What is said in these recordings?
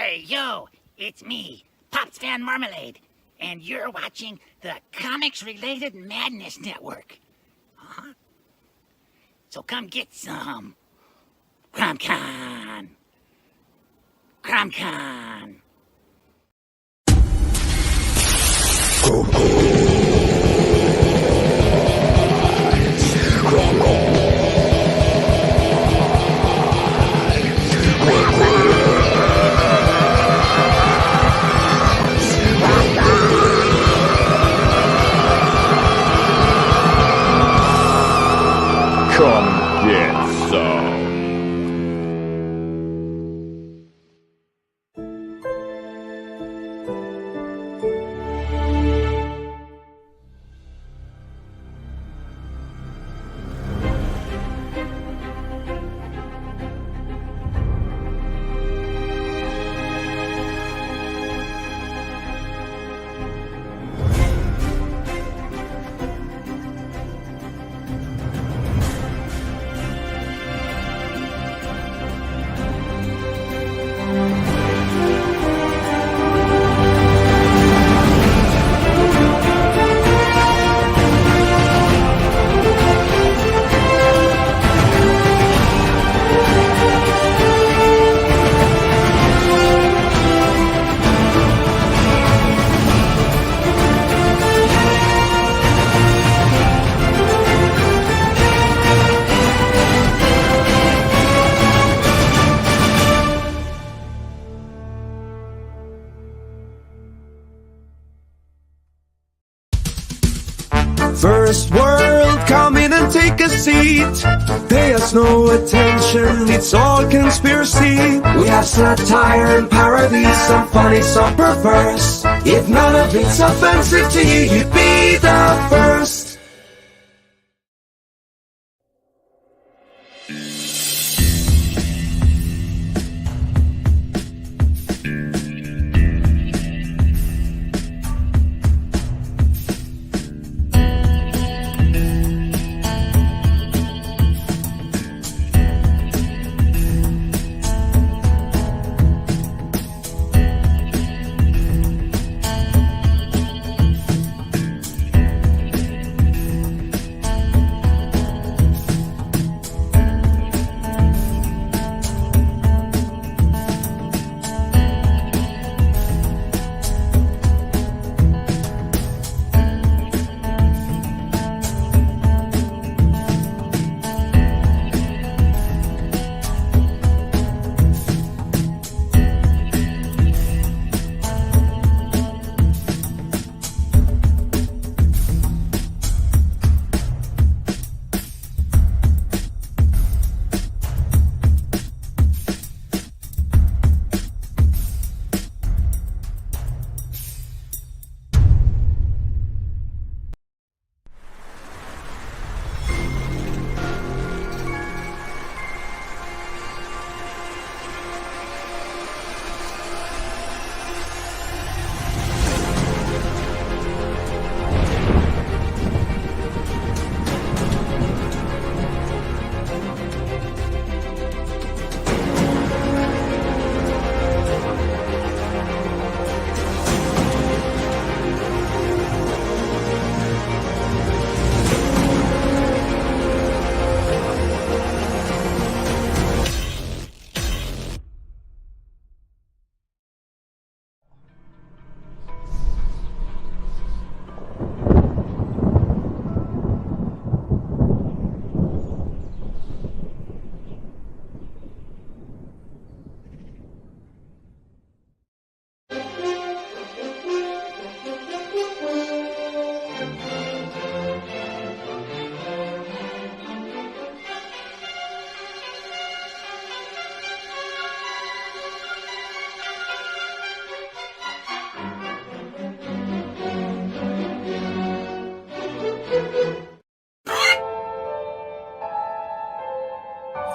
Hey, yo, it's me, Pops Van Marmalade, and you're watching the Comics-Related Madness Network. Uh-huh. So come get some CRoM Con. CRoM Con. Come get some. First world, come in and take a seat. Pay us no attention, it's all conspiracy. We have satire and parody, some funny, some perverse. If none of it's offensive to you, you'd be the first.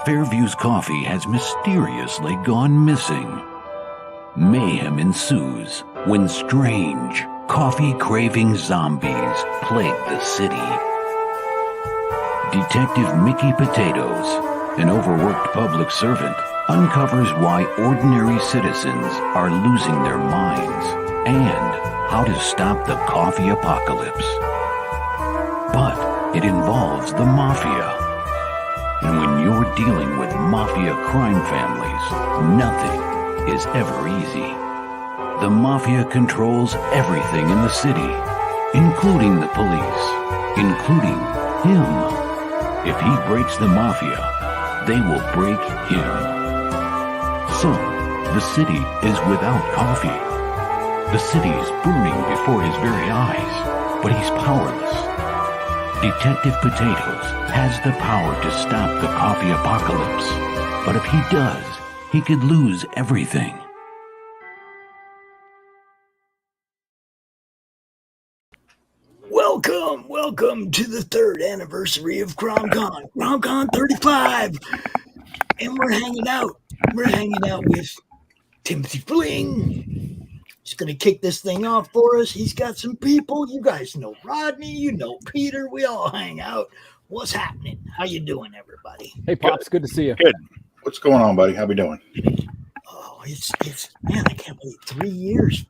Fairview's coffee has mysteriously gone missing. Mayhem ensues when strange, coffee-craving zombies plague the city. Detective Mickey Potatoes, an overworked public servant, uncovers why ordinary citizens are losing their minds and how to stop the coffee apocalypse. But it involves the mafia. And when you're dealing with mafia crime families, nothing is ever easy. The mafia controls everything in the city, including the police, including him. If he breaks the mafia, they will break him. So, the city is without coffee. The city is burning before his very eyes, but he's powerless. Detective Potatoes has the power to stop the coffee apocalypse, but if he does, he could lose everything. Welcome to the 3rd anniversary of CRoM Con, CRoM Con 35, and we're hanging out with Timothy Fling. He's going to kick this thing off for us. He's got some people. You guys know Rodney, you know Peter. We all hang out. What's happening? How you doing, everybody? Hey, Pops, good to see you. Good. What's going on, buddy? How we doing? Oh, it's man, I can't believe 3 years.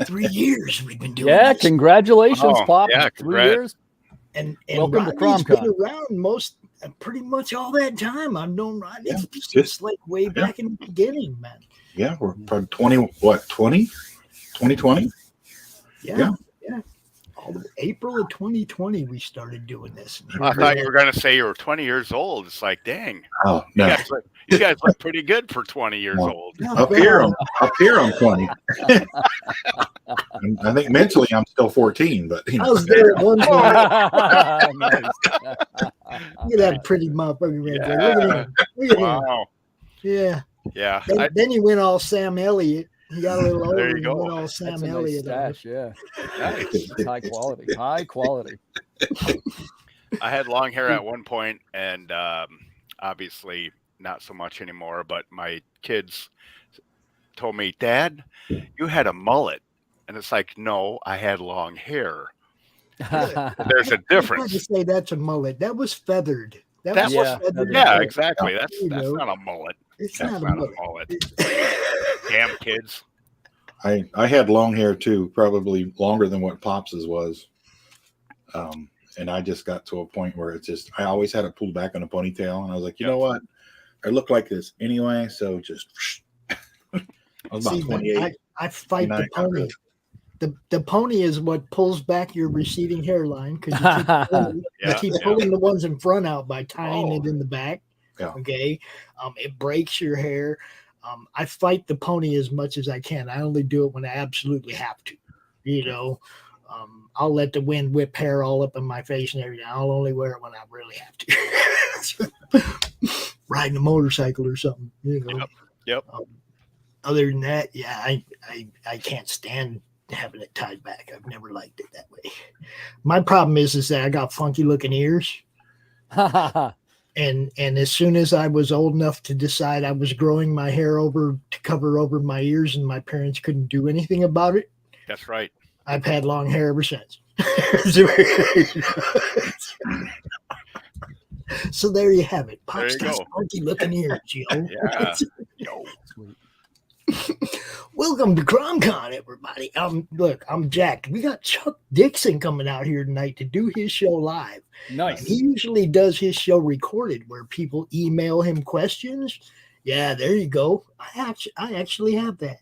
3 years we've been doing Yeah, this. congratulations, Pop. yeah, 3 years. And welcome to Rodney's CRoM Con. been around pretty much all that time. I've known Rodney Just like way back in the beginning, man. Yeah, we're probably 2020? Yeah. All the April of 2020, we started doing this. I thought you were going to say you were 20 years old. It's like, dang. Oh, no. You guys look pretty good for 20 years old. Up here, I'm 20. I think mentally I'm still 14, but I was there at one point. Nice. Look at that pretty motherfucker right there. Look at him. Look at him. Wow. Yeah. Yeah. Then he went all Sam Elliott. He got a little older There you and go. went all Sam That's a nice Elliott. stash, yeah. Nice. It's high quality. High quality. I had long hair at one point, and obviously not so much anymore, but my kids told me, Dad, you had a mullet. And it's like, no, I had long hair. There's a I difference. to say that's a mullet. That was feathered. That That's was yeah, feathered. Yeah, hair. exactly. There That's you go. not a mullet. It's That's not a not mullet. a mullet. Damn kids. I had long hair too, probably longer than what Pops's was. And I just got to a point where it's just, I always had it pulled back on a ponytail. And I was like, you know what? I look like this anyway. So just, I was about See, 28. I fight the 29. pony. The pony is what pulls back your receding hairline because you keep pulling the ones in front out by tying it in the back. Yeah. Okay. It breaks your hair. I fight the pony as much as I can. I only do it when I absolutely have to. You know, I'll let the wind whip hair all up in my face and everything. I'll only wear it when I really have to. Riding a motorcycle or something, you know. Yep. Other than that, yeah, I can't stand having it tied back. I've never liked it that way. My problem is that I got funky looking ears. And as soon as I was old enough to decide I was growing my hair over to cover over my ears and my parents couldn't do anything about it, That's right. I've had long hair ever since. So there you have it. Pop's There you got go. funky looking ears, yo. Yeah. Yo. Sweet. Welcome to CRoM Con, everybody. Look, I'm jacked. We got Chuck Dixon coming out here tonight to do his show live. Nice. And he usually does his show recorded where people email him questions. Yeah, there you go. I actually have that.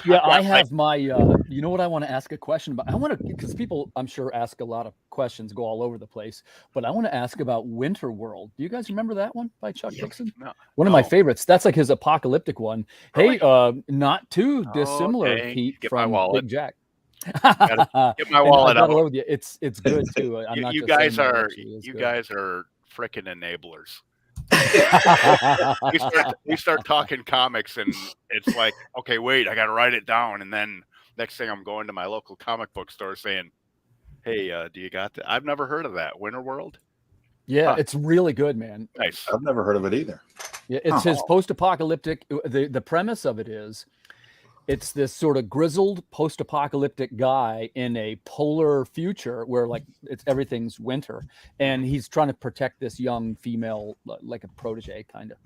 Yeah, I have my, you know what I want to ask a question about? I want to, because people, I'm sure, ask a lot of questions, go all over the place, but I want to ask about Winter World. Do you guys remember that one by Chuck Dixon? No. One of my favorites. That's like his apocalyptic one. Hey, not too Oh, dissimilar, okay. Pete, Get my from wallet. Big Jack. Get my And wallet I got out. it with you. It's good too. I'm not You just saying guys that, are actually. It's you good. guys are frickin' enablers. We start talking comics and it's like, okay, wait, I gotta write it down, and then next thing I'm going to my local comic book store saying, hey, do you got that? I've never heard of that. Winter World? Yeah, it's really good, man. Nice. I've never heard of it either. Yeah, it's his post-apocalyptic. The premise of it is, it's this sort of grizzled post-apocalyptic guy in a polar future where like everything's winter, and he's trying to protect this young female, like a protege kind of.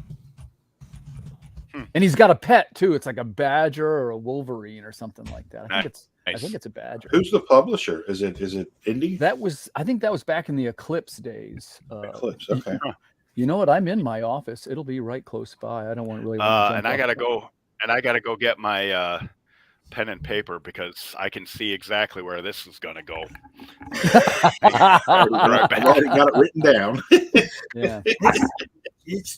And he's got a pet too. It's like a badger or a wolverine or something like that. I think it's a badger. Who's the publisher? Is it Indie? I think that was back in the Eclipse days. Eclipse, okay. You know what? I'm in my office. It'll be right close by. I don't want to really. And I gotta go get my pen and paper because I can see exactly where this is gonna go. I've already got it written down. Yeah.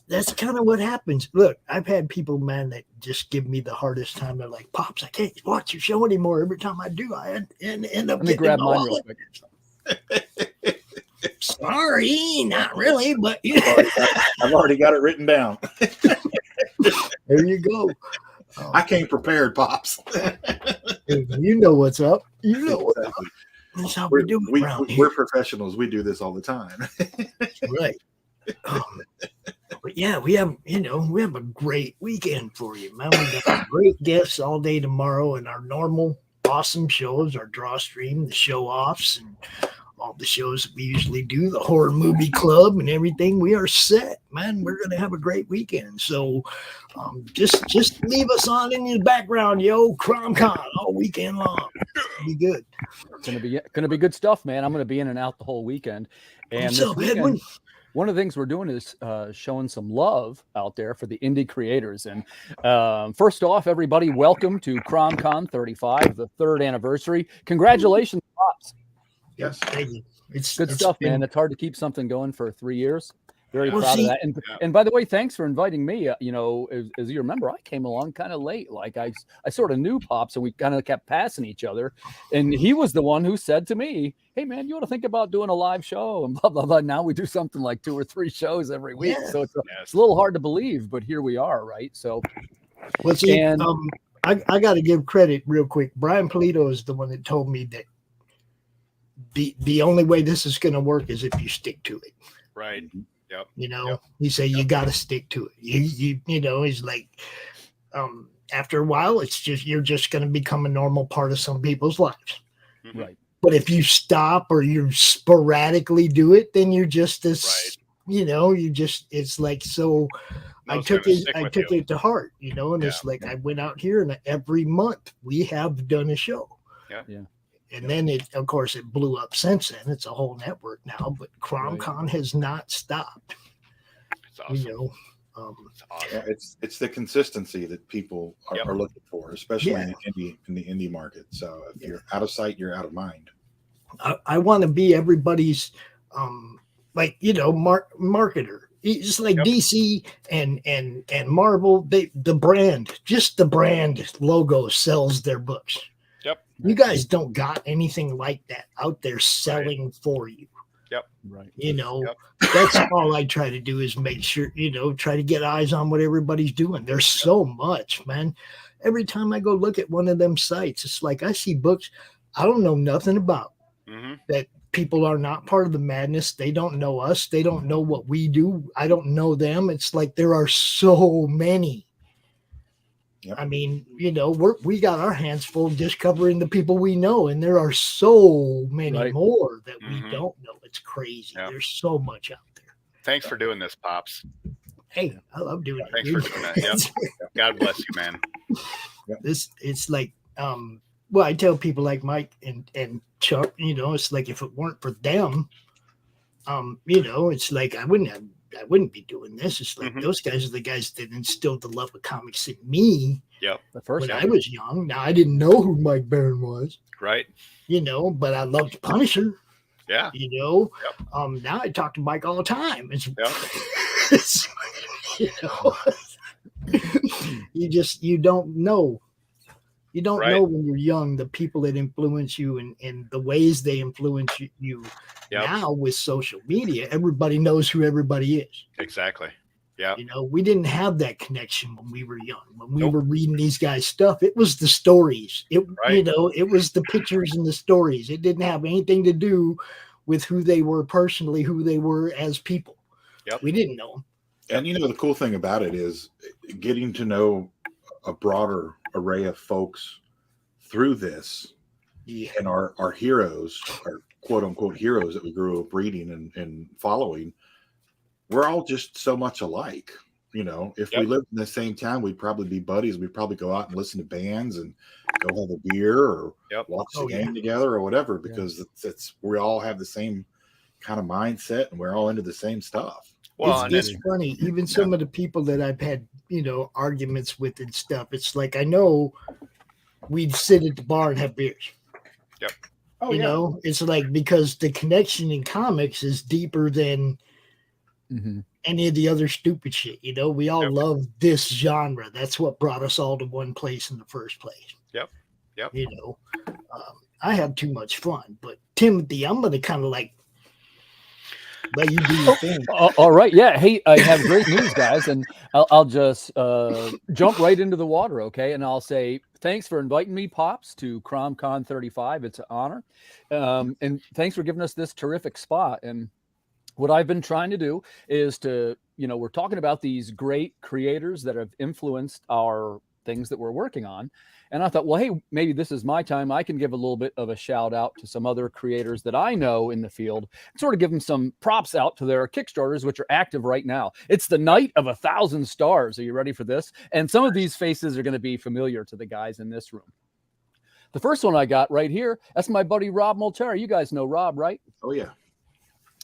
That's kind of what happens. Look, I've had people, man, that just give me the hardest time. They're like, "Pops, I can't watch your show anymore. Every time I do, I end up." Let me grab mine real quick. Sorry, not really, but I've already got it written down. there you go. I came prepared, Pops. You know what's up. You know what's up. That's how we do it around here. We're professionals. We do this all the time. Right. But yeah, we have a great weekend for you, man. We got great guests all day tomorrow, and our normal awesome shows, our draw stream, the show offs, and all the shows that we usually do, the horror movie club and everything. We are set, man. We're gonna have a great weekend. So just leave us on in the background, CRoM Con all weekend long. It'll be good. It's gonna be good stuff, man. I'm gonna be in and out the whole weekend. And What's this up, weekend, Edwin? one of the things we're doing is showing some love out there for the indie creators. And first off, everybody, welcome to CRoM Con 35, the 3rd anniversary. Congratulations, Pops. Yes, Thank you. It's Good stuff, man. It's hard to keep something going for 3 years. Very Well, proud see- of that. And by the way, thanks for inviting me. As you remember, I came along kind of late. Like I sort of knew Pops, and we kind of kept passing each other. And he was the one who said to me, "Hey, man, you ought to think about doing a live show," and blah blah blah. Now we do something like 2 or 3 shows every week, Yeah. so it's a little hard to believe, but here we are, right? So, Well, see, And- I got to give credit real quick. Brian Polito is the one that told me that the only way this is going to work is if you stick to it. Right. Yep. Yep. He said you got to stick to it. He's like, after a while, you're just going to become a normal part of some people's lives. Mm-hmm. right. But if you stop or you sporadically do it, then you're just this, it's like, so I took it to heart, and it's like, I went out here and every month we have done a show. Yeah. And then it blew up since then. It's a whole network now, but CRoM Con has not stopped. It's awesome. It's awesome. Yeah, it's the consistency that people are looking for, especially in the indie market. So if you're out of sight, you're out of mind. I want to be everybody's marketer. It's like DC and Marvel. The brand logo sells their books. Yep. You guys don't got anything like that out there selling for you. Yep. Right. That's all I try to do is make sure, try to get eyes on what everybody's doing. There's so much, man. Every time I go look at one of them sites, it's like I see books I don't know nothing about. Mm-hmm. That people are not part of the madness. They don't know us. They don't know what we do. I don't know them. It's like there are so many. Yep. I mean, we got our hands full just covering the people we know, and there are so many more that we don't know. It's crazy. Yep. There's so much out there. Thanks for doing this, Pops. Hey, I love doing it. Thanks for doing that. Yep. God bless you, man. It's like, I tell people like Mike and Chuck, it's like if it weren't for them, it's like I wouldn't be doing this. It's like those guys are the guys that instilled the love of comics in me. Yep. When I was young. Now I didn't know who Mike Baron was. Right. But I loved Punisher. Yeah. Now I talk to Mike all the time. You don't know. You don't know when you're young the people that influence you and the ways they influence you. Yep. Now with social media, everybody knows who everybody is. Exactly. Yeah. We didn't have that connection when we were young. When we were reading these guys' stuff, it was the stories. It was the pictures and the stories. It didn't have anything to do with who they were personally, who they were as people. Yep. We didn't know them. And the cool thing about it is getting to know a broader array of folks through this, and our heroes, our quote unquote heroes that we grew up reading and following, we're all just so much alike. You know, if we lived in the same town, we'd probably be buddies. We'd probably go out and listen to bands and go have a beer or watch the game together or whatever, because it's we all have the same kind of mindset and we're all into the same stuff. Well, it's funny. Even some of the people that I've had, arguments with and stuff, it's like, I know we'd sit at the bar and have beers. Yep. You know, it's like, because the connection in comics is deeper than any of the other stupid shit. You know, we all love this genre. That's what brought us all to one place in the first place. Yep. You know, I have too much fun. But Timothy, I'm going to kind of like let you do your thing. All right. Yeah. Hey, I have great news, guys. And I'll just jump right into the water, okay? And I'll say thanks for inviting me, Pops, to CRoM Con 35. It's an honor. And thanks for giving us this terrific spot. And what I've been trying to do is to, we're talking about these great creators that have influenced our things that we're working on. And I thought, well, hey, maybe this is my time. I can give a little bit of a shout out to some other creators that I know in the field, sort of give them some props out to their Kickstarters, which are active right now. It's the night of 1,000 stars. Are you ready for this? And some of these faces are going to be familiar to the guys in this room. The first one I got right here, that's my buddy Rob Multera. You guys know Rob, right? Oh, yeah.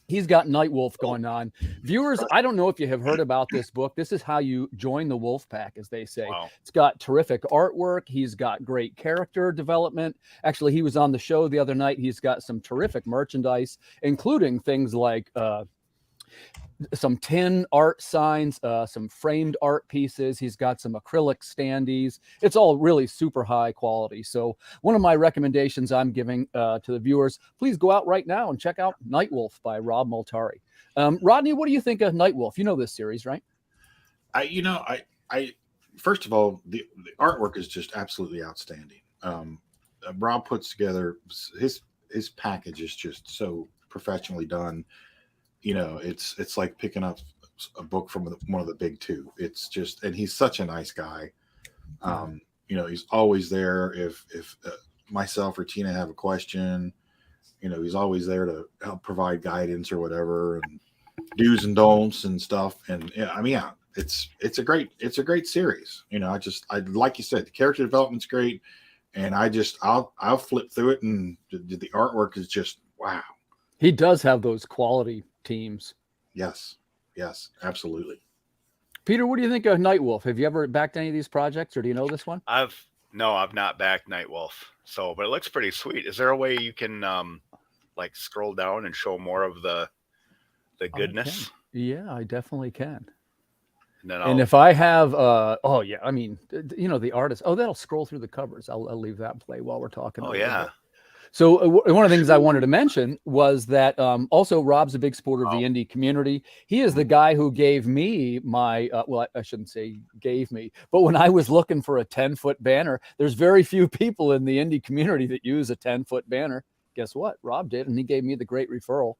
He's got Nightwolf going on. Viewers, I don't know if you have heard about this book. This is how you join the wolf pack, as they say. Wow. It's got terrific artwork. He's got great character development. Actually, he was on the show the other night. He's got some terrific merchandise, including things like some tin art signs, some framed art pieces. He's got some acrylic standees. It's all really super high quality. So one of my recommendations I'm giving to the viewers, please go out right now and check out Nightwolf by Rob Multari. Rodney, what do you think of Nightwolf? You know this series, right? I first of all, the artwork is just absolutely outstanding. Rob puts together his package is just so professionally done. It's like picking up a book from one of the big two. It's just, and he's such a nice guy. He's always there. If myself or Tina have a question, he's always there to help provide guidance or whatever, and do's and don'ts and stuff. And it's a great series. I like you said, the character development's great, and I'll flip through it, and the artwork is just wow. He does have those quality teams. Yes, absolutely. Peter, what do you think of Nightwolf? Have you ever backed any of these projects, or do you know this one? I've not backed Nightwolf. So, but it looks pretty sweet. Is there a way you can like scroll down and show more of the goodness? Yeah, I definitely can. And if I have the artist, that'll scroll through the covers. I'll leave that play while we're talking. Oh yeah. So one of the things I wanted to mention was that also Rob's a big supporter of the indie community. He is the guy who gave me my, I shouldn't say gave me, but when I was looking for a 10-foot banner, there's very few people in the indie community that use a 10-foot banner. Guess what? Rob did, and he gave me the great referral.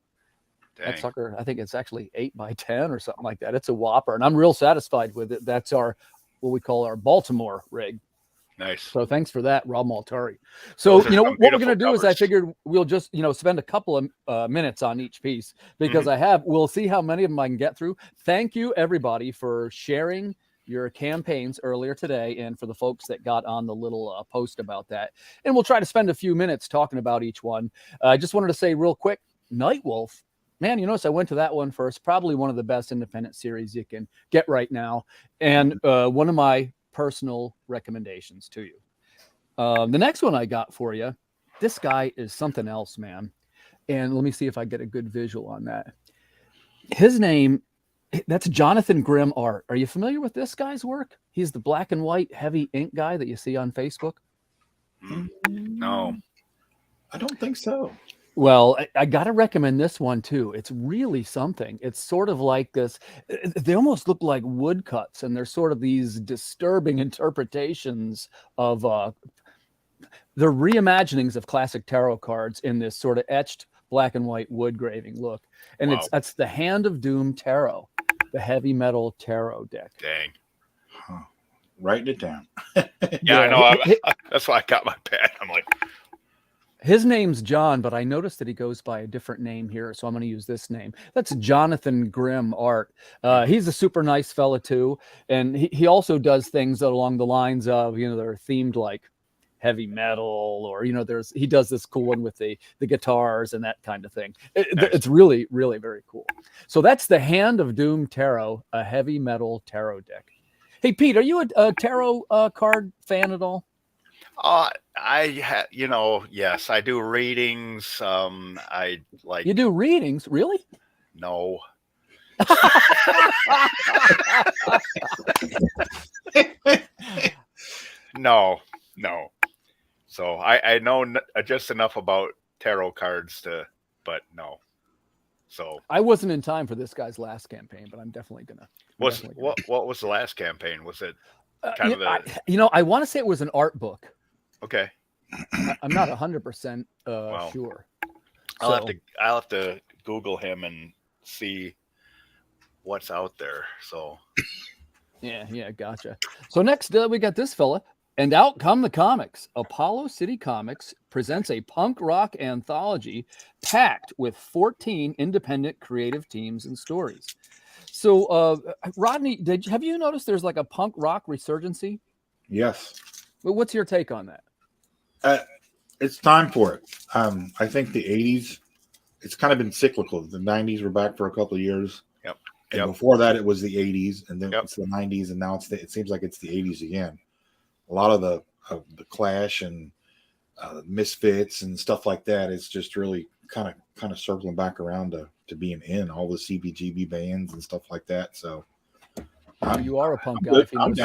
Dang. That sucker, I think it's actually 8 by 10 or something like that. It's a whopper, and I'm real satisfied with it. That's what we call our Baltimore rig. Nice. So thanks for that, Rob Multari. So, what we're going to do is I figured we'll just, spend a couple of minutes on each piece because we'll see how many of them I can get through. Thank you, everybody, for sharing your campaigns earlier today and for the folks that got on the little post about that. And we'll try to spend a few minutes talking about each one. I just wanted to say real quick, Nightwolf, man, you notice I went to that one first. Probably one of the best independent series you can get right now. And one of my personal recommendations to you. The next one I got for you, this guy is something else, man. And let me see if I get a good visual on that. His name, that's Jonathan Grimm Art. Are you familiar with this guy's work? He's the black and white heavy ink guy that you see on Facebook. No, I don't think so. Well, I got to recommend this one too. It's really something. It's sort of like this. They almost look like woodcuts, and they're sort of these disturbing interpretations of the reimaginings of classic tarot cards in this sort of etched black and white wood graving look. And that's the Hand of Doom Tarot, the heavy metal tarot deck. Dang. Huh. Writing it down. Yeah, I know. That's why I got my pad. I'm like, His name's John, but I noticed that he goes by a different name here, so I'm going to use this name. That's Jonathan Grimm Art. He's a super nice fella too, and he also does things along the lines of, they're themed like heavy metal, or he does this cool one with the guitars and that kind of thing. It's really, really very cool. So that's the Hand of Doom Tarot, a heavy metal tarot deck. Hey Pete, are you a tarot card fan at all? Yes, I do readings. I like. You do readings, really? No. No. So I know just enough about tarot cards but no. So I wasn't in time for this guy's last campaign, but I'm definitely gonna. What was the last campaign? Was it kind of the? I want to say it was an art book. Okay. I'm not 100% sure. I'll have to Google him and see what's out there. So yeah, gotcha. So next we got this fella, and out come the comics. Apollo City Comics presents a punk rock anthology packed with 14 independent creative teams and stories. So Rodney, have you noticed there's like a punk rock resurgency? Yes. Well, what's your take on that? It's time for it. I think the 80s, it's kind of been cyclical. The 90s were back for a couple of years. Yep. And before that, it was the 80s, and then it's the 90s, and now it seems like it's the 80s again. A lot of the Clash and Misfits and stuff like that is just really kind of circling back around to being in all the CBGB bands and stuff like that. So you are a punk guy. I've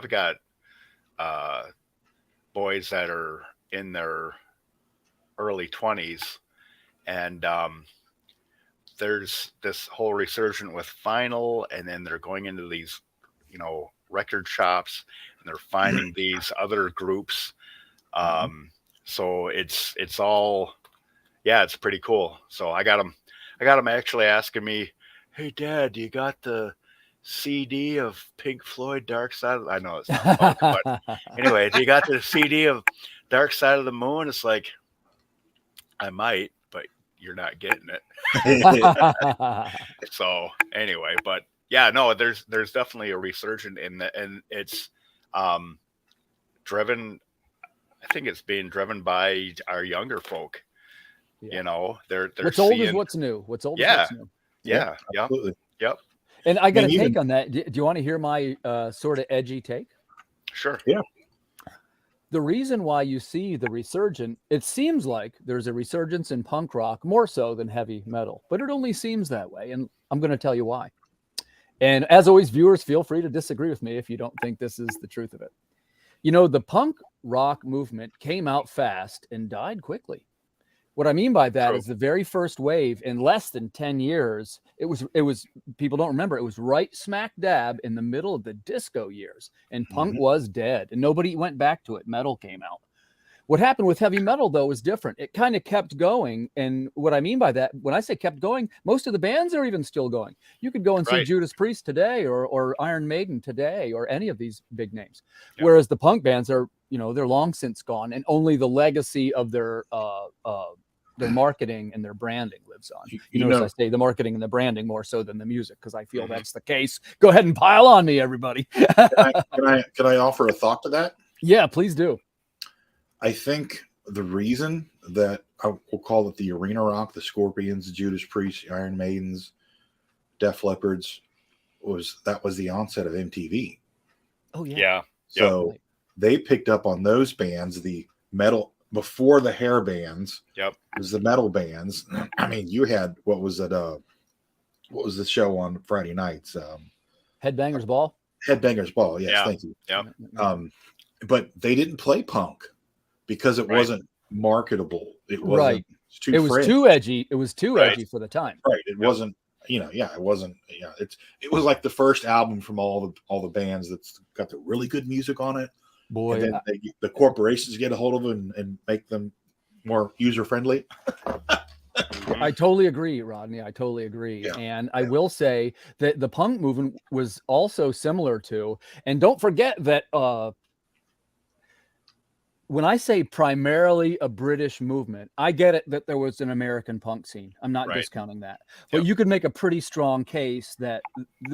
got boys that are in their early 20s, and there's this whole resurgence with vinyl, and then they're going into these, record shops, and they're finding these other groups. So it's all, it's pretty cool. So I got them actually asking me, "Hey Dad, you got the CD of Pink Floyd Dark Side I know it's not punk, but anyway, do you got the CD of Dark Side of the Moon?" It's like, I might, but you're not getting it. So anyway, but there's definitely a resurgence in that, and it's driven. I think it's being driven by our younger folk. They're what's old is what's new. What's old is what's new. Yeah, absolutely. Yep. And I got a take on that. Do you want to hear my sort of edgy take? Sure. Yeah. The reason why you see the resurgence, it seems like there's a resurgence in punk rock more so than heavy metal, but it only seems that way. And I'm going to tell you why. And as always, viewers, feel free to disagree with me if you don't think this is the truth of it. The punk rock movement came out fast and died quickly. What I mean by that is the very first wave in less than 10 years, it was people don't remember, it was right smack dab in the middle of the disco years, and punk was dead and nobody went back to it. Metal came out. What happened with heavy metal though was different. It kind of kept going. And what I mean by that, when I say kept going, most of the bands are even still going. You could go and see Judas Priest today or Iron Maiden today or any of these big names. Yep. Whereas the punk bands are, they're long since gone, and only the legacy of their marketing and their branding lives on. As I say, the marketing and the branding more so than the music, because I feel that's the case. Go ahead and pile on me, everybody. Can I offer a thought to that? Yeah, please do. I think the reason that I will call it the arena rock, the Scorpions, the Judas Priest, the Iron Maidens, Def Leppards, was the onset of MTV. Oh yeah. So they picked up on those bands, the metal. Before the hair bands, it was the metal bands. I mean, you had what was the show on Friday nights? Headbangers Ball. Headbangers Ball. Yes, thank you. Yeah. But they didn't play punk because it wasn't marketable. It wasn't. It was too edgy. It was too edgy for the time. Right. It wasn't. It wasn't. Yeah. It was like the first album from all the bands that's got the really good music on it. Boy, and then the corporations get a hold of them and make them more user friendly. I totally agree, Rodney. I totally agree. Yeah. And I will say that the punk movement was also similar to, and don't forget that when I say primarily a British movement, I get it that there was an American punk scene. I'm not discounting that. But you could make a pretty strong case that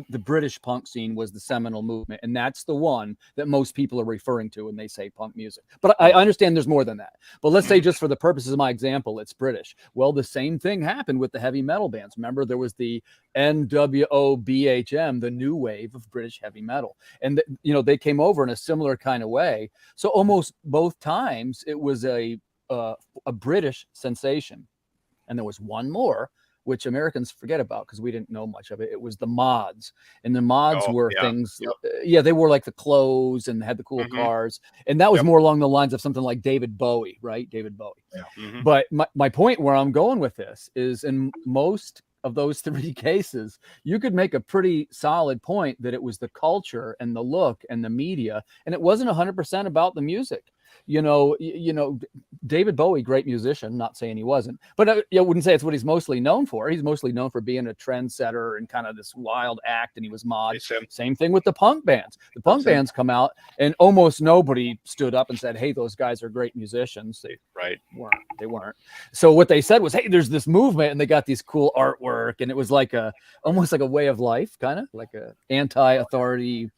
the British punk scene was the seminal movement. And that's the one that most people are referring to when they say punk music. But I understand there's more than that. But let's say just for the purposes of my example, it's British. Well, the same thing happened with the heavy metal bands. Remember, there was the NWOBHM, the new wave of British heavy metal. And, they came over in a similar kind of way. So almost both times it was a British sensation. And there was one more, which Americans forget about because we didn't know much of it. It was the mods. And the mods were things, they wore like the clothes and had the cool cars. And that was more along the lines of something like David Bowie, right? David Bowie. Yeah. But my point where I'm going with this is in most of those three cases, you could make a pretty solid point that it was the culture and the look and the media, and it wasn't 100% about the music. David Bowie, great musician, not saying he wasn't, but I wouldn't say it's what he's mostly known for. He's mostly known for being a trendsetter and kind of this wild act, and he was mod. Same thing with the punk bands. The punk bands come out, and almost nobody stood up and said, hey, those guys are great musicians. They weren't. So what they said was, hey, there's this movement, and they got these cool artwork, and it was like almost like a way of life, kind of like a anti-authority,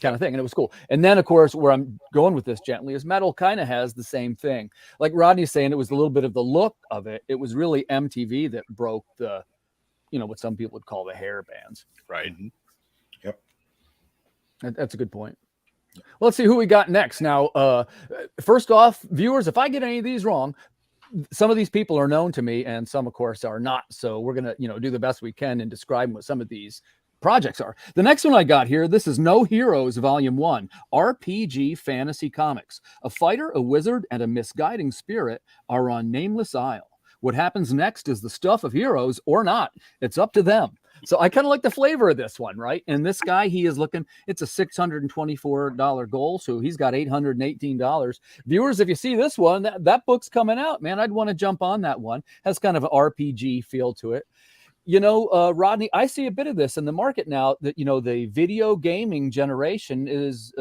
kind of thing. And it was cool. And then, of course, where I'm going with this gently is metal kind of has the same thing. Like Rodney's saying, it was a little bit of the look of it. It was really MTV that broke the, what some people would call the hair bands. Right. Yep. That's a good point. Well, let's see who we got next. Now, first off, viewers, if I get any of these wrong, some of these people are known to me and some, of course, are not. So we're going to, do the best we can in describing what some of these projects are. The next one I got here, this is No Heroes Volume 1, RPG Fantasy Comics. A fighter, a wizard, and a misguiding spirit are on Nameless Isle. What happens next is the stuff of heroes or not. It's up to them. So I kind of like the flavor of this one, right? And this guy, he is looking, it's a $624 goal, so he's got $818. Viewers, if you see this one, that book's coming out, man. I'd want to jump on that one. Has kind of an RPG feel to it. Rodney, I see a bit of this in the market now that, the video gaming generation is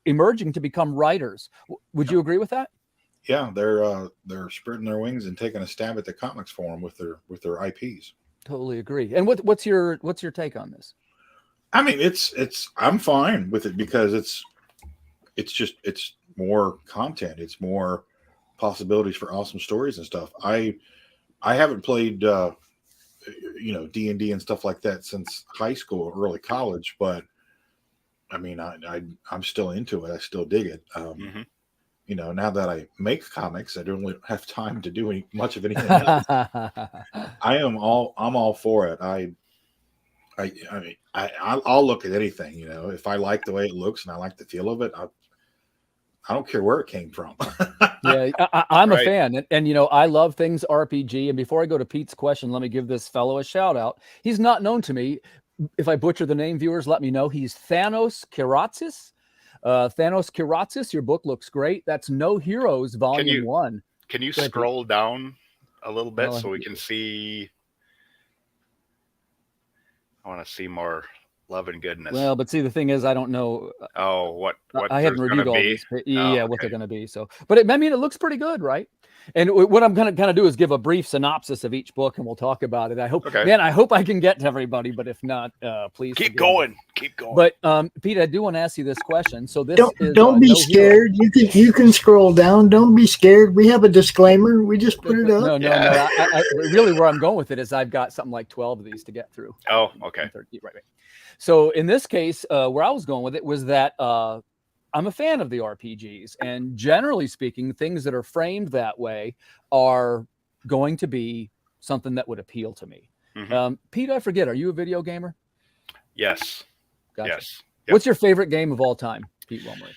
emerging to become writers. Would you agree with that? Yeah, they're spreading their wings and taking a stab at the comics forum with their IPs. Totally agree. And what's your take on this? I mean, I'm fine with it because it's more content. It's more possibilities for awesome stories and stuff. I haven't played D&D and stuff like that since high school or early college, but I mean, I'm still into it. I still dig it. Now that I make comics, I don't really have time to do much of anything else. I'm all for it. I'll look at anything, if I like the way it looks and I like the feel of it, I don't care where it came from. Yeah, I'm a fan. And I love things RPG. And before I go to Pete's question, let me give this fellow a shout out. He's not known to me. If I butcher the name, viewers, let me know. He's Thanos Kiratsis. Thanos Kiratsis, your book looks great. That's No Heroes Volume 1. Can you scroll down a little bit so we can see? I want to see more love and goodness. Well, but see, the thing is, I don't know. Oh, what I haven't reviewed all these. What they're going to be. So, but it looks pretty good, right? And what I'm going to kind of do is give a brief synopsis of each book, and we'll talk about it. I hope I can get to everybody, but if not, please keep going. But Pete, I do want to ask you this question. So this don't be scared. You can scroll down. Don't be scared. We have a disclaimer. We just put it up. No. I really, where I'm going with it is I've got something like 12 of these to get through. Oh, okay. 30, right. So in this case, where I was going with it was that I'm a fan of the RPGs, and generally speaking, things that are framed that way are going to be something that would appeal to me. Pete, I forget, are you a video gamer? Yes. Gotcha. Yes. Yep. What's your favorite game of all time, Pete Wilmer?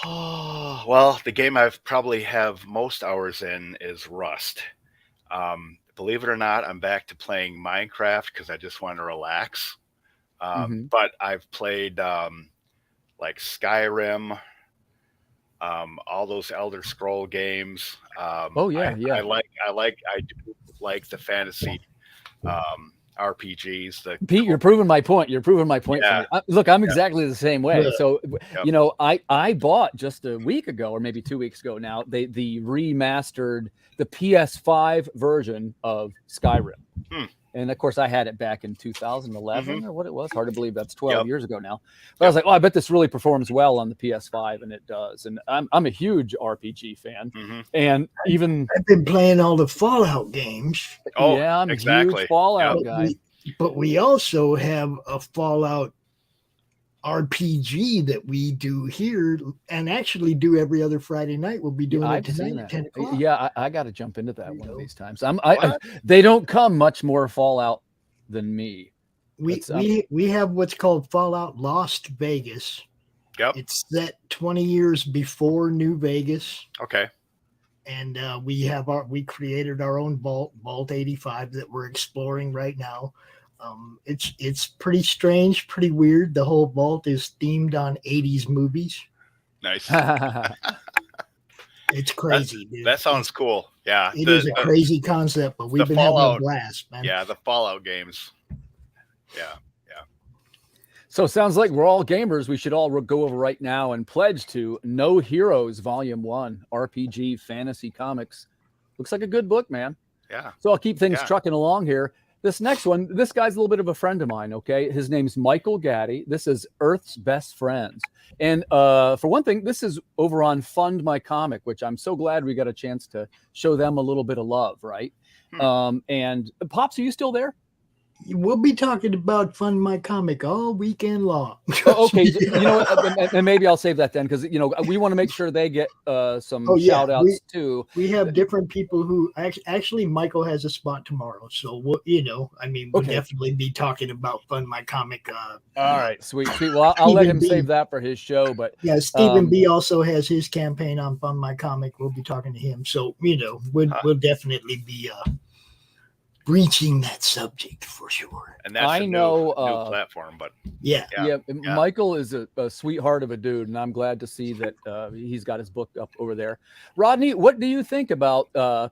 Oh, well, the game I've probably have most hours in is Rust. Believe it or not, I'm back to playing Minecraft because I just want to relax. But I've played like Skyrim, all those Elder Scroll games. I do like the fantasy RPGs. Pete, you're proving my point. You're proving my point for me. Look, I'm exactly the same way. So, you know, I bought just a week ago, or maybe 2 weeks ago now, the remastered, the PS5 version of Skyrim. And of course, I had it back in 2011 or what it was. Hard to believe that's 12 years ago now. But I was like, oh, I bet this really performs well on the PS5, and it does. And I'm a huge RPG fan. And even I've been playing all the Fallout games. Oh, yeah, I'm a exactly. huge Fallout guy. But we also have a Fallout RPG that we do here, and actually do every other Friday night. We'll be doing it tonight at 10 o'clock. Yeah, I got to jump into that one of these times. They don't come much more Fallout than me. We have what's called Fallout Lost Vegas. Yep. It's set 20 years before New Vegas. Okay. And we created our own Vault 85 that we're exploring right now. It's pretty strange, pretty weird. The whole vault is themed on 80s movies. Nice. It's crazy, dude. That sounds cool. Yeah. It is a crazy concept, but we've been having a blast, man. Yeah, the Fallout games. Yeah. So it sounds like we're all gamers. We should all go over right now and pledge to No Heroes Volume 1 RPG Fantasy Comics. Looks like a good book, man. Yeah. So I'll keep things trucking along here. This next one, this guy's a little bit of a friend of mine, okay? His name's Michael Ghatti. This is Earth's Best Friends. And for one thing, this is over on Fund My Comic, which I'm so glad we got a chance to show them a little bit of love, right? And Pops, are you still there? We'll be talking about Fund My Comic all weekend long. Okay, you know what? And maybe I'll save that then, because, you know, we want to make sure they get some shout outs too. We have different people who actually Michael has a spot tomorrow. So, we'll definitely be talking about Fund My Comic. All right, sweet. Well, I'll let him save that for his show. But yeah, Stephen B also has his campaign on Fund My Comic. We'll be talking to him. So, you know, we'll definitely be breaching that subject for sure. And that's a new platform, but yeah. Michael is a sweetheart of a dude, and I'm glad to see that he's got his book up over there. Rodney, what do you think about the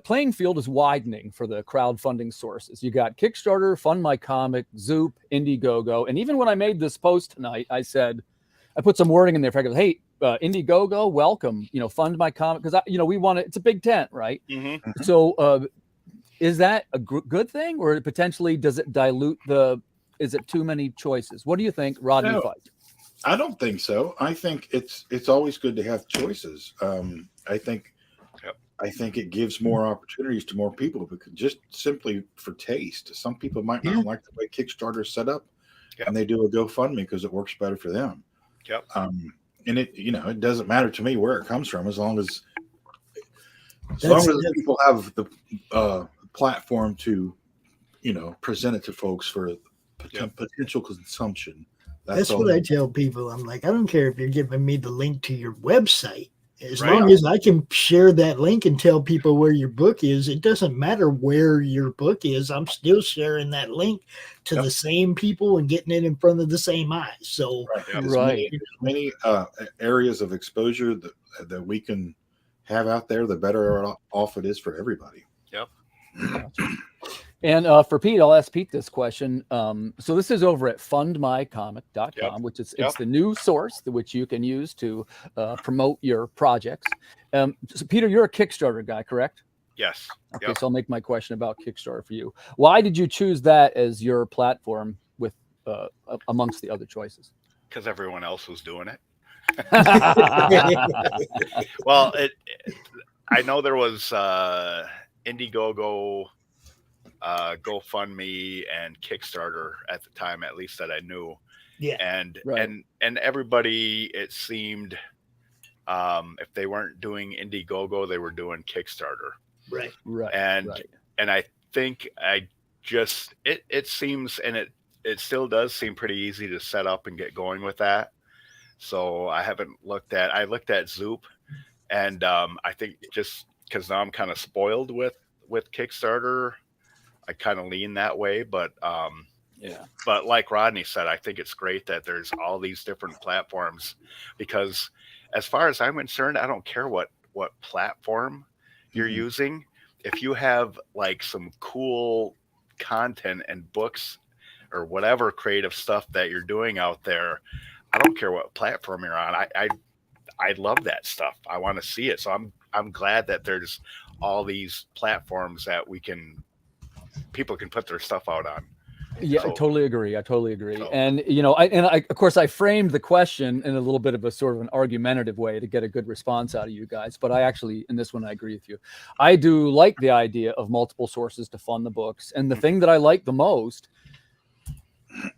playing field is widening for the crowdfunding sources? You got Kickstarter, Fund My Comic, Zoop, Indiegogo, and even when I made this post tonight, I put some wording in there. I go, hey, Indiegogo, welcome. You know, Fund My Comic, because we want it. It's a big tent, right? So, is that a good thing, or potentially does it dilute is it too many choices? What do you think, Rodney? No, I don't think so. I think it's always good to have choices. I think it gives more opportunities to more people, because just simply for taste. Some people might not like the way Kickstarter is set up, and they do a GoFundMe because it works better for them. And it doesn't matter to me where it comes from, as long as people have the platform to, present it to folks for potential consumption. That's what I tell people. I'm like, I don't care if you're giving me the link to your website. As long as I can share that link and tell people where your book is, it doesn't matter where your book is. I'm still sharing that link to the same people and getting it in front of the same eyes. So, many areas of exposure that we can have out there, the better off it is for everybody. And for Pete, I'll ask Pete this question. So this is over at fundmycomic.com, which is it's the new source which you can use to promote your projects. So Peter, you're a Kickstarter guy, correct? Yes. Okay, so I'll make my question about Kickstarter for you. Why did you choose that as your platform with amongst the other choices? Because everyone else was doing it. Well, I know there was Indiegogo, GoFundMe, and Kickstarter at the time, at least that I knew. And everybody, it seemed, if they weren't doing Indiegogo, they were doing Kickstarter. And I think it seems, and it still does seem pretty easy to set up and get going with that. So I looked at Zoop, and I think just because now I'm kind of spoiled with Kickstarter, I kind of lean that way. But but like Rodney said, I think it's great that there's all these different platforms, because as far as I'm concerned, I don't care what platform you're using. If you have like some cool content and books or whatever creative stuff that you're doing out there. I don't care what platform you're on. I love that stuff. I want to see it. So I'm glad that there's all these platforms that people can put their stuff out on. Yeah, So, I totally agree. So- And I of course I framed the question in a little bit of a sort of an argumentative way to get a good response out of you guys. But I actually, in this one, I agree with you. I do like the idea of multiple sources to fund the books. And the thing that I like the most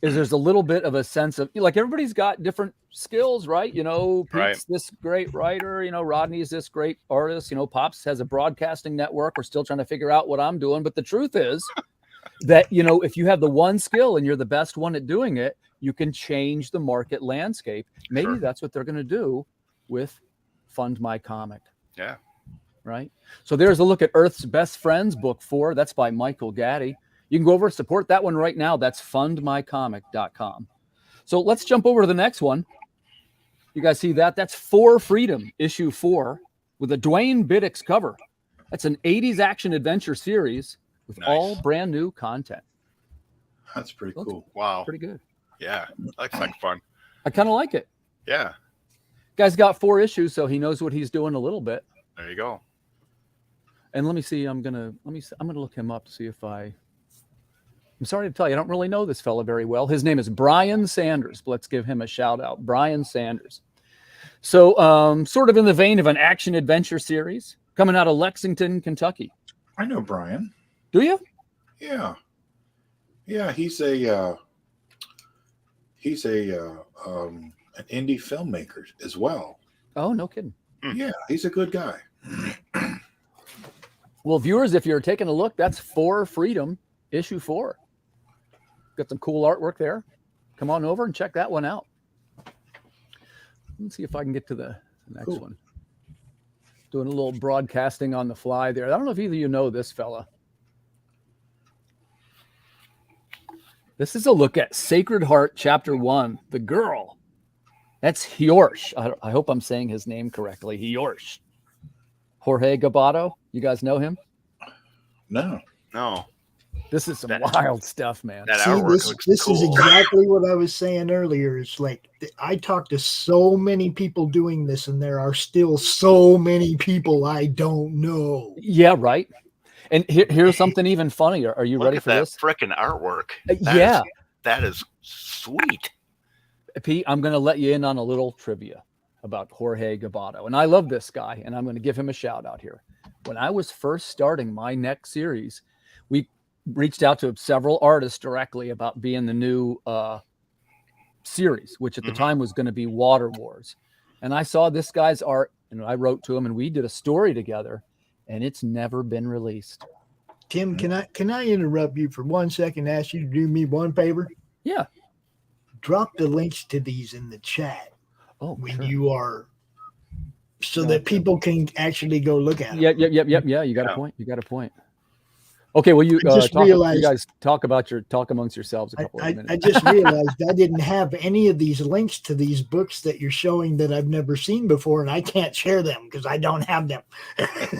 is there's a little bit of a sense of, like, everybody's got different skills, right? Pete's Right. this great writer, Rodney's this great artist, Pops has a broadcasting network. We're still trying to figure out what I'm doing. But the truth is that, if you have the one skill and you're the best one at doing it, you can change the market landscape. Maybe Sure. that's what they're going to do with Fund My Comic. Yeah. Right. So there's a look at Earth's Best Friends, book 4. That's by Michael Ghatti. You can go over and support that one right now. That's fundmycomic.com. So let's jump over to the next one. You guys see that? That's For Freedom, issue 4, with a Dwayne Biddix cover. That's an 80s action adventure series with Nice. all brand new content. That's pretty Looks cool. Wow. pretty good. Yeah. Looks like fun. I kind of like it. Yeah. Guy's got 4 issues, so he knows what he's doing a little bit. There you go. And let me see. I'm gonna look him up to see if I'm sorry to tell you, I don't really know this fella very well. His name is Brian Sanders. Let's give him a shout out. Brian Sanders. So, sort of in the vein of an action adventure series coming out of Lexington, Kentucky. I know Brian. Do you? Yeah. Yeah, he's an indie filmmaker as well. Oh, no kidding. Yeah, he's a good guy. Well, viewers, if you're taking a look, that's For Freedom, issue 4. Got some cool artwork there. Come on over and check that one out. Let's see if I can get to the next one. Doing a little broadcasting on the fly there. I don't know if either of you know this fella. This is a look at Sacred Heart, Chapter 1, The Girl. That's Hjorsh. I hope I'm saying his name correctly. Hjorsh. Jorge Gaboto. You guys know him? No. No. This is some wild stuff, man. That See, artwork looks this cool. is exactly what I was saying earlier. It's like I talk to so many people doing this, and there are still so many people I don't know. Yeah, right. And here's something even funnier. Are you Look ready at for that this? frickin' artwork. Yeah. That is sweet. Pete, I'm going to let you in on a little trivia about Jorge Gaboto. And I love this guy, and I'm going to give him a shout out here. When I was first starting my next series, we reached out to several artists directly about being the new series, which at the time was going to be Water Wars. And I saw this guy's art, and I wrote to him, and we did a story together, and it's never been released. Tim, can I interrupt you for 1 second and ask you to do me one favor? Yeah. Drop the links to these in the chat Oh, when sure. you are, so that people can actually go look at it. Yep. Yeah, you got a point. You got a point. Okay, well, you I just realized- you guys talk amongst yourselves a couple of minutes. I just realized I didn't have any of these links to these books that you're showing that I've never seen before, and I can't share them because I don't have them.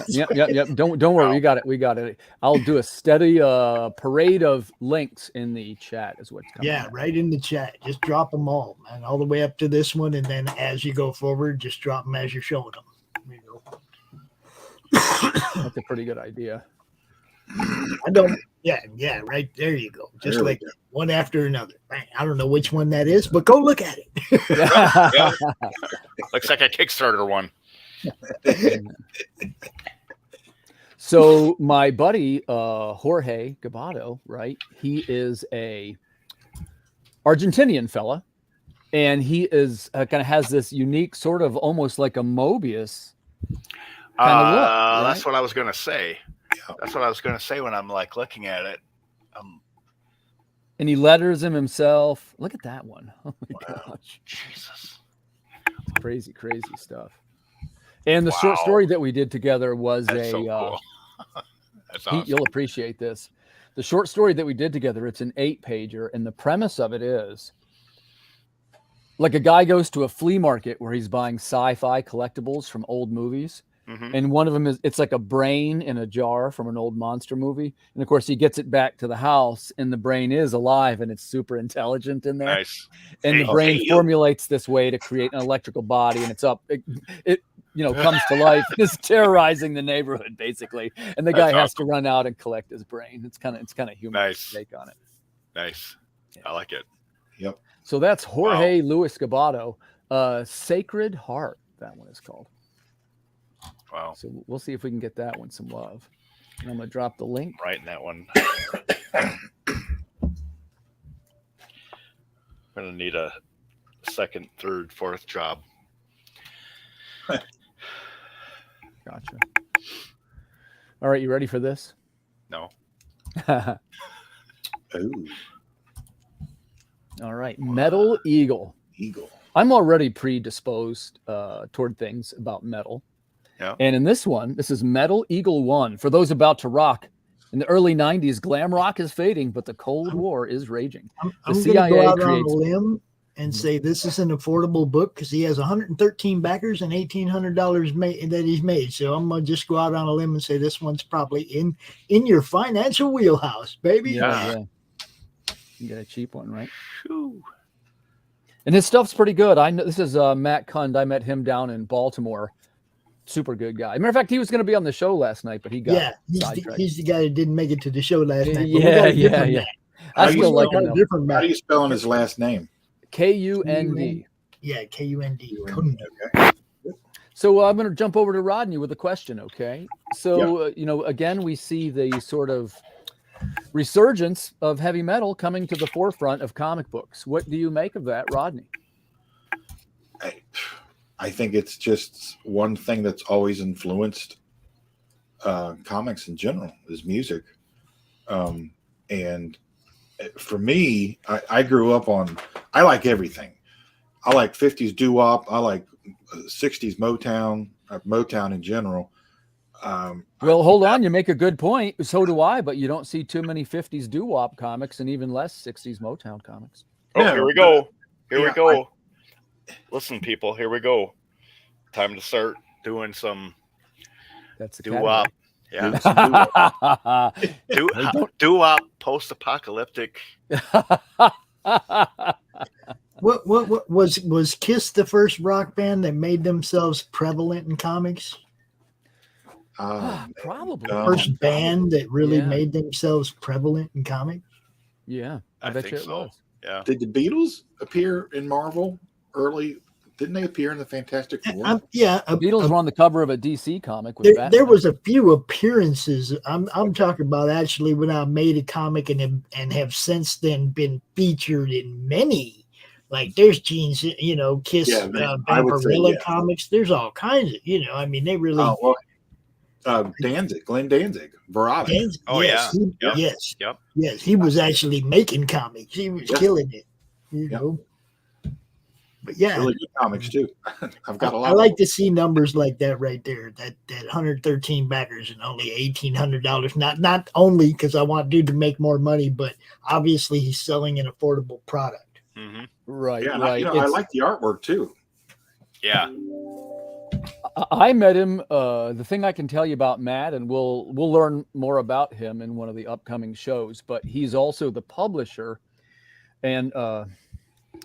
Yep. Don't worry, we got it. I'll do a steady parade of links in the chat is what's coming. Yeah, right in the chat. Just drop them all, man, all the way up to this one, and then as you go forward, just drop them as you're showing them. There you go. That's a pretty good idea. I don't. Yeah, right there you go. Just There we like go. one after another. I don't know which one that is, but go look at it. Yeah. Looks like a Kickstarter one. So my buddy Jorge Gaboto, right? He is a Argentinian fella, and he is kind of has this unique sort of almost like a Mobius kind of look. Right? That's what I was gonna say. That's what I was gonna say when I'm like looking at it. And he letters him himself. Look at that one. Oh my gosh. Jesus. Crazy stuff. And the short story that we did together was That's so cool. That's awesome. Pete, you'll appreciate this. The short story that we did together, it's an 8-pager, and the premise of it is like a guy goes to a flea market where he's buying sci-fi collectibles from old movies, And one of them it's like a brain in a jar from an old monster movie. And of course he gets it back to the house and the brain is alive and it's super intelligent in there. Nice. And the brain formulates this way to create an electrical body, and it's up. It comes to life. It's terrorizing the neighborhood basically, and the guy has to run out and collect his brain. It's kind of human take on it. Nice. I like it. Yep. So that's Jorge Luis Gabbado, Sacred Heart. That one is called. Wow. So we'll see if we can get that one some love. And I'm gonna drop the link. Right in that one. I'm gonna need a second, third, fourth job. Gotcha. All right, you ready for this? No. Ooh. All right, Metal Eagle. I'm already predisposed toward things about metal. Yeah. And in this one, this is Metal Eagle 1. For those about to rock, in the early 90s, glam rock is fading, but the Cold War is raging. I'm going to go out on a limb and say this is an affordable book because he has 113 backers and $1,800 that he's made. So I'm going to just go out on a limb and say this one's probably in your financial wheelhouse, baby. Yeah. You get a cheap one, right? Whew. And his stuff's pretty good. I know this is Matt Kund. I met him down in Baltimore. Super good guy. Matter of fact, he was going to be on the show last night, but he got he's the guy that didn't make it to the show last night. Yeah. I still like him. How do you spell his last name? K-U-N-D. Yeah, K-U-N-D. Okay. So I'm going to jump over to Rodney with a question, okay? So, again, we see the sort of resurgence of heavy metal coming to the forefront of comic books. What do you make of that, Rodney? I think it's just one thing that's always influenced comics in general is music. And for me, I grew up I like everything. I like 50s doo-wop. I like 60s Motown in general. Well, hold on. You make a good point. So do I, but you don't see too many 50s doo-wop comics and even less 60s Motown comics. Oh, here we go. Here we go. Listen, people, here we go. Time to start doing some doo-wop. Yeah. Doo-wop post-apocalyptic. What was Kiss the first rock band that made themselves prevalent in comics? Probably. First band that really made themselves prevalent in comics? Yeah, I bet think you it so. was. Yeah. Did the Beatles appear in Marvel early? Didn't they appear in the Fantastic Four? The Beatles were on the cover of a DC comic with Batman. There was a few appearances. I'm talking about actually when I made a comic and have since then been featured in many. Like there's Gene's, Kiss, Vampirella comics. There's all kinds of, they really. Danzig, Glenn Danzig, Perotta. Yes, he was actually making comics. He was killing it, know. But yeah, really good comics too. I've got a lot. I like to see numbers like that right there. That 113 backers and only $1,800. Not only because I want dude to make more money, but obviously he's selling an affordable product. Mm-hmm. Right. Yeah, right. I like the artwork too. Yeah. I met him. The thing I can tell you about Matt, and we'll learn more about him in one of the upcoming shows. But he's also the publisher, and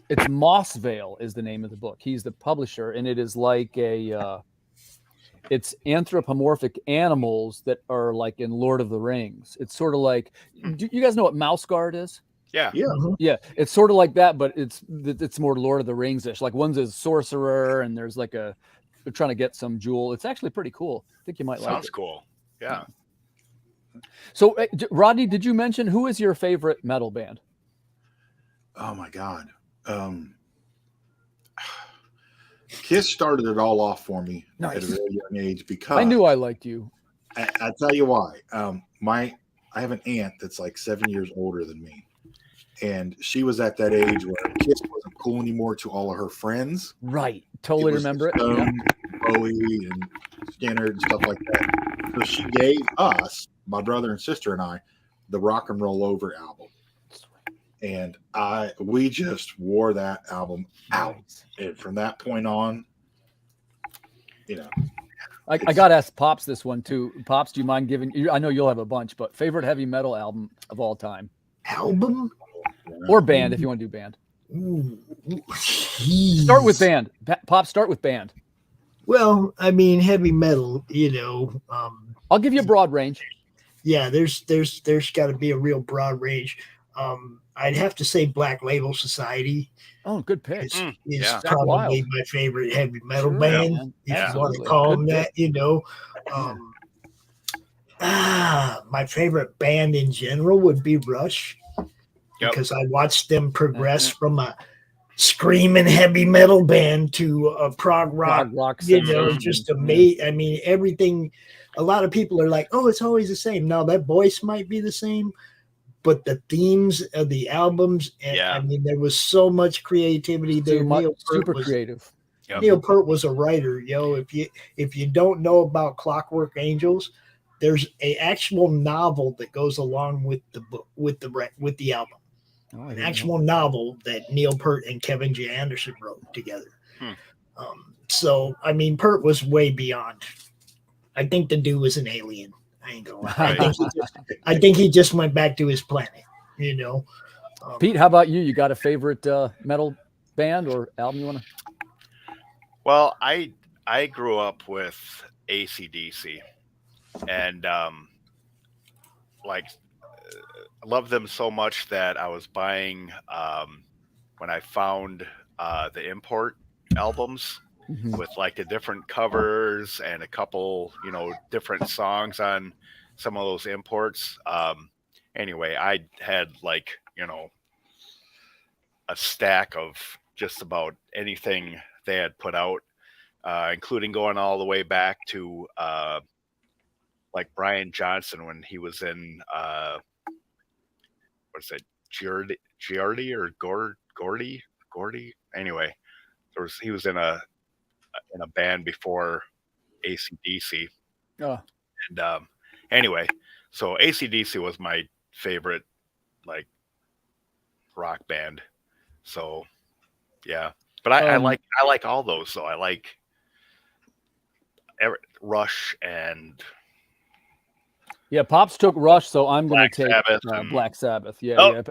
it's Mossvale is the name of the book. He's the publisher, and it is like it's anthropomorphic animals that are like in Lord of the Rings. It's sort of like, do you guys know what Mouse Guard is? Yeah. Yeah. It's sort of like that, but it's more Lord of the Rings-ish. Like one's a sorcerer, and there's like they're trying to get some jewel. It's actually pretty cool. I think you might like it. Sounds cool. Yeah. So, Rodney, did you mention who is your favorite metal band? Oh my God. Kiss started it all off for me at a very young age because I knew I liked you. I tell you why. I have an aunt that's like 7 years older than me. And she was at that age where Kiss wasn't cool anymore to all of her friends. Right. Totally remember it. Stone, Bowie and Skinner and stuff like that. So she gave us, my brother and sister and I, the Rock and Roll Over album. And we just wore that album out. And from that point on, I got to ask Pops this one too. Pops, do you mind giving? I know you'll have a bunch, but favorite heavy metal album of all time, Album or band if you want to do band. Ooh, Start with band. Pops, start with band. Well, I mean, heavy metal. I'll give you a broad range. Yeah, there's got to be a real broad range. I'd have to say Black Label Society. Oh, good pick. Is probably my favorite heavy metal band, if you want to call them that. My favorite band in general would be Rush, because I watched them progress from a screaming heavy metal band to a prog rock just amazing. I mean, everything. A lot of people are like, "Oh, it's always the same." No, that voice might be the same, but the themes of the albums, and I mean, there was so much creativity there. Super creative. Neil Peart was a writer, If you don't know about Clockwork Angels, there's an actual novel that goes along with the book, with the album. An actual novel that Neil Peart and Kevin J. Anderson wrote together. So, I mean, Peart was way beyond. I think the dude was an alien. I ain't gonna lie. I think he just went back to his planet, Pete, how about you? You got a favorite metal band or album you want to? Well, I grew up with AC/DC, and I love them so much that I was buying when I found the import albums with like the different covers and a couple, different songs on some of those imports. Anyway, I had a stack of just about anything they had put out, including going all the way back to like Brian Johnson when he was in what's it, Giardi or Gordy? Anyway, he was in a band before AC/DC. And anyway, so AC/DC was my favorite rock band. So yeah, but I like all those. So I like Rush and Pops took Rush, so I'm going to take Black Sabbath. Blue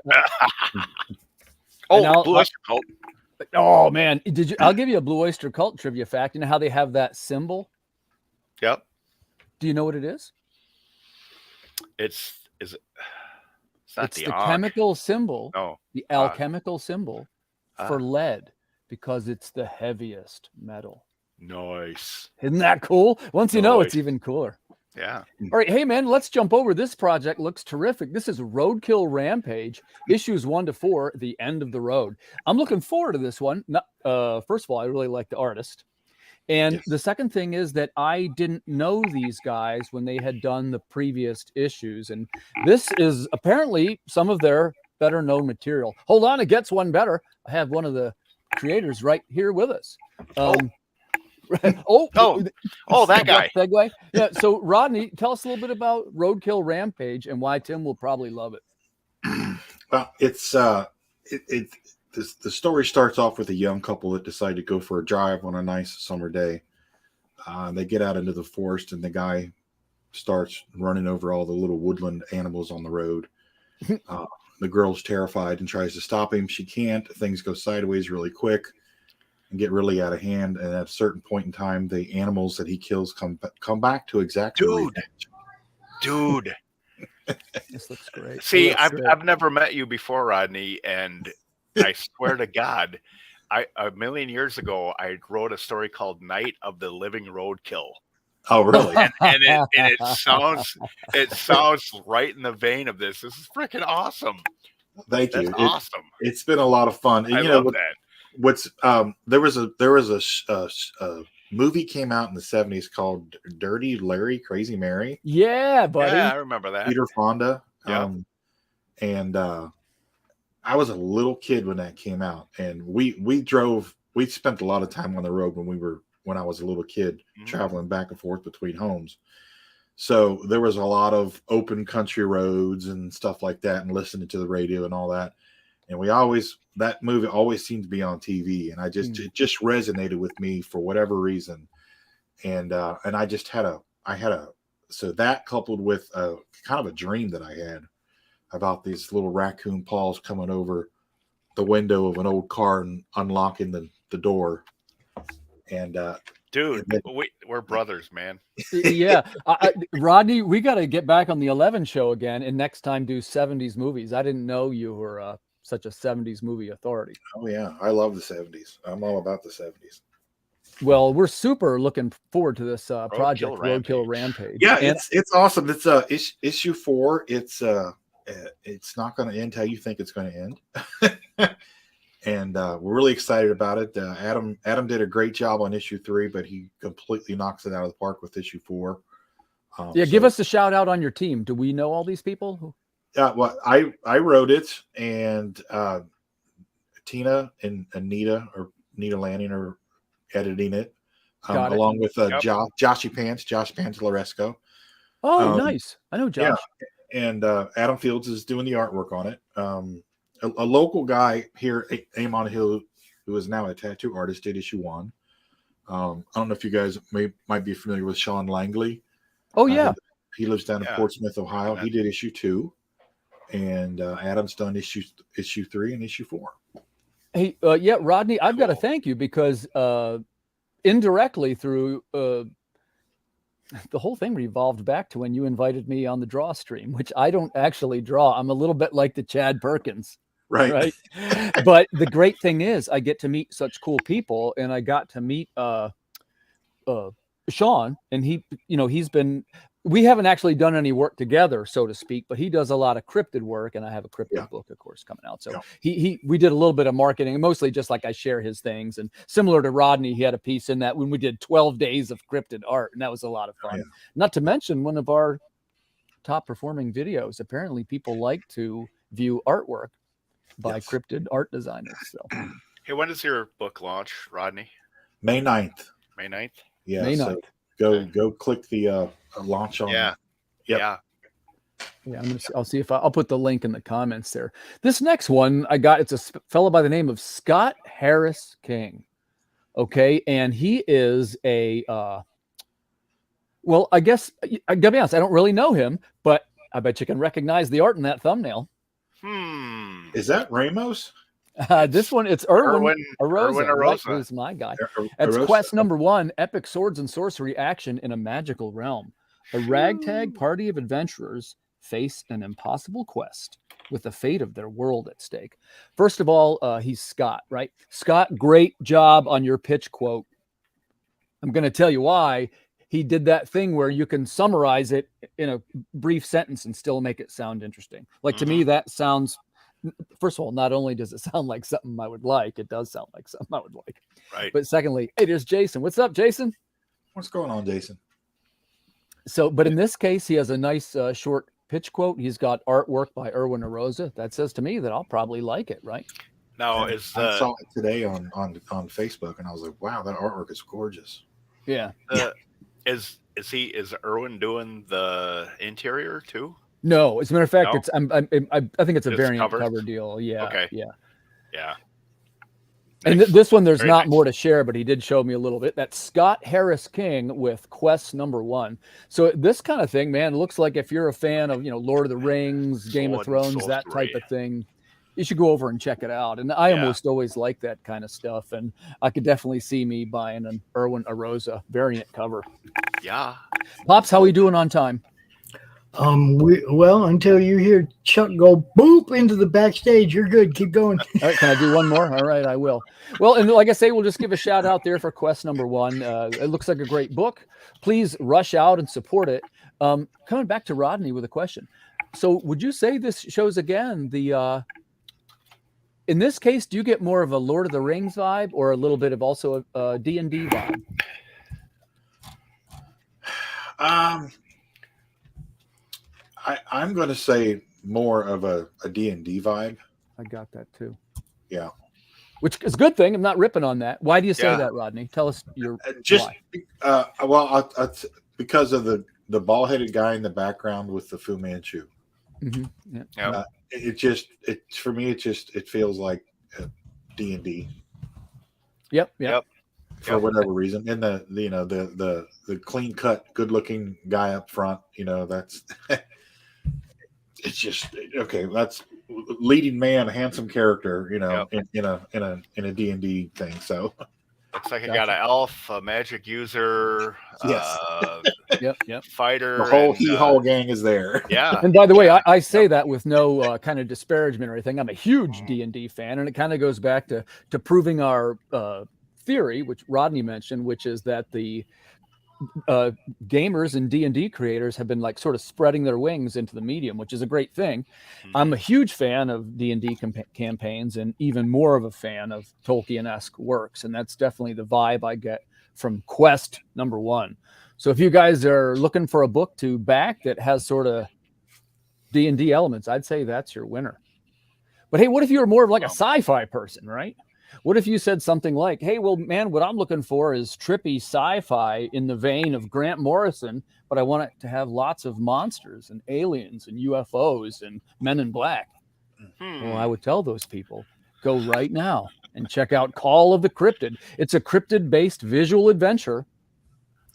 Oyster Cult. Oh man, I'll give you a Blue Oyster Cult trivia fact. You know how they have that symbol? Yep. Do you know what it is? It's the chemical symbol. No. The alchemical symbol for lead, because it's the heaviest metal. Nice. Isn't that cool? Once you know, it's even cooler. Yeah. All right. Hey, man, let's jump over. This project looks terrific. This is Roadkill Rampage, issues 1 to 4, The End of the Road. I'm looking forward to this one. First of all, I really like the artist. And the second thing is that I didn't know these guys when they had done the previous issues. And this is apparently some of their better known material. Hold on, it gets one better. I have one of the creators right here with us. That guy. Segue. Yeah. So Rodney, tell us a little bit about Roadkill Rampage and why Tim will probably love it. Well, it's the story starts off with a young couple that decide to go for a drive on a nice summer day. They get out into the forest, and the guy starts running over all the little woodland animals on the road. The girl's terrified and tries to stop him. She can't. Things go sideways really quick and get really out of hand. And at a certain point in time, the animals that he kills come back to exactly. Dude. This looks great. See, I've never met you before, Rodney, and I swear to God, a million years ago, I wrote a story called Night of the Living Roadkill. Oh, really? and it sounds right in the vein of this. This is freaking awesome. Thank you. That's awesome. It's been a lot of fun. And I love that. What's there was a movie came out in the 70s called Dirty Larry, Crazy Mary. Yeah, buddy. Yeah, I remember that. Peter Fonda. Yeah. And I was a little kid when that came out, and we spent a lot of time on the road when I was a little kid, traveling back and forth between homes. So there was a lot of open country roads and stuff like that, and listening to the radio and all that. And that movie always seemed to be on TV, and it just resonated with me for whatever reason. and I just had so that coupled with kind of a dream that I had about these little raccoon paws coming over the window of an old car and unlocking the door. And dude, we're brothers, man. Yeah. Rodney, we got to get back on the 11 show again and next time do 70s movies. I didn't know you were such a 70s movie authority. Oh yeah, I love the 70s. I'm all about the 70s. Well, we're super looking forward to this project, Roadkill Rampage. Yeah, it's awesome. It's issue 4. It's not going to end how you think it's going to end. And we're really excited about it. Adam did a great job on issue 3, but he completely knocks it out of the park with issue 4. Give us a shout out on your team. Do we know all these people? Yeah, well, I wrote it, and Tina and Nita Lanning are editing it, along with Josh Pantalesco. Oh, nice. I know Josh. Yeah, and Adam Fields is doing the artwork on it. A local guy here, Amon Hill, who is now a tattoo artist, did issue 1. I don't know if you guys might be familiar with Sean Langley. Oh, yeah. He lives down in Portsmouth, Ohio. He did issue 2. And Adam's done issue 3 and issue 4. Hey, Rodney, I've got to thank you because indirectly through the whole thing revolved back to when you invited me on the draw stream, which I don't actually draw. I'm a little bit like the Chad Perkins. Right. But the great thing is I get to meet such cool people, and I got to meet Sean, and he's been, we haven't actually done any work together, so to speak, but he does a lot of cryptid work, and I have a cryptid book, of course, coming out. So we did a little bit of marketing, mostly just like I share his things. And similar to Rodney, he had a piece in that when we did 12 days of cryptid art, and that was a lot of fun. Not to mention one of our top performing videos. Apparently people like to view artwork by cryptid art designers. So hey, when does your book launch, Rodney? May 9th. May 9th? Yeah. May 9th. So go click the launch on. I'll see if I'll put the link in the comments there. This next one I got, it's a fellow by the name of Scott Harris King. Okay. And he is a, well, I guess I gotta be honest, I don't really know him, but I bet you can recognize the art in that thumbnail. Is that Ramos? This one, it's Erwin Arosa. Right, who's my guy. That's quest number 1, epic swords and sorcery action in a magical realm. A ragtag party of adventurers face an impossible quest with the fate of their world at stake. First of all, he's Scott, right? Scott, great job on your pitch quote. I'm going to tell you why. He did that thing where you can summarize it in a brief sentence and still make it sound interesting. Like to me, that sounds, first of all, not only does it sound like something I would like, it does sound like something I would like. Right. But secondly, hey, there's Jason. What's up, Jason? What's going on, Jason? So, but in this case, he has a nice short pitch quote. He's got artwork by Erwin Arosa. That says to me that I'll probably like it, right? Now, I saw it today on Facebook, and I was like, wow, that artwork is gorgeous. Yeah. Is Erwin doing the interior too? No, as a matter of fact, it's I think it's a variant cover deal. Yeah. Okay. Yeah. And this one, there's Very not nice. more to share, but he did show me a little bit. That's Scott Harris King with quest number 1. So this kind of thing, man, looks like if you're a fan of, Lord of the Rings, Game of Thrones, that type of thing, you should go over and check it out. And I almost always like that kind of stuff. And I could definitely see me buying an Erwin Arosa variant cover. Yeah. Pops, how we doing on time? Well, until you hear Chuck go boop into the backstage, you're good. Keep going. All right, can I do one more? All right, I will. Well, and like I say, we'll just give a shout out there for quest number 1. It looks like a great book. Please rush out and support it. Coming back to Rodney with a question. So would you say this shows again the in this case, do you get more of a Lord of the Rings vibe or a little bit of also a D&D vibe? I'm going to say more of a D&D vibe. I got that too. Yeah. Which is a good thing. I'm not ripping on that. Why do you say that, Rodney? Tell us your why. Because of the bald-headed guy in the background with the Fu Manchu. Mm-hmm. Yeah. For me, it feels like D&D. Yep. for whatever reason. And the clean cut, good looking guy up front, that's it's just okay. That's leading man, handsome character, in a D&D thing. So looks like I got an elf, a magic user, yes, fighter. The whole whole gang is there. Yeah. And by the way, I say that with no kind of disparagement or anything. I'm a huge D&D fan, and it kind of goes back to proving our theory, which Rodney mentioned, which is that the gamers and D&D creators have been like sort of spreading their wings into the medium, which is a great thing. I'm a huge fan of D&D campaigns, and even more of a fan of Tolkien-esque works, and that's definitely the vibe I get from Quest #1. So if you guys are looking for a book to back that has sort of D&D elements, I'd say that's your winner. But hey, what if you're more of like a sci-fi person, right? What if you said something like, hey, well, man, what I'm looking for is trippy sci-fi in the vein of Grant Morrison, but I want it to have lots of monsters and aliens and UFOs and Men in Black. Well, I would tell those people, go right now and check out Call of the Cryptid. It's a cryptid-based visual adventure,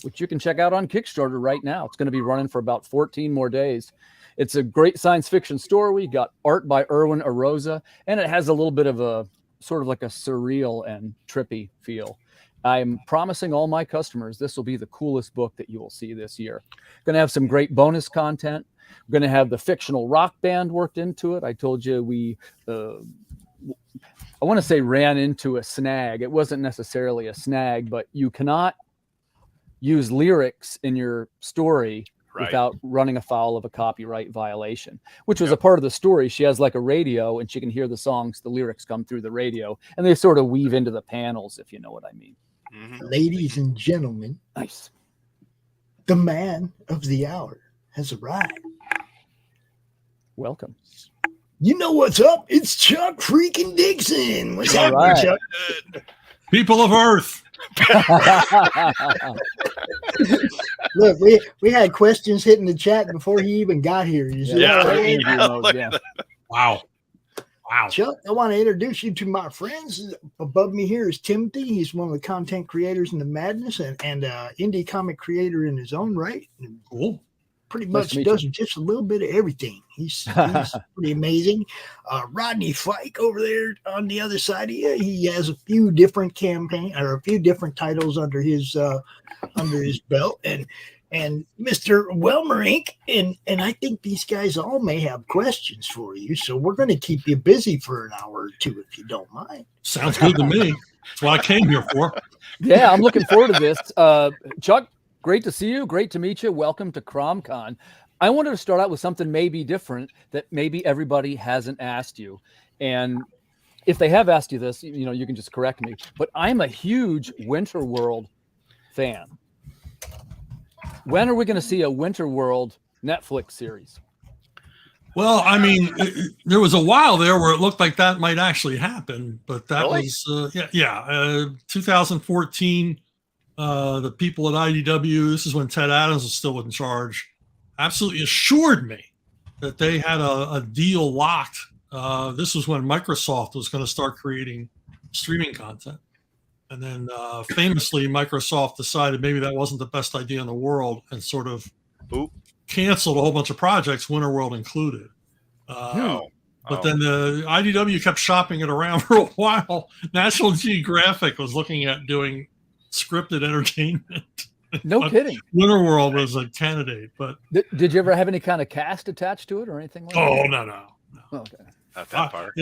which you can check out on Kickstarter right now. It's going to be running for about 14 more days. It's a great science fiction story. We got art by Erwin Arosa, and it has a little bit of a sort of like a surreal and trippy feel. I'm promising all my customers this will be the coolest book that you will see this year. Going to have some great bonus content. We're going to have the fictional rock band worked into it. I told you we, I want to say ran into a snag. It wasn't necessarily a snag, but you cannot use lyrics in your story without running afoul of a copyright violation, which was a part of the story. She has like a radio and she can hear the songs, the lyrics come through the radio, and they sort of weave into the panels, if you know what I mean. Ladies and gentlemen, nice. The man of the hour has arrived. Welcome. You know what's up? It's Chuck freaking Dixon. What's happening, Chuck? People of Earth. Look, we had questions hitting the chat before he even got here. You see that? Wow. Chuck, I want to introduce you to my friends. Above me here is Timothy. He's one of the content creators in the Madness and indie comic creator in his own right. Cool. Pretty much does just a little bit of everything. He's pretty amazing. Rodney Fike over there on the other side of you, he has a few different titles under his belt, and Mr. Welmerink, and I think these guys all may have questions for you, so we're going to keep you busy for an hour or two if you don't mind. Sounds good to me. That's what I came here for. Yeah, I'm looking forward to this. Chuck, great to see you. Great to meet you. Welcome to CRoM Con. I wanted to start out with something maybe different that maybe everybody hasn't asked you. And if they have asked you this, you can just correct me. But I'm a huge Winterworld fan. When are we going to see a Winterworld Netflix series? Well, I mean, there was a while there where it looked like that might actually happen, but that was 2014. The people at IDW, this is when Ted Adams was still in charge, absolutely assured me that they had a deal locked. This was when Microsoft was going to start creating streaming content. And then famously, Microsoft decided maybe that wasn't the best idea in the world and sort of canceled a whole bunch of projects, Winterworld included. But then the IDW kept shopping it around for a while. National Geographic was looking at doing scripted entertainment. No kidding. Winterworld was a candidate, but did you ever have any kind of cast attached to it or anything like that? Oh, no. Okay. Not that part.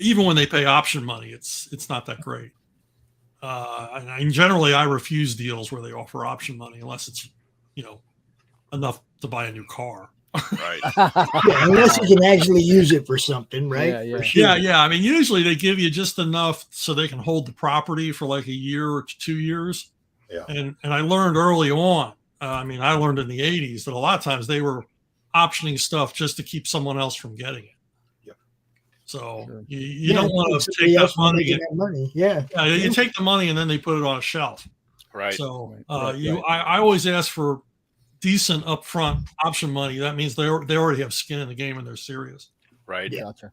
Even when they pay option money, it's not that great. And generally, I refuse deals where they offer option money unless it's enough to buy a new car. Right. Unless you can actually use it for something, right? Yeah. I mean, usually they give you just enough so they can hold the property for like a year or 2 years. Yeah. And I learned early on. I learned in the 80s that a lot of times they were optioning stuff just to keep someone else from getting it. Yep. So you don't want to take that money. Yeah, you take the money and then they put it on a shelf. Right. So I always ask for decent upfront option money. That means they already have skin in the game and they're serious. Right. Gotcha.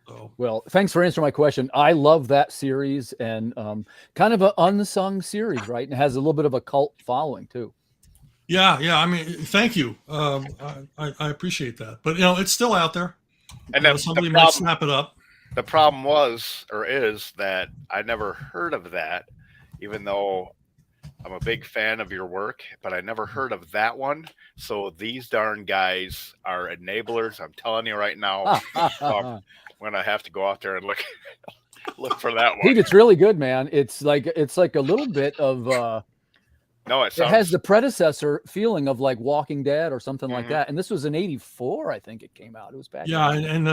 So, well, thanks for answering my question. I love that series, and kind of an unsung series, right? And it has a little bit of a cult following too. yeah. I mean, thank you. I appreciate that. But it's still out there. And then Somebody might snap it up. The problem was, or is, that I never heard of that, even though I'm a big fan of your work, but I never heard of that one. So these darn guys are enablers. I'm telling you right now. I'm gonna have to go out there and look for that one. Pete, it's really good, man. It's like a little bit of No, it has the predecessor feeling of like Walking Dead or something like that. And this was in '84, I think it came out. It was back. Yeah, and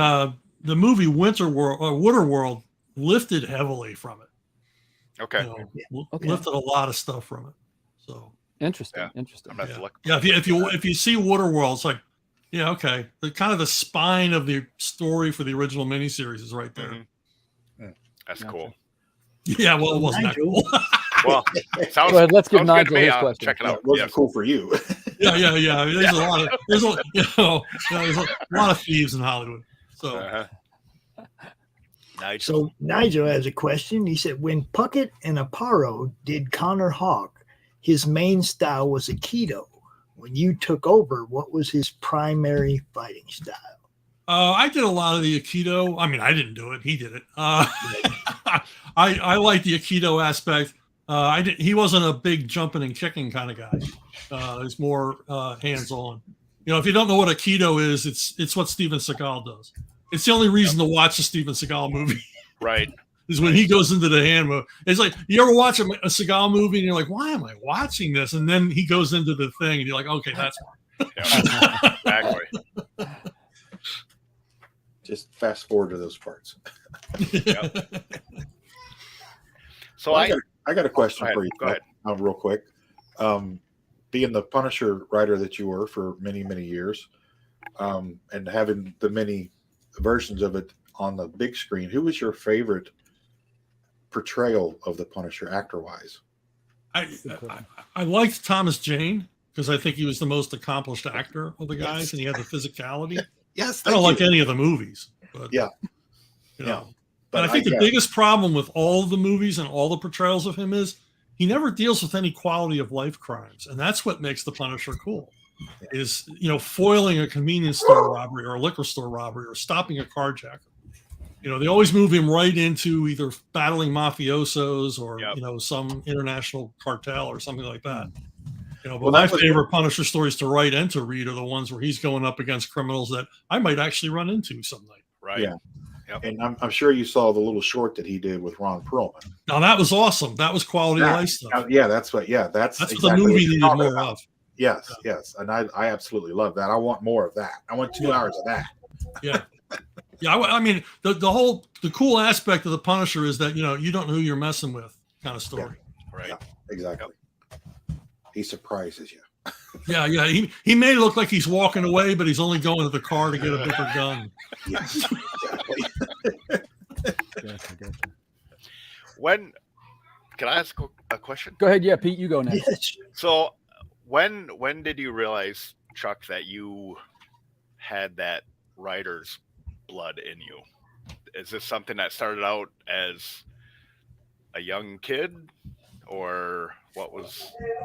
the movie Waterworld lifted heavily from it. Okay. Lifted a lot of stuff from it. So interesting. I'm gonna have to look. Yeah, if you see Waterworld, it's like, yeah, okay. The kind of the spine of the story for the original miniseries is right there. That's cool. Yeah, well, it wasn't that cool. Well, sounds, go ahead, let's give sounds good Nigel to me. his I'll question. check it out. It wasn't cool for you. Yeah. There's a lot of thieves in Hollywood. So. Nigel. So Nigel has a question. He said, when Puckett and Aparo did Connor Hawk, his main style was Aikido. When you took over, what was his primary fighting style? I did a lot of the Aikido. I mean, I didn't do it. He did it. I like the Aikido aspect. He wasn't a big jumping and kicking kind of guy. He's more hands-on. If you don't know what Aikido is, it's what Steven Seagal does. It's the only reason to watch a Steven Seagal movie. Right. Is when he goes into the hand move. It's like, you ever watch a Seagal movie and you're like, why am I watching this? And then he goes into the thing and you're like, okay, that's Yeah, exactly. Just fast forward to those parts. Yep. So I got a question for you. Go ahead. Real quick. Being the Punisher writer that you were for many, many years, and having the many versions of it on the big screen, who was your favorite portrayal of the Punisher actor-wise? I liked Thomas Jane because I think he was the most accomplished actor of the guys, and he had the physicality. Yes, I don't like any of the movies, but yeah, But I think the biggest problem with all of the movies and all the portrayals of him is he never deals with any quality of life crimes, and that's what makes the Punisher cool. Is foiling a convenience store robbery or a liquor store robbery or stopping a carjacker. They always move him right into either battling mafiosos or some international cartel or something like that. But my favorite Punisher stories to write and to read are the ones where he's going up against criminals that I might actually run into some night. Right. Yeah. Yep. And I'm sure you saw the little short that he did with Ron Perlman. Now that was awesome. That was quality of life stuff. That's what That's exactly what the movie needed more of. Yes. And I absolutely love that. I want more of that. I want 2 hours of that. Yeah. Yeah, I mean, the cool aspect of the Punisher is that, you don't know who you're messing with kind of story. Yeah. Right. Yeah, exactly. He surprises you. Yeah. He may look like he's walking away, but he's only going to the car to get a bigger gun. Yes, exactly. Gotcha. Can I ask a question? Go ahead. Yeah, Pete, you go next. Yes. So when did you realize, Chuck, that you had that writer's blood in you? Is this something that started out as a young kid, or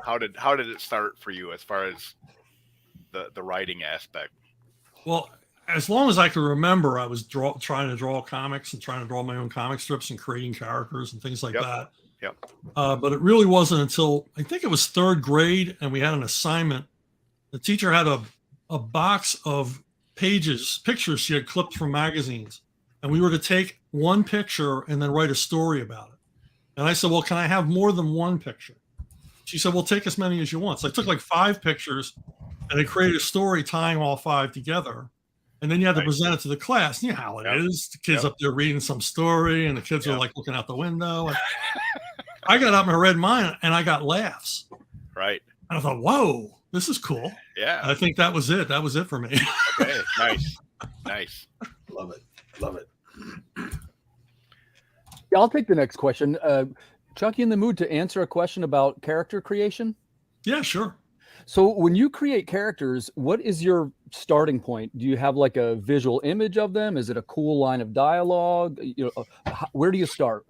how did it start for you as far as the writing aspect? Well, as long as I can remember, I was trying to draw comics and trying to draw my own comic strips and creating characters and things like that. Yep. But it really wasn't until I think it was third grade and we had an assignment. The teacher had a box of pictures she had clipped from magazines, and we were to take one picture and then write a story about it. And I said, well, can I have more than one picture? She said, well, take as many as you want. So I took like 5 pictures and I created a story tying all 5 together. And then you had to present it to the class. You know how it is. The kids up there reading some story and the kids are like looking out the window. And I got up and I read mine and I got laughs. Right. And I thought, whoa, this is cool. Yeah. I think that was it. That was it for me. Okay. Nice. Love it. Yeah, I'll take the next question. Chuck, you in the mood to answer a question about character creation? Yeah, sure. So when you create characters, what is your starting point? Do you have like a visual image of them? Is it a cool line of dialogue? Where do you start?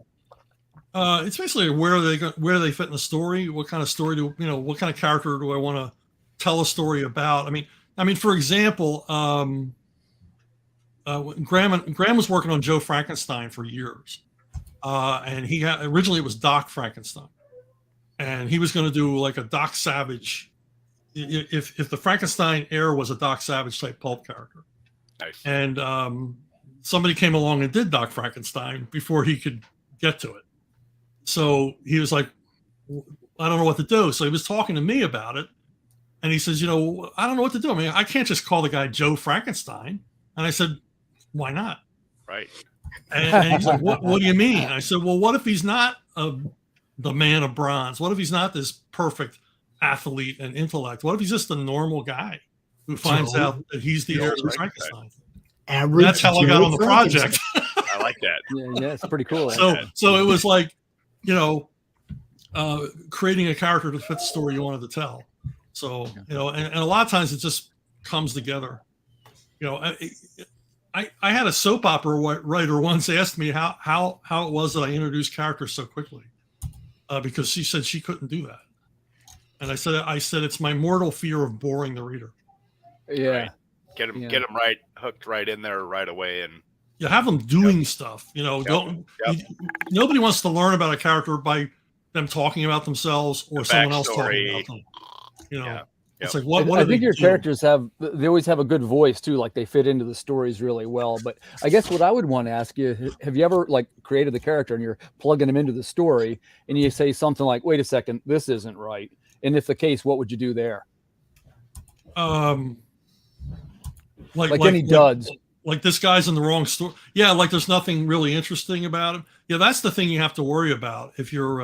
It's basically where they fit in the story. What kind of story what kind of character do I want to tell a story about? I mean, for example, Graham was working on Joe Frankenstein for years, and originally it was Doc Frankenstein, and he was going to do like a Doc Savage. If the Frankenstein heir was a Doc Savage type pulp character, nice. And somebody came along and did Doc Frankenstein before he could get to it. So he was like, I don't know what to do. So he was talking to me about it, and he says, I don't know what to do. I mean, I can't just call the guy Joe Frankenstein. And I said, why not? Right. And he's like, what do you mean? I said, well, what if he's not the man of bronze? What if he's not this perfect athlete and intellect? What if he's just a normal guy who finds out that he's the heir to Frankenstein? That's how I got on the project. I like that. Yeah, it's pretty cool. So it was like, creating a character to fit the story you wanted to tell. So, and a lot of times it just comes together. I had a soap opera writer once asked me how it was that I introduced characters so quickly, because she said she couldn't do that. And I said it's my mortal fear of boring the reader. Yeah. Right. Get them right hooked right in there right away, and you have them doing stuff. Nobody wants to learn about a character by them talking about themselves or someone else talking about them. It's like what I think your characters they always have a good voice too, like they fit into the stories really well. But I guess what I would want to ask you, have you ever like created the character and you're plugging them into the story and you say something like, wait a second, this isn't right? And if the case, what would you do there? Like any duds. Like this guy's in the wrong story. Yeah, like there's nothing really interesting about him. Yeah, that's the thing you have to worry about if your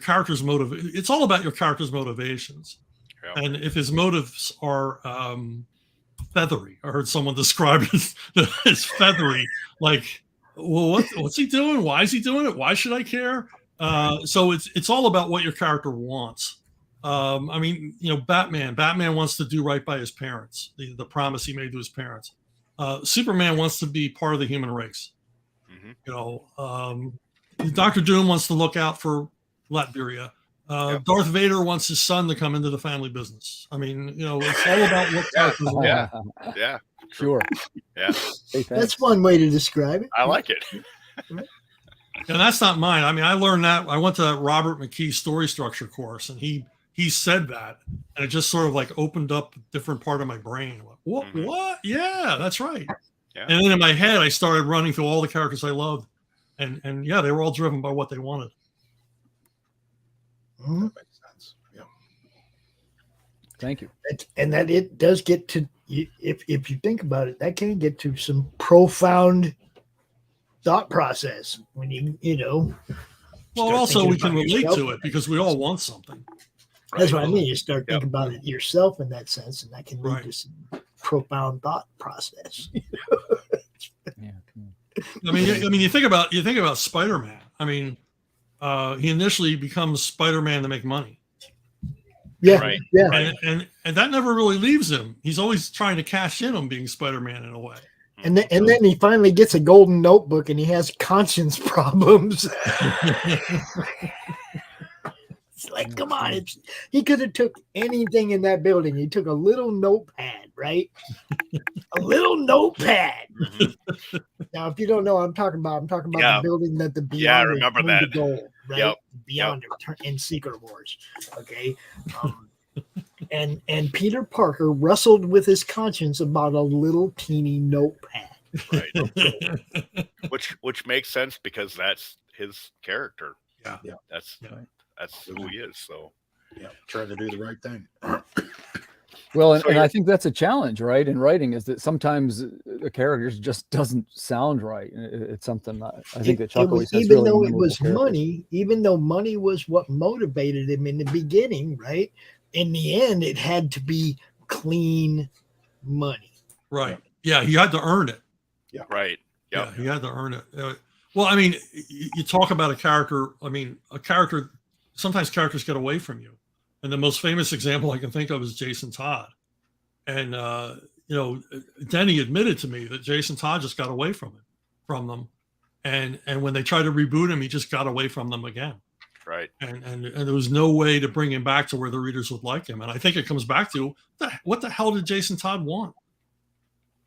character's it's all about your character's motivations. Yeah. And if his motives are feathery, I heard someone describe it as feathery. Like, well, what's he doing? Why is he doing it? Why should I care? So it's all about what your character wants. Batman wants to do right by his parents, the promise he made to his parents. Superman wants to be part of the human race. Mm-hmm. Dr. Doom wants to look out for Latveria. Darth Vader wants his son to come into the family business. It's all about what characters want. Yeah. Sure. Yeah. That's one way to describe it. I like it. And that's not mine. I learned that. I went to that Robert McKee story structure course, and he said that, and it just sort of like opened up a different part of my brain. Like, what? Mm-hmm. What? Yeah, that's right. Yeah. And then in my head, I started running through all the characters I loved, and yeah, they were all driven by what they wanted. Mm-hmm. That makes sense. Yeah. Thank you. And that it does get to, if you think about it, that can get to some profound thought process when you. Well, also we can relate to it because we all want something. That's what I mean. You start thinking about it yourself in that sense, and that can lead to some profound thought process. Yeah. You think about Spider-Man. He initially becomes Spider-Man to make money. Yeah, right. Yeah. And that never really leaves him. He's always trying to cash in on being Spider-Man in a way. And then he finally gets a golden notebook and he has conscience problems. It's like, come on. He could have took anything in that building. He took a little notepad, right? A little notepad. Mm-hmm. Now, if you don't know what I'm talking about the building that the Beyonder I remember that. To gold, right? Yep. Beyonder in Secret Wars. Okay. And Peter Parker wrestled with his conscience about a little teeny notepad. Right. which makes sense because that's his character. Yeah. That's who he is. So trying to do the right thing. Well, and I think that's a challenge, right? In writing, is that sometimes the characters just doesn't sound right. It's something I think that Chuck always has. Even though it was money, even though money was what motivated him in the beginning, right? In the end, it had to be clean money. Right. Yeah, he had to earn it. Yeah. Right. Yep. Yeah, he had to earn it. Well, you talk about a character. A character. Sometimes characters get away from you, And the most famous example I can think of is Jason Todd. And, Denny admitted to me that Jason Todd just got away from them. And when they tried to reboot him, he just got away from them again. Right. And there was no way to bring him back to where the readers would like him. And I think it comes back to what the hell did Jason Todd want?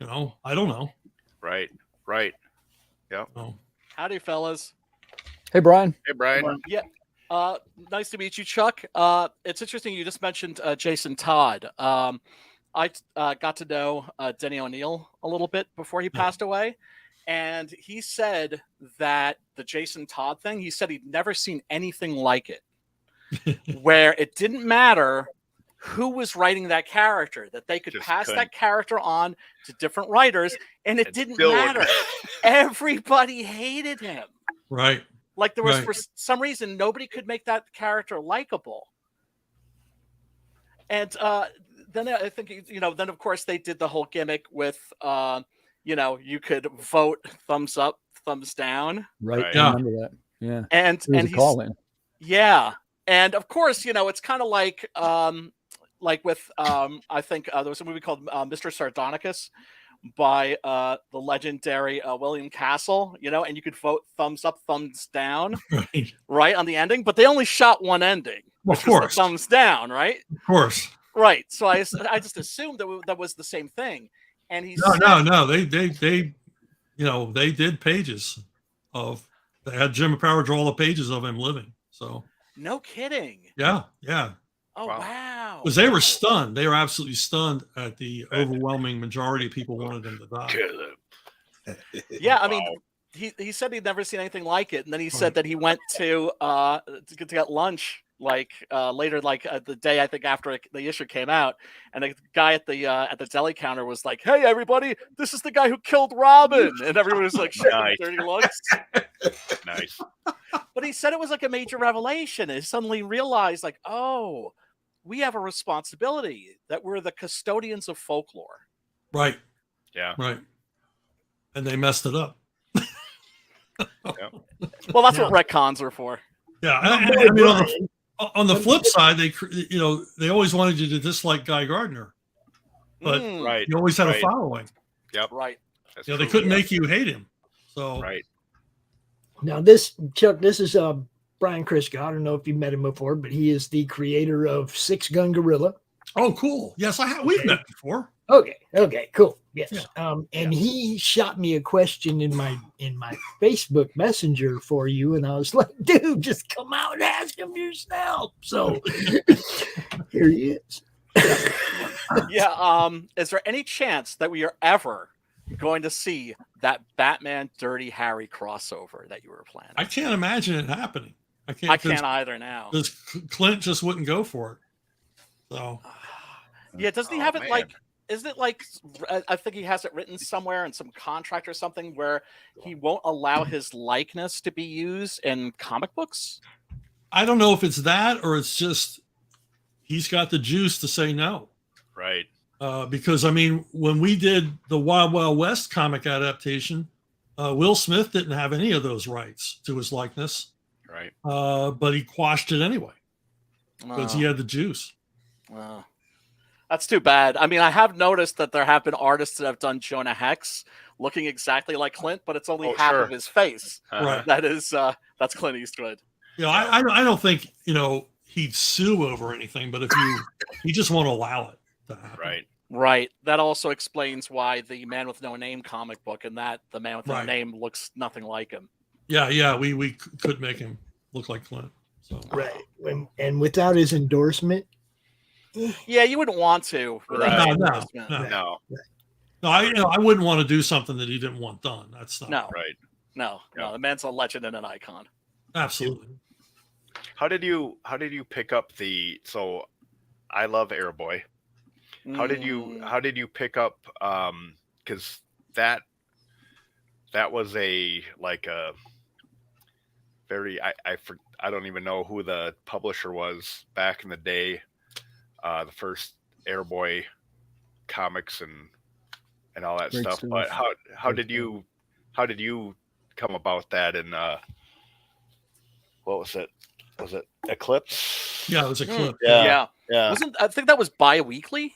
I don't know. Right. Yeah. Oh. Howdy, fellas. Hey, Brian. Hey, Brian. Yeah. Nice to meet you, Chuck. It's interesting you just mentioned Jason Todd. I got to know Denny O'Neil a little bit before he passed away. And he said that the Jason Todd thing, he said he'd never seen anything like it, where it didn't matter who was writing that character, that they could Just pass couldn't. that character on to different writers, and it didn't matter. Everybody hated him. Right. Like there was, Right. for some reason, nobody could make that character likable. And then I think, then of course they did the whole gimmick with, you could vote thumbs up, thumbs down. Right. Right. I remember that. Yeah. And There was a he's, call in. yeah. And of course, it's kind of like with, I think there was a movie called Mr. Sardonicus by the legendary William Castle, and you could vote thumbs up, thumbs down, Right. right, on the ending, but they only shot one ending, Well, which of was course. the thumbs down, right? Of course. Right. So I just assumed that was the same thing. And he No. They did pages of. They had Jim Aparo draw all the pages of him living. So No kidding. yeah. Oh, Wow. wow. Because they were stunned. They were absolutely stunned at the overwhelming majority of people wanted him to die. Yeah, I mean, Wow. he said he'd never seen anything like it, and then he said that he went to get lunch later, the day I think after the issue came out, and the guy at the deli counter was like, "Hey, everybody, this is the guy who killed Robin," and everyone was like, "Shit, Nice. dirty looks." Nice. But he said it was like a major revelation. He suddenly realized, like, oh, we have a responsibility, that we're the custodians of folklore. Right. Yeah. Right. And they messed it up. Well, that's what retcons are for. Yeah. I mean, on the flip side, they always wanted you to dislike Guy Gardner, but Mm, Right. you always had a Right. following. Yep. right. That's They true. couldn't make you hate him. So Right. Now, Chuck, this is Brian Christgau. I don't know if you met him before, but he is the creator of Six Gun Gorilla. Oh, cool. Yes, we've met before. Okay, cool. Yes. Yeah. And he shot me a question in my Facebook Messenger for you, and I was like, dude, just come out and ask him yourself. So here he is. Yeah. Is there any chance that we are ever going to see that Batman Dirty Harry crossover that you were planning? I can't imagine it happening. I I can't either now. Because Clint just wouldn't go for it. So Yeah, doesn't he Oh, have it man. like? Isn't it like? I think he has it written somewhere in some contract or something where he won't allow his likeness to be used in comic books. I don't know if it's that or it's just he's got the juice to say no. Right. Because I mean, when we did the Wild Wild West comic adaptation, Will Smith didn't have any of those rights to his likeness, Right. but he quashed it anyway because he had the juice. That's too bad. I mean, I have noticed that there have been artists that have done Jonah Hex looking exactly like Clint, but it's only half sure. of his face. Right. That's Clint Eastwood. Yeah, I don't think he'd sue over anything, but he just won't allow it to happen. Right. Right. That also explains why the Man with No Name comic book and that the Man with No Right. Name looks nothing like him. Yeah, we could make him look like Clint. So Right. And without his endorsement, Yeah, you wouldn't want to. Right. No. No. I wouldn't want to do something that he didn't want done. That's not No. Right. No. The man's a legend and an icon. absolutely. How did you pick up so I love Airboy. How did you pick up because that was a very I don't even know who the publisher was back in the day, the first Airboy comics and all that Great stuff. stuff. But how did you come about that, and what was it? Was it Eclipse? Yeah, it was a clip. Yeah. I think that was bi-weekly?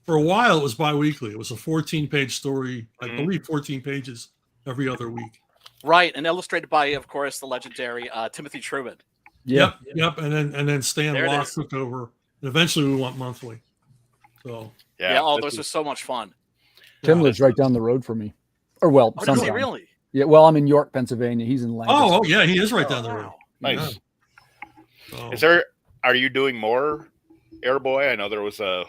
For a while, it was bi-weekly. It was a 14-page story, I believe 14 pages every other week. Right, and illustrated by, of course, the legendary Timothy Truman. Yep. And then Stan There it Locke is. took over, and eventually we went monthly. So Those are so much fun. Tim lives right down the road from me. Or well, Does he sometimes. really? Yeah, well, I'm in York, Pennsylvania. He's in Lancaster. Oh yeah, he is right down the road. Nice. So, Are you doing more Airboy? I know there was a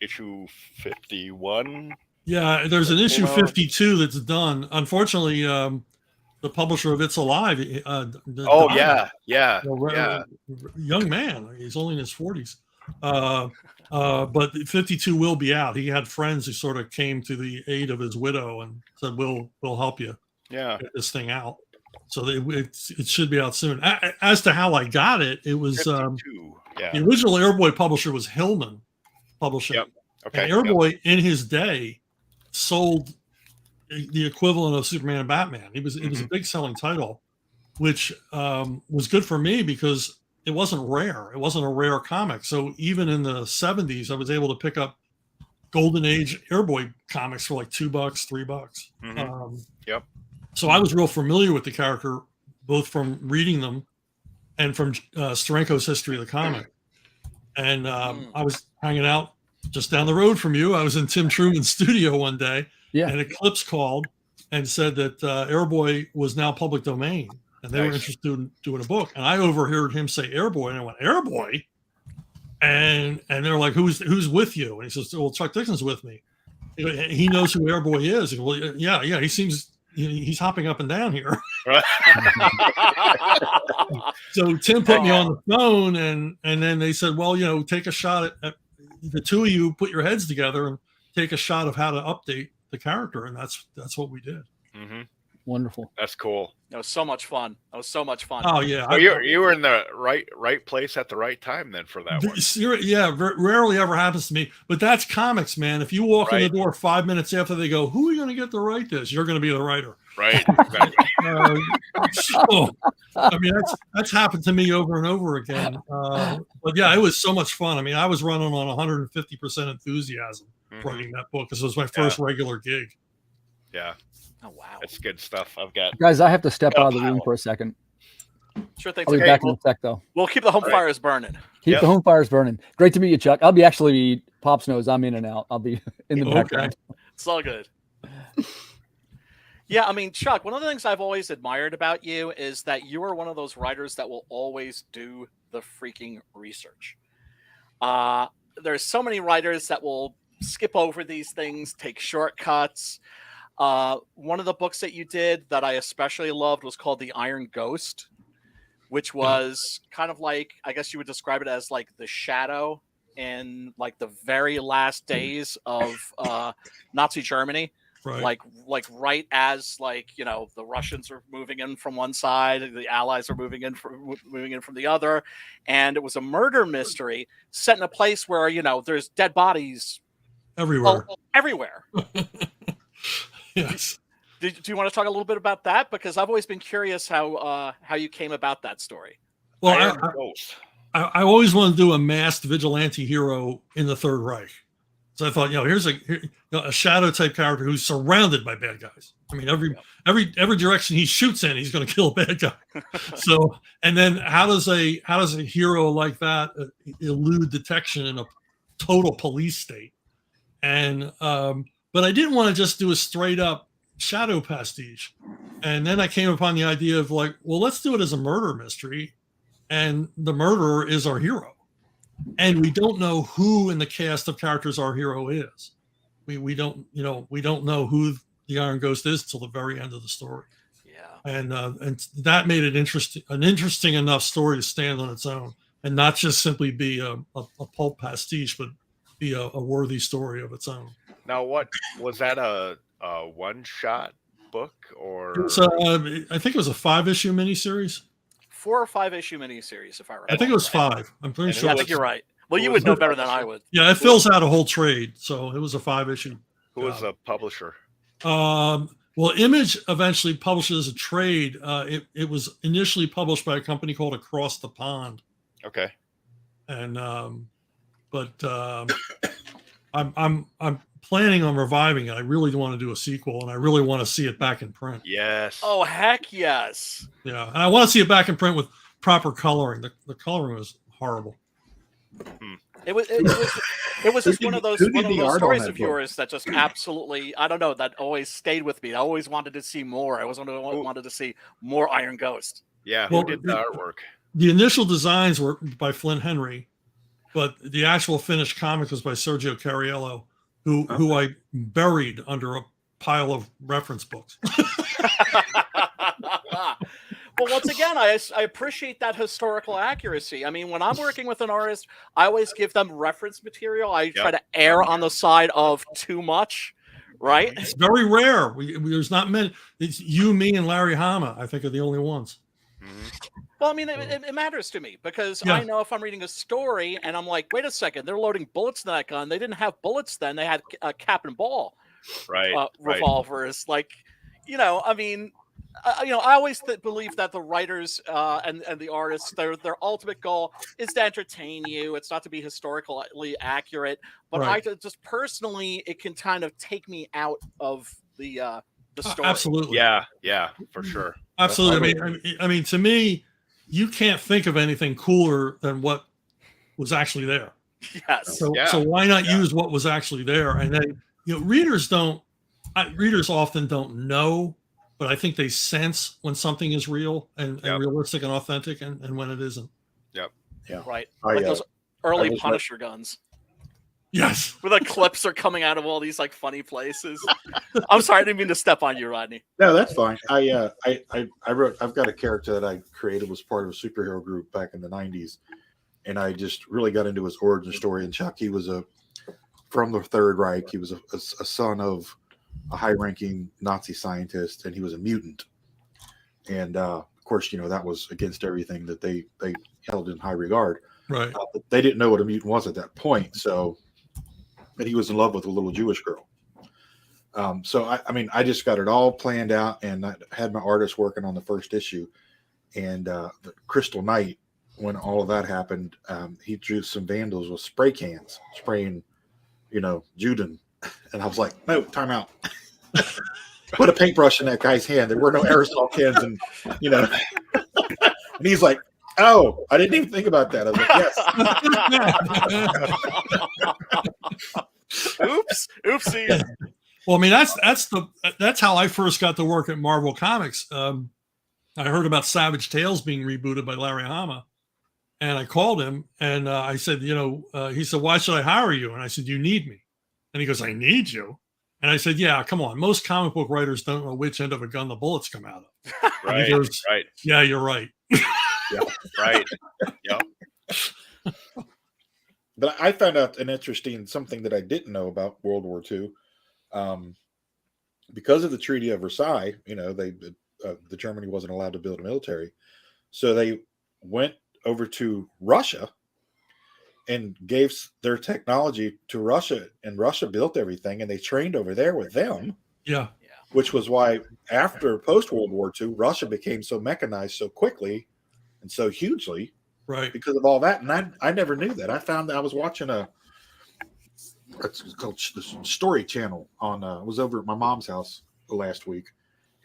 issue 51. yeah, there's an issue 52 that's done. Unfortunately, the publisher of It's Alive. Died. Young man. He's only in his 40s. But 52 will be out. He had friends who sort of came to the aid of his widow and said, "We'll help you get this thing out." So it should be out soon. As to how I got it, it was the original Airboy publisher was Hillman Publishing. Yep. Okay. And Airboy in his day sold the equivalent of Superman and Batman. It was a big selling title, which was good for me because it wasn't rare. It wasn't a rare comic. So even in the 70s, I was able to pick up Golden Age Airboy comics for like $2, $3. Yep. So I was real familiar with the character, both from reading them and from Steranko's history of the comic. And I was hanging out just down the road from you. I was in Tim Truman's studio one day, and Eclipse called and said that Airboy was now public domain, and they were interested in doing a book. And I overheard him say Airboy, and I went, Airboy? And they're like, who's with you? And he says, well, Chuck Dixon's with me. He knows who Airboy is. He goes, well, yeah, he seems he's hopping up and down here. So Tim put me on the phone, and then they said, well, take a shot at the two of you, put your heads together and take a shot of how to update the character, and that's what we did. Wonderful. That's cool. That was so much fun. Oh yeah. So you were in the right place at the right time then for that one. Yeah, rarely ever happens to me. But that's comics, man. If you walk in the door 5 minutes after they go, who are you going to get to write this? You're going to be the writer. Right. Exactly. So, I mean, that's happened to me over and over again. But yeah, it was so much fun. I mean, I was running on 150% enthusiasm writing that book because it was my first regular gig. Yeah. Oh wow, that's good stuff. I've got guys. I have to step out of the room for a second. Sure thing. I'll be back in a sec, though. We'll keep the home fires burning. Keep the home fires burning. Great to meet you, Chuck. I'll be actually Pops knows I'm in and out. I'll be in the background. It's all good. Yeah, I mean, Chuck, one of the things I've always admired about you is that you are one of those writers that will always do the freaking research. There's so many writers that will skip over these things, take shortcuts. One of the books that you did that I especially loved was called The Iron Ghost, which was kind of like, I guess you would describe it as like the Shadow in like the very last days of Nazi Germany. Right. Like right as the Russians are moving in from one side, the Allies are moving in from the other, and it was a murder mystery set in a place where there's dead bodies everywhere. Everywhere. Yes. Do you want to talk a little bit about that? Because I've always been curious how you came about that story. Well, I always wanted to do a masked vigilante hero in the Third Reich. So I thought, here's a shadow type character who's surrounded by bad guys. I mean, every direction he shoots in, he's going to kill a bad guy. So, and then how does a hero like that elude detection in a total police state? And but I didn't want to just do a straight up shadow pastiche. And then I came upon the idea of let's do it as a murder mystery, and the murderer is our hero. And we don't know who in the cast of characters our hero is. We don't know who the Iron Ghost is till the very end of the story. Yeah. And that made it an interesting enough story to stand on its own and not just simply be a pulp pastiche, but be a worthy story of its own. Now, what was that a one-shot book or? I think it was a 5-issue miniseries. 4 or 5 issue miniseries, if I remember. I think it was 5. I'm pretty sure. I think you're right. Well, you would know better than I would. Yeah, it fills out a whole trade, so it was a 5-issue. Who was the publisher? Well, Image eventually published it as a trade. It was initially published by a company called Across the Pond. Okay. and I'm planning on reviving it. I really want to do a sequel, and I really want to see it back in print. Yes. Oh, heck yes. Yeah, and I want to see it back in print with proper coloring. The coloring was horrible. It was just one of those stories of yours that just absolutely, I don't know, that always stayed with me. I always wanted to see more. I always wanted to see more Iron Ghost. Yeah, who did the artwork? The initial designs were by Flynn Henry, but the actual finished comic was by Sergio Cariello, who I buried under a pile of reference books. But once again, I appreciate that historical accuracy. I mean, when I'm working with an artist, I always give them reference material. I try to err on the side of too much, right? It's very rare. There's not many. It's you, me, and Larry Hama, I think, are the only ones. Well, I mean, it matters to me because I know if I'm reading a story and I'm like, wait a second, they're loading bullets in that gun. They didn't have bullets then. They had cap and ball revolvers. Like, I mean, I always believe that the writers and the artists, their ultimate goal is to entertain you. It's not to be historically accurate. But I just personally, it can kind of take me out of the story. Absolutely. Yeah, for sure. Absolutely. I mean, to me, you can't think of anything cooler than what was actually there. Yes. So why not use what was actually there? And then readers often don't know, but I think they sense when something is real and realistic and authentic, and when it isn't. Yep. Yeah. Right. Like those early Punisher guns. Yes. Where the clips are coming out of all these like funny places. I'm sorry, I didn't mean to step on you, Rodney. No, that's fine. I've got a character that I created, was part of a superhero group back in the 90s. And I just really got into his origin story. And Chuck, he was from the Third Reich. He was a son of a high-ranking Nazi scientist, and he was a mutant. And of course, that was against everything that they held in high regard. Right. But they didn't know what a mutant was at that point. But he was in love with a little Jewish girl. So I just got it all planned out, and I had my artist working on the first issue. And the Crystal Knight, when all of that happened, he drew some vandals with spray cans, spraying, Juden. And I was like, no, time out. Put a paintbrush in that guy's hand. There were no aerosol cans, and and he's like, oh, I didn't even think about that. I was like, yes. Oops, oopsie. Well, I mean, that's how I first got to work at Marvel Comics. I heard about Savage Tales being rebooted by Larry Hama, and I called him and I said, he said, why should I hire you? And I said, you need me. And he goes, I need you. And I said, yeah, come on. Most comic book writers don't know which end of a gun the bullets come out of. Right. He goes, right. Yeah, you're right. Yeah. Right. Yeah. But I found out something that I didn't know about World War II. Because of the Treaty of Versailles, the Germany wasn't allowed to build a military. So they went over to Russia and gave their technology to Russia, and Russia built everything, and they trained over there with them. Yeah. Which was why after post-World War II, Russia became so mechanized so quickly and so hugely. Right. Because of all that. And I never knew that. I found that I was watching it's called the Story Channel on, I was over at my mom's house last week,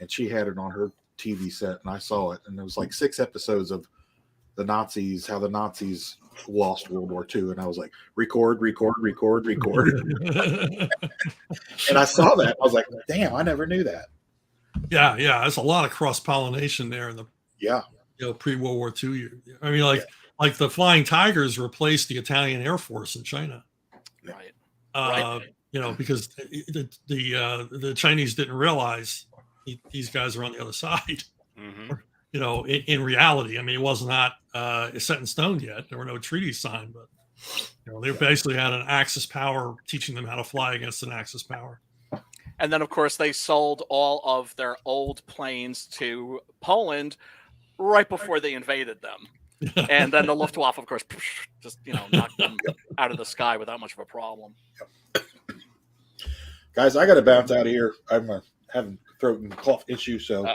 and she had it on her TV set, and I saw it. And it was like 6 episodes of how the Nazis lost World War II. And I was like, record. And I saw that. I was like, damn, I never knew that. Yeah. There's a lot of cross-pollination there in the pre-World War II year. I mean, like the Flying Tigers replaced the Italian Air Force in China. Right. Because the Chinese didn't realize these guys are on the other side. Mm-hmm. In reality, I mean, it was not set in stone yet. There were no treaties signed, but they basically had an Axis power teaching them how to fly against an Axis power. And then, of course, they sold all of their old planes to Poland right before they invaded them. And then the Luftwaffe, of course, just knocked them out of the sky without much of a problem. Guys, I got to bounce out of here. I'm having throat and cough issue, so.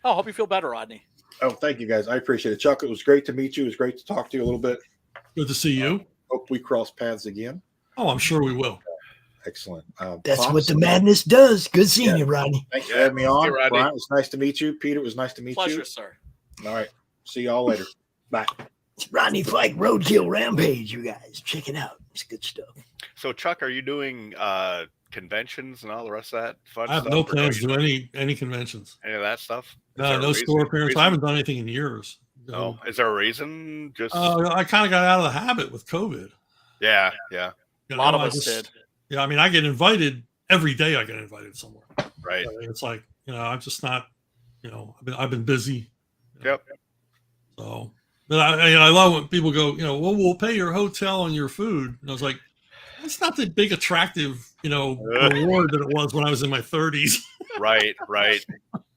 Hope you feel better, Rodney. Oh, thank you, guys. I appreciate it. Chuck, it was great to meet you. It was great to talk to you a little bit. Good to see you. Hope we cross paths again. Oh, I'm sure we will. Excellent. That's Pops, what the madness does. Good seeing you, Rodney. Thanks for having me on. Hey, Rodney. Brian, it was nice to meet you. Peter, it was nice to meet Pleasure, you. sir. All right. See y'all later. Bye. It's Rodney Fike Roadkill Rampage, you guys. Check it out. It's good stuff. So, Chuck, are you doing conventions and all the rest of that fun I have stuff? no or plans you to do do any conventions. any of that stuff? Is No, there a no reason- store appearance. reason? I haven't done anything in years. Oh, is there a reason? Just I kind of got out of the habit with COVID. yeah. You A lot know, of I us just- did. Yeah, I mean, I get invited every day. I get invited somewhere. Right. I mean, it's like, I'm just not. I've been busy. Yep. So, but I love when people go, well, we'll pay your hotel and your food. And I was like, that's not the big attractive, reward that it was when I was in my 30s. Right.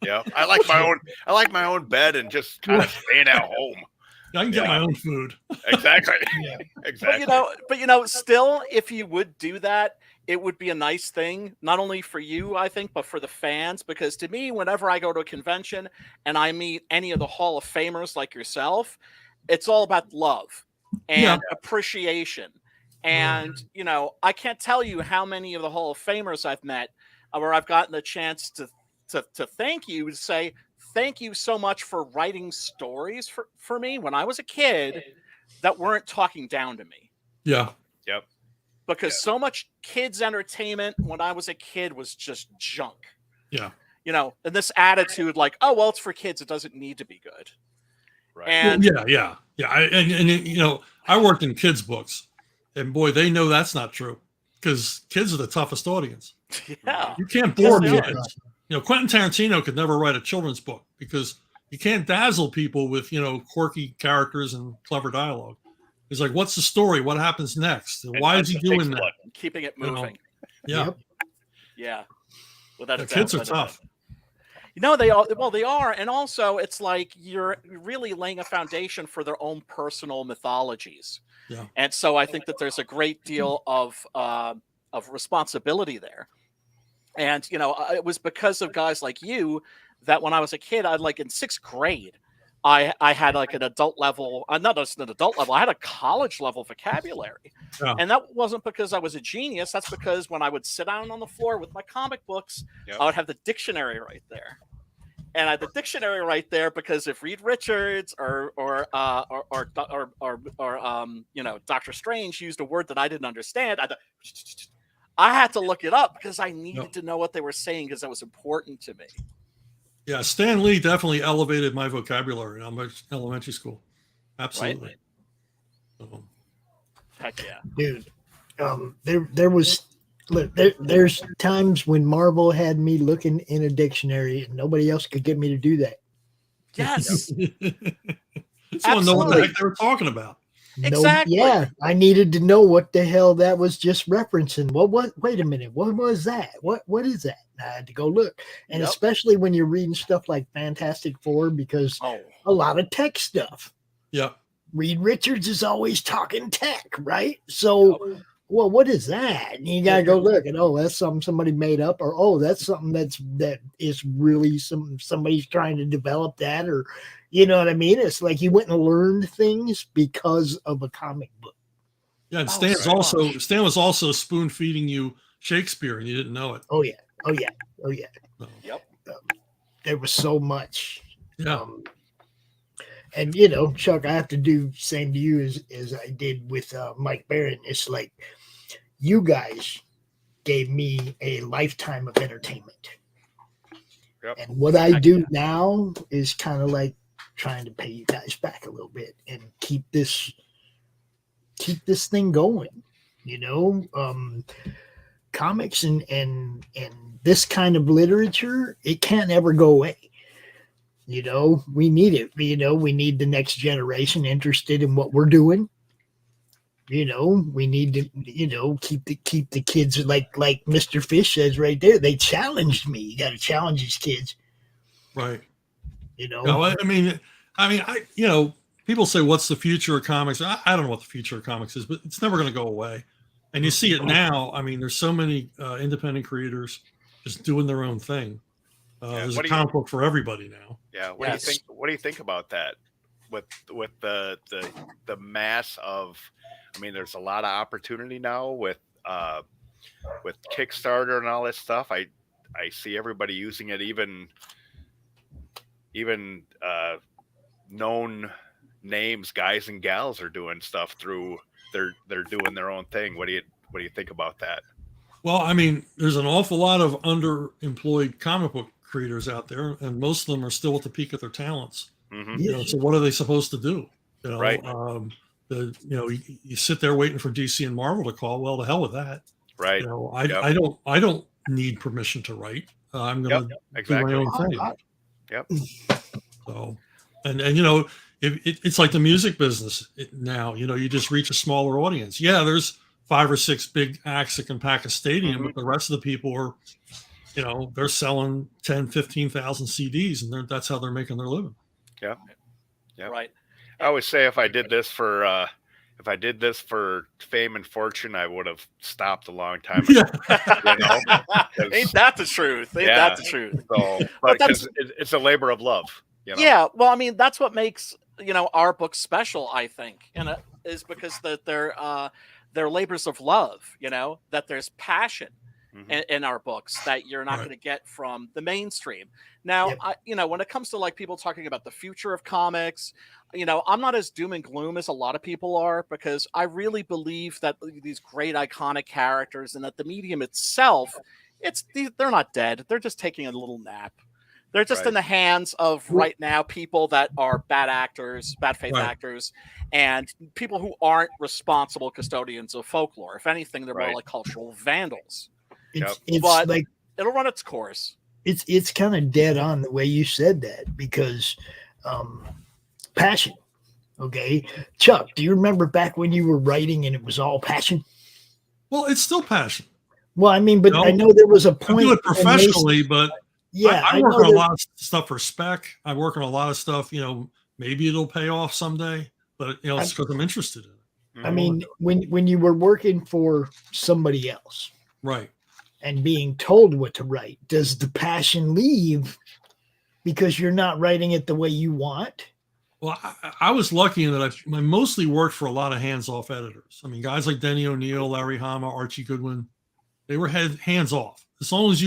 Yeah. I like my own bed and just kind of staying at home. I can get my own food. Exactly. Exactly. But still, if you would do that, it would be a nice thing, not only for you, I think, but for the fans. Because to me, whenever I go to a convention and I meet any of the Hall of Famers like yourself, it's all about love and appreciation. And, I can't tell you how many of the Hall of Famers I've met where I've gotten the chance to thank you, to say, thank you so much for writing stories for me when I was a kid that weren't talking down to me. Yeah. Yep. Because so much kids' entertainment when I was a kid was just junk. Yeah. And this attitude like, oh, well, it's for kids. It doesn't need to be good. Right. And Yeah. I worked in kids' books, and boy, they know that's not true, because kids are the toughest audience. yeah, You can't bore Yes, they kids. Quentin Tarantino could never write a children's book because you can't dazzle people with, quirky characters and clever dialogue. It's like, what's the story? What happens next? And why is he doing that? keeping it moving. Yeah. Yep. Yeah. Without a The kids are doubt. tough. They are. Well, they are, and also it's like you're really laying a foundation for their own personal mythologies. Yeah. And so I think that there's a great deal of responsibility there. And it was because of guys like you that when I was a kid, in 6th grade, I had like an adult level, not just an adult level, I had a college level vocabulary. Yeah. And that wasn't because I was a genius. That's because when I would sit down on the floor with my comic books, Yep. I would have the dictionary right there. And I had the dictionary right there because if Reed Richards or Dr. Strange used a word that I didn't understand, I had to look it up because I needed to know what they were saying because that was important to me. Yeah, Stan Lee definitely elevated my vocabulary in elementary school. Absolutely. Right? Heck yeah, Dude. There's times when Marvel had me looking in a dictionary and nobody else could get me to do that. yes, It's one know what the heck they were talking about. Exactly. Yeah, I needed to know what the hell that was just referencing. Wait a minute. What was that? What is that? I had to go look. And especially when you're reading stuff like Fantastic Four, because a lot of tech stuff. Yeah. Reed Richards is always talking tech, right? So, well, what is that? And you gotta go look and that's something somebody made up, or that's something that is really somebody's trying to develop that, or you know what I mean? It's like you went and learned things because of a comic book. Yeah, and Stan was also spoon feeding you Shakespeare, and you didn't know it. Oh yeah. Yep. There was so much. Yeah. And Chuck, I have to do the same to you as I did with Mike Barron. It's like you guys gave me a lifetime of entertainment. Yep. And what I do now is kind of like trying to pay you guys back a little bit and keep this thing going. Comics and this kind of literature, it can't ever go away. We need it. We need the next generation interested in what we're doing. We need to, keep the kids like Mr. Fish says right there. They challenged me. You got to challenge these kids. Right. No, people say, what's the future of comics? I don't know what the future of comics is, but it's never going to go away. And you see it now. I mean, there's so many independent creators just doing their own thing. There's a comic book for everybody now. Yeah. What do you think about that? with the mass of, I mean, there's a lot of opportunity now with Kickstarter and all this stuff. I see everybody using it, even known names, guys and gals are doing stuff through. They're doing their own thing. What do you think about that? Well, I mean, there's an awful lot of underemployed comic book creators out there, and most of them are still at the peak of their talents. Mm-hmm. You know, so what are they supposed to do? You know, Right. You sit there waiting for DC and Marvel to call. Well, to hell with that. Right. You know, Yep. I don't need permission to write. I'm going to Exactly. do my own thing. Yep. So, and you know, it's like the music business now. You know, you just reach a smaller audience. Yeah, there's 5 or 6 big acts that can pack a stadium, but the rest of the people are, you know, they're selling 10, 15,000 CDs, and that's how they're making their living. Yeah. Yeah. Right. I always say if I did this for fame and fortune, I would have stopped a long time ago. You know? Ain't that the truth? Ain't that the truth? So, but because it's a labor of love. You know? Yeah. Well, I mean, that's what makes, you know, our books special, I think, and is because they're labors of love. You know, that there's passion in our books that you're not going to get from the mainstream. Now, you know, when it comes to like people talking about the future of comics, you know, I'm not as doom and gloom as a lot of people are, because I really believe that these great iconic characters and that the medium itself, they're not dead. They're just taking a little nap. They're just in the hands of right now people that are bad actors, bad faith actors, and people who aren't responsible custodians of folklore. If anything, they're more like cultural vandals. It's like it'll run its course. It's kind of dead on the way you said that, because passion. Okay, Chuck, do you remember back when you were writing and it was all passion? Well, it's still passion. Well, I mean, but I know there was a point. I do it professionally, but yeah, I work on a lot of stuff for spec. I work on a lot of stuff. You know, maybe it'll pay off someday, but you know, it's because I'm interested in it. I mean, when you were working for somebody else, right, and being told what to write, does the passion leave because you're not writing it the way you want? Well, I was lucky in that I mostly worked for a lot of hands-off editors. I mean, guys like Denny O'Neil, Larry Hama, Archie Goodwin, they were hands-off. As long as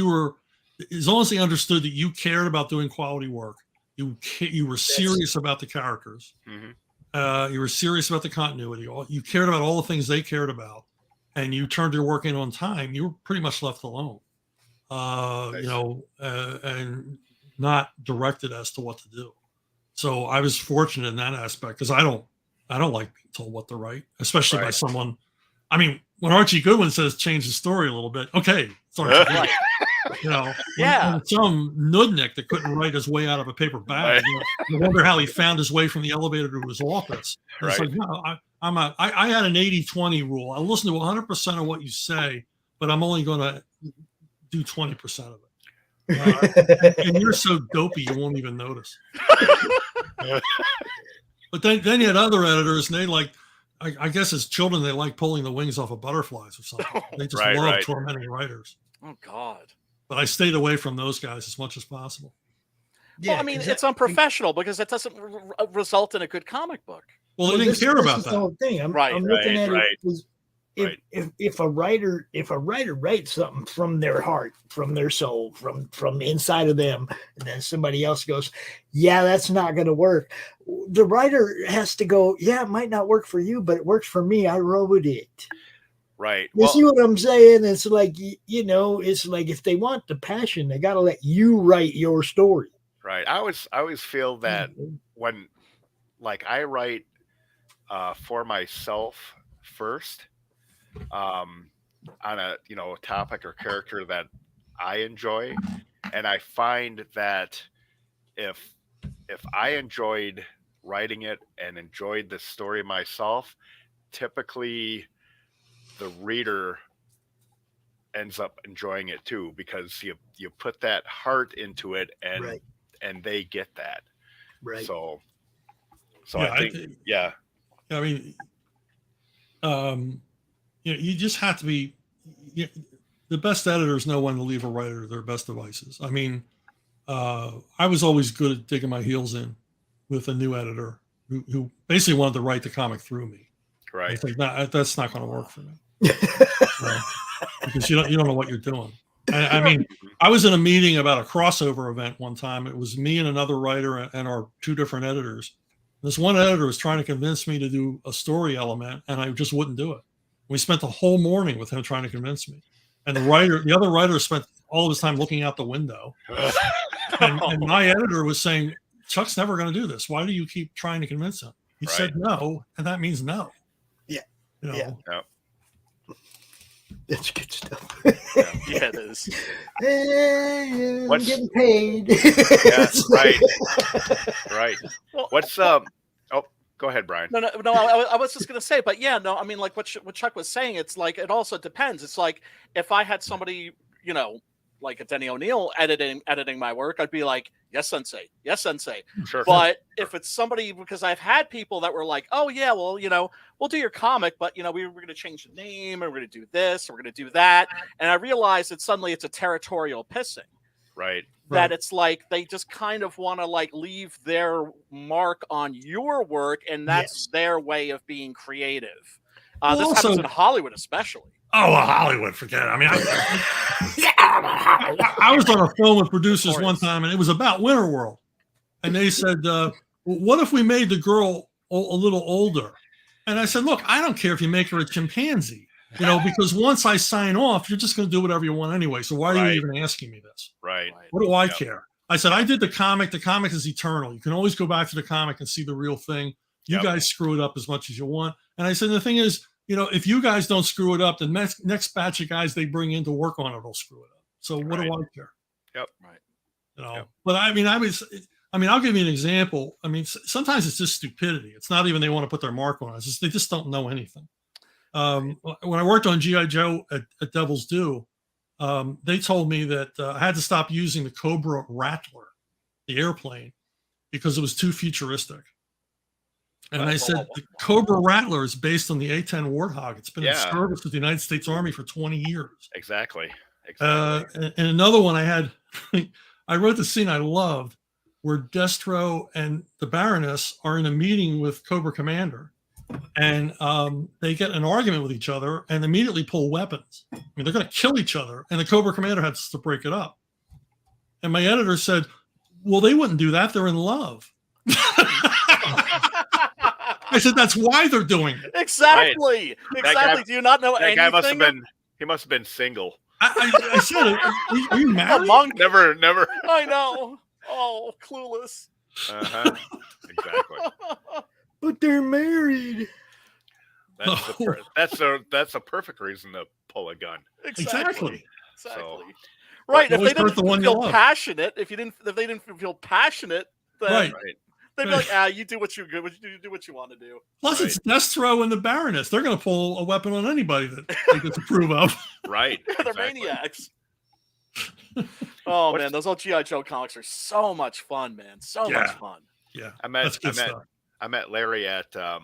they understood that you cared about doing quality work, you were serious about the characters, you were serious about the continuity, you cared about all the things they cared about, and you turned your work in on time, you were pretty much left alone, you know, and not directed as to what to do. So I was fortunate in that aspect, because I don't like being told what to write, especially by someone. I mean, when Archie Goodwin says change the story a little bit, okay, it's Archie Goodwin. You know, when some nudnik that couldn't write his way out of a paper bag, you know, I wonder how he found his way from the elevator to his office. It's like, no, I had an 80-20 rule. I listen to 100% of what you say, but I'm only going to do 20% of it. And you're so dopey, you won't even notice. But then you had other editors, and they like, I guess as children, they like pulling the wings off of butterflies or something. They just love tormenting writers. Oh, God. But I stayed away from those guys as much as possible. Yeah, well, I mean, it's unprofessional because it doesn't result in a good comic book. Well, they didn't care about that. The whole thing. I'm looking at it. If a writer writes something from their heart, from their soul, from inside of them, and then somebody else goes, yeah, that's not going to work. The writer has to go, yeah, it might not work for you, but it works for me. I wrote it. Right. You see what I'm saying? It's like, you know, it's like if they want the passion, they got to let you write your story. Right. I always feel that when, like, I write for myself first, on a, you know, topic or character that I enjoy, and I find that if I enjoyed writing it and enjoyed the story myself, typically the reader ends up enjoying it too, because you put that heart into it, and they get that. Right. So yeah, I think, I mean, you know, you just have to be. The best editors know when to leave a writer their best devices. I mean, I was always good at digging my heels in with a new editor, who basically wanted to write the comic through me. Right. It's like, that's not going to work for me. Because you don't know what you're doing. I mean, I was in a meeting about a crossover event one time. It was me and another writer and our 2 different editors. This one editor was trying to convince me to do a story element, and I just wouldn't do it. We spent the whole morning with him trying to convince me. And the other writer spent all of his time looking out the window. And my editor was saying, Chuck's never going to do this. Why do you keep trying to convince him? He said no, and that means no. Yeah. You know? Yeah. That's good stuff. Yeah, it is. Hey, I'm What's- getting paid. Yeah, right. Right. Well, What's oh, go ahead, Brian. No. I was just gonna say, but yeah, no. I mean, like what Chuck was saying, it's like it also depends. It's like if I had somebody, you know, like a Denny O'Neil editing my work, I'd be like, yes, sensei, yes, sensei. Sure. But if it's somebody, because I've had people that were like, oh yeah, well, you know, we'll do your comic, but you know, we're going to change the name, and we're going to do this, and we're going to do that, and I realized that suddenly it's a territorial pissing. Right. That it's like they just kind of want to like leave their mark on your work, and that's their way of being creative. This Also- happens in Hollywood, especially. Oh, well, Hollywood, forget it. I mean, I was on a film with producers one time, and it was about Winterworld. And they said, well, what if we made the girl a little older? And I said, look, I don't care if you make her a chimpanzee, you know, because once I sign off, you're just going to do whatever you want anyway. So why are you even asking me this? Right. What do I care? I said, I did the comic. The comic is eternal. You can always go back to the comic and see the real thing. You guys screw it up as much as you want. And I said, the thing is, you know, if you guys don't screw it up, the next batch of guys they bring in to work on it will screw it up. So what do I care? Yep. Right. You know, but I mean, I'll give you an example. I mean, sometimes it's just stupidity. It's not even they want to put their mark on it. It's just, they just don't know anything. When I worked on G.I. Joe at Devil's Due, they told me that I had to stop using the Cobra Rattler, the airplane, because it was too futuristic. And I said, the Cobra Rattler is based on the A-10 Warthog. It's been in service with the United States Army for 20 years. Exactly. And another one I had, I wrote the scene I loved where Destro and the Baroness are in a meeting with Cobra Commander. And they get an argument with each other and immediately pull weapons. I mean, they're going to kill each other. And the Cobra Commander has to break it up. And my editor said, well, they wouldn't do that. They're in love. I said, that's why they're doing it. Exactly. Right. Exactly. Do you not know that anything? guy must have been single. I said, are you married? Never. I know. Oh, clueless. Uh-huh. Exactly. But they're married. That's a perfect reason to pull a gun. Exactly. So, right. If always they hurt the one didn't you feel love. passionate, if they didn't feel passionate, then Right. they'd be like, you do what you do what you want to do. Plus, it's Destro and the Baroness. They're going to pull a weapon on anybody that they disapprove of. Right. They're maniacs. Oh man, those old G.I. Joe comics are so much fun, man. So much fun. Yeah. I met Larry at the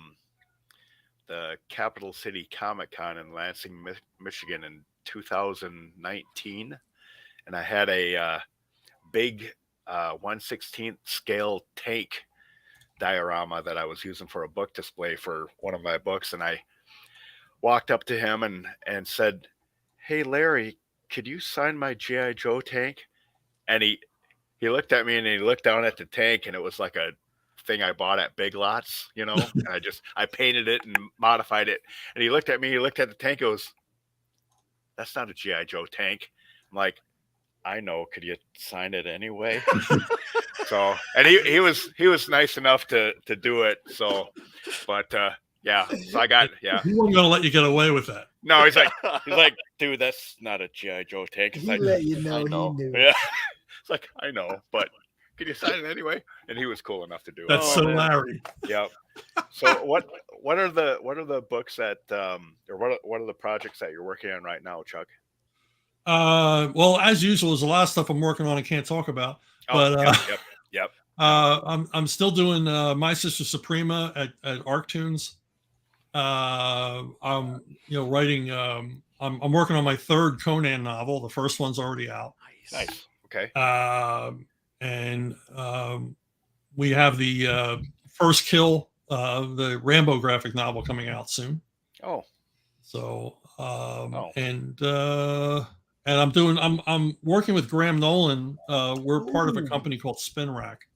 Capital City Comic Con in Lansing, Michigan in 2019, and I had a big 1/16 scale tank diorama that I was using for a book display for one of my books, and I walked up to him and said, "Hey Larry, could you sign my G.I. Joe tank?" And he looked at me and he looked down at the tank, and it was like a thing I bought at Big Lots, you know. And I painted it and modified it. And he looked at me, he looked at the tank, goes, "That's not a G.I. Joe tank." I'm like, "I know, could you sign it anyway?" So, and he was nice enough to do it. So, but yeah, so I got He wasn't going to let you get away with that. No, he's like, "Dude, that's not a G.I. Joe tank." He let you know, he knew. Yeah. It's like, "I know, but can you sign it anyway?" And he was cool enough to do it. That's so Larry. Yep. So what are the books that or what are the projects that you're working on right now, Chuck? Well, as usual, there's a lot of stuff I'm working on and can't talk about. But Yep. I'm still doing My Sister Suprema at Arctoons. I'm writing. I'm working on my third Conan novel. The first one's already out. Nice. Okay. And we have the first kill the Rambo graphic novel coming out soon. Oh, So and I'm working with Graham Nolan. We're part of a company called Spin Rack,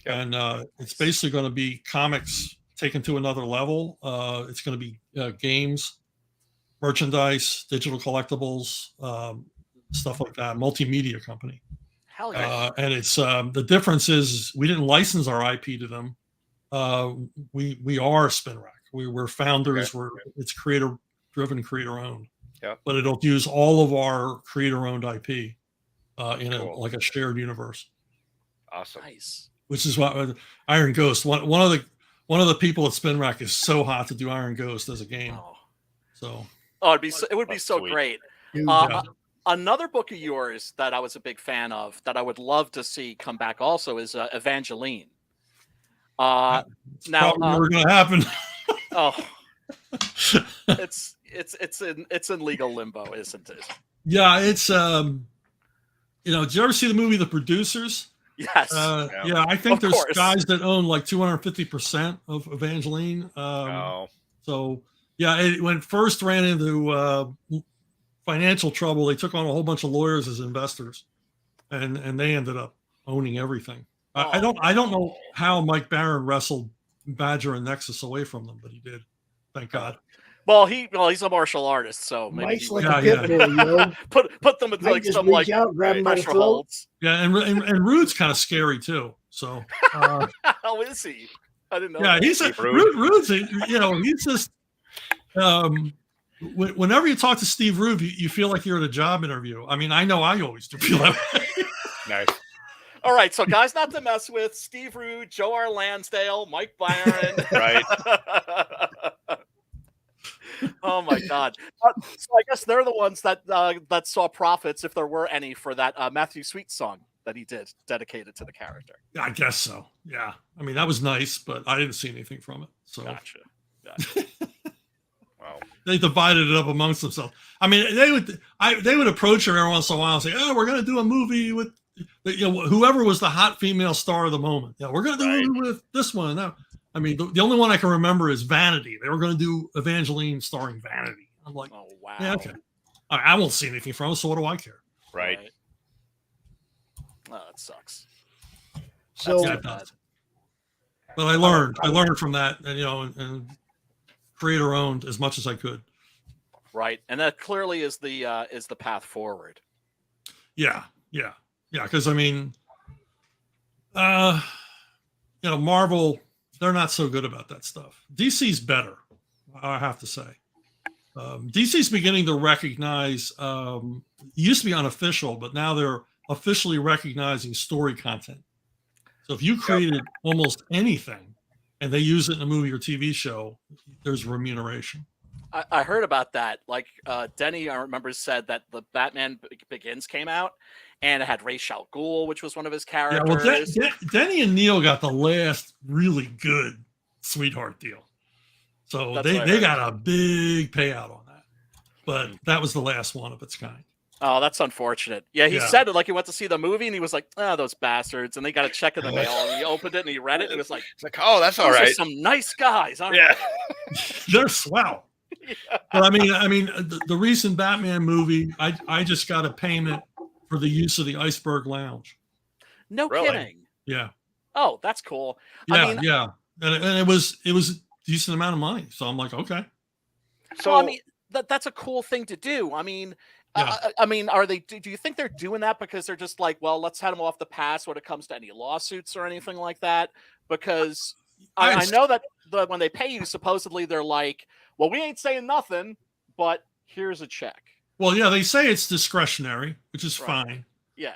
and it's basically going to be comics taken to another level. It's going to be games, merchandise, digital collectibles, stuff like that. Multimedia company. Hell yeah. And it's the difference is we didn't license our IP to them. We are Spin Rack. We're founders. It's creator driven, creator owned. Yeah. But it'll use all of our creator owned IP in like a shared universe. Awesome. Nice. Which is what Iron Ghost. One of the people at Spin Rack is so hot to do Iron Ghost as a game. Oh. So. Oh, it would be so sweet. great. Yeah. Another book of yours that I was a big fan of that I would love to see come back also is Evangeline. Now never going to happen. Oh, it's in legal limbo, isn't it? Yeah, it's did you ever see the movie The Producers? Yes. Yeah, I think there's guys that own like 250% of Evangeline. So yeah, when it first ran into financial trouble, they took on a whole bunch of lawyers as investors, and they ended up owning everything. I don't know how Mike Baron wrestled Badger and Nexus away from them, but he did. Thank God. Well, he's a martial artist, so maybe Mike's like a pit bull, yo. put them in like some like grab him by the pressure throat. holds. Yeah, and Rude's kind of scary too. So how is he? I didn't know. Yeah, that. he's Rude's. He's just. Whenever you talk to Steve Rude, you feel like you're at a job interview. I mean, I know I always do feel that way. Nice. All right, so guys not to mess with: Steve Rude, Joe R. Lansdale, Mike Byron. Right. Oh my God! So I guess they're the ones that saw profits, if there were any, for that Matthew Sweet song that he did, dedicated to the character. I guess so. Yeah, I mean that was nice, but I didn't see anything from it. So Gotcha. Wow. They divided it up amongst themselves. I mean, they would approach her every once in a while and say, "Oh, we're going to do a movie with whoever was the hot female star of the moment. Yeah, we're going to do a movie with this one." Now, I mean, the only one I can remember is Vanity. They were going to do Evangeline starring Vanity. I'm like, oh wow, yeah, okay. I won't see anything from it, so what do I care? Right. Oh, that sucks. So, but I learned from that, and creator owned as much as I could. Right, and that clearly is the path forward. Yeah. Because I mean, Marvel, they're not so good about that stuff. DC's better, I have to say. DC's beginning to recognize. It used to be unofficial, but now they're officially recognizing story content. So if you created almost anything and they use it in a movie or TV show, there's remuneration. I heard about that. Like Denny, I remember, said that the Batman Begins came out and it had Ra's al Ghul, which was one of his characters. Yeah, well, Denny and Neil got the last really good sweetheart deal. So they got a big payout on that. But that was the last one of its kind. Oh, that's unfortunate. Yeah, he said it like he went to see the movie and he was like, "Oh, those bastards!" And they got a check in the mail and he opened it and he read it and he was like, "Oh, that's all right. Those are some nice guys, aren't they?" They're swell. Yeah. But I mean, the recent Batman movie, I just got a payment for the use of the Iceberg Lounge. No kidding. Yeah. Oh, that's cool. Yeah, and it was a decent amount of money. So I'm like, okay. So I mean, that's a cool thing to do. I mean. Yeah. I mean, are they? Do you think they're doing that because they're just like, well, let's head them off the pass when it comes to any lawsuits or anything like that? Because I know that when they pay you, supposedly they're like, well, we ain't saying nothing, but here's a check. Well, yeah, they say it's discretionary, which is fine. Yeah.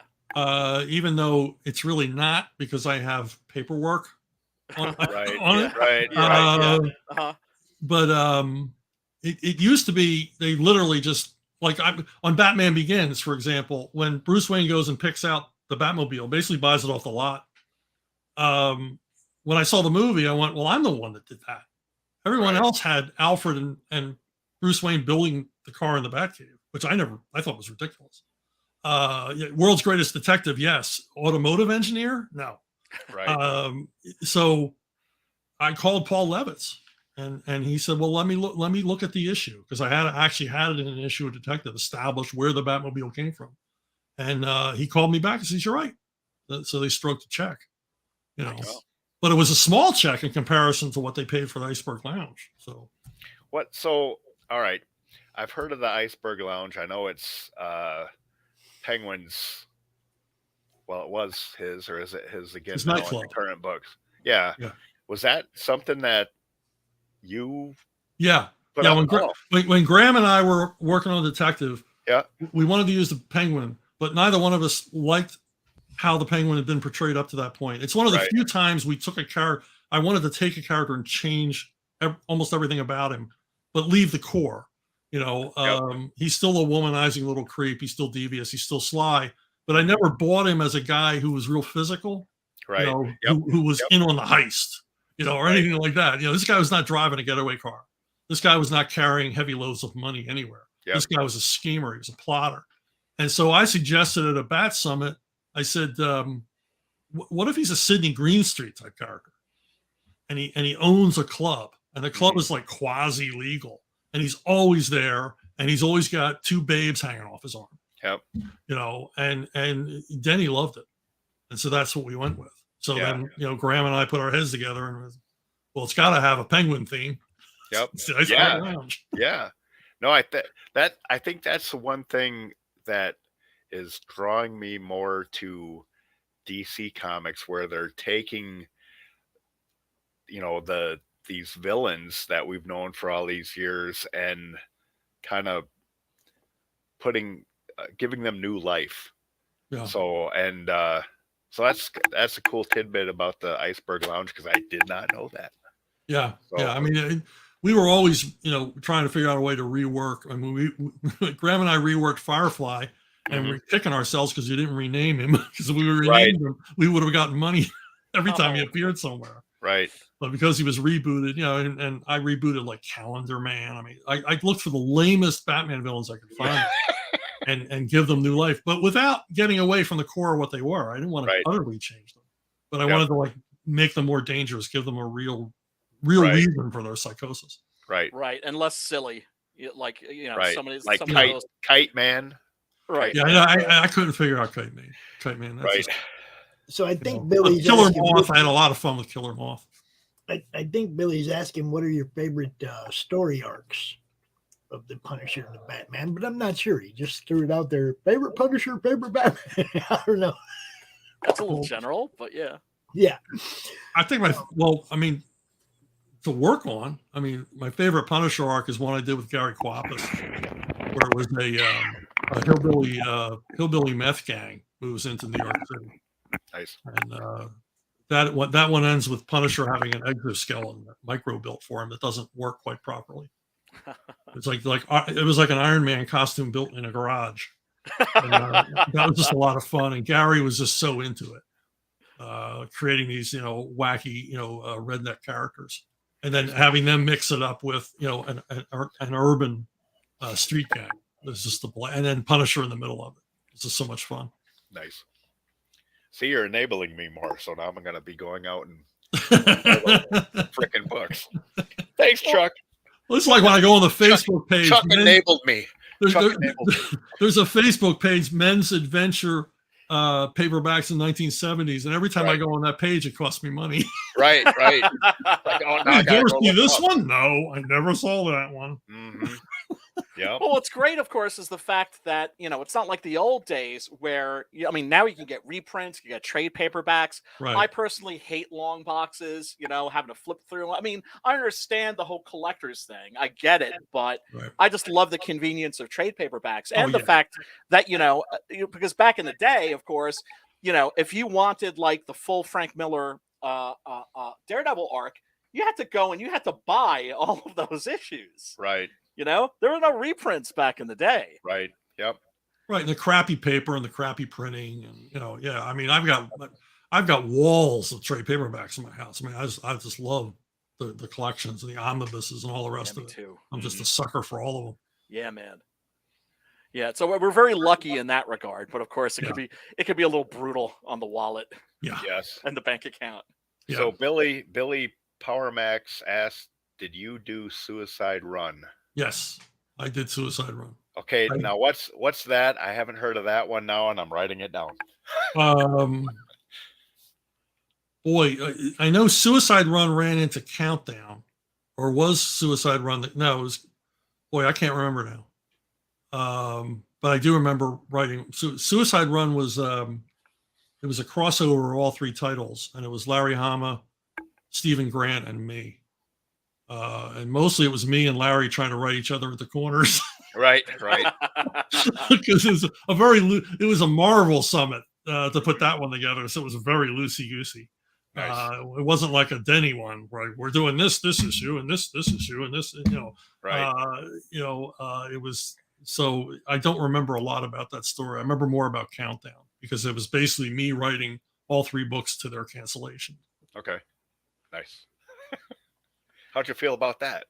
Even though it's really not, because I have paperwork on it. Right. But it used to be they literally just. Like on Batman Begins, for example, when Bruce Wayne goes and picks out the Batmobile, basically buys it off the lot. When I saw the movie, I went, well, I'm the one that did that. Everyone else had Alfred and Bruce Wayne building the car in the Batcave, which I thought was ridiculous. World's greatest detective, yes. Automotive engineer, no. Right. So I called Paul Levitz, and he said, well, let me look at the issue, because I actually had it in an issue of Detective, established where the Batmobile came from. And he called me back and says, you're right. So they stroked the check, you know. But it was a small check in comparison to what they paid for the Iceberg Lounge. So all right. I've heard of the Iceberg Lounge. I know it's Penguin's. Well, it was his, or is it his again now in the current books? Yeah. Was that something that you? Yeah. When Graham and I were working on Detective, we wanted to use the Penguin, but neither one of us liked how the Penguin had been portrayed up to that point. It's one of the few times we took a character. I wanted to take a character and change almost everything about him, but leave the core. You know, he's still a womanizing little creep. He's still devious. He's still sly. But I never bought him as a guy who was real physical, you know, who was in on the heist, you know, or anything like that. You know, this guy was not driving a getaway car. This guy was not carrying heavy loads of money anywhere. This guy was a schemer. He was a plotter. And so I suggested at a Bat Summit, I said, what if he's a Sidney Greenstreet type character? And he owns a club, and the club is like quasi legal, and he's always there, and he's always got 2 babes hanging off his arm. You know, and Denny loved it. And so that's what we went with. So then, you know, Graham and I put our heads together and well, it's got to have a Penguin theme. No, I think that's the one thing that is drawing me more to DC Comics, where they're taking, you know, these villains that we've known for all these years and kind of giving them new life. So that's a cool tidbit about the Iceberg Lounge, because I did not know that. I mean, we were always, you know, trying to figure out a way to rework. I mean, Graham and I reworked Firefly, and we're kicking ourselves because we didn't rename him, because if we were renamed him, we would have gotten money every time he appeared somewhere. But because he was rebooted, you know, and I rebooted like Calendar Man. I mean, I looked for the lamest Batman villains I could find and give them new life, but without getting away from the core of what they were. I didn't want to utterly change them, but I wanted to like make them more dangerous, give them a real reason for their psychosis. And less silly, like, you know, somebody's like Kite Man. I couldn't figure out Kite Man. That's so I think Billy's Killer Moth. I had a lot of fun with Killer Moth. I think Billy's asking, what are your favorite story arcs of the Punisher and the Batman? But I'm not sure. He just threw it out there. Favorite Punisher, favorite Batman. I don't know. That's a little general, but yeah. I think to work on, I mean, my favorite Punisher arc is one I did with Gary Quapis, where it was a hillbilly meth gang moves into New York City. Nice. And that one ends with Punisher having an exoskeleton micro built for him that doesn't work quite properly. It's like it was like an Iron Man costume built in a garage. And, that was just a lot of fun, and Gary was just so into it, creating these, you know, wacky, you know, redneck characters, and then having them mix it up with, you know, an urban street gang. It's just and then Punisher in the middle of it. It's just so much fun. Nice. See, you're enabling me more, so now I'm going to be going out and freaking books. Thanks, Chuck. Well, it's like when I go on the Facebook page. Chuck enabled me. There's a Facebook page, Men's Adventure paperbacks in 1970s, and every time I go on that page, it costs me money. Right. Like, oh, now did you ever see this one? No, I never saw that one. Yeah. Well, what's great, of course, is the fact that, you know, it's not like the old days where, I mean, now you can get reprints, you get trade paperbacks. I personally hate long boxes, you know, having to flip through. I mean, I understand the whole collector's thing. I get it, but I just love the convenience of trade paperbacks and the fact that, you know, because back in the day, of course, you know, if you wanted like the full Frank Miller Daredevil arc, you had to go and you had to buy all of those issues. Right. You know, there were no reprints back in the day. Right. Yep. Right. And the crappy paper and the crappy printing, and, you know, I mean, I've got walls of trade paperbacks in my house. I mean, I just love the collections and the omnibuses and all the rest of it. Too. I'm just a sucker for all of them. Yeah, man. Yeah. So we're very lucky in that regard, but of course it could be a little brutal on the wallet. Yeah. Yes. And the bank account. Yeah. So Billy Power Max asked, "Did you do Suicide Run?" Yes, I did Suicide Run. Okay, now what's that? I haven't heard of that one now, and I'm writing it down. Boy, I know Suicide Run ran into Countdown, or was Suicide Run? No, it was. Boy, I can't remember now. But I do remember writing. Suicide Run was it was a crossover of all three titles, and it was Larry Hama, Stephen Grant, and me. And mostly it was me and Larry trying to write each other at the corners. Right. Because it was a Marvel summit to put that one together, so it was very loosey goosey. Nice. It wasn't like a Denny one, right? We're doing this issue and this issue and this, Right. It was. So I don't remember a lot about that story. I remember more about Countdown because it was basically me writing all three books to their cancellation. Okay. Nice. How'd you feel about that?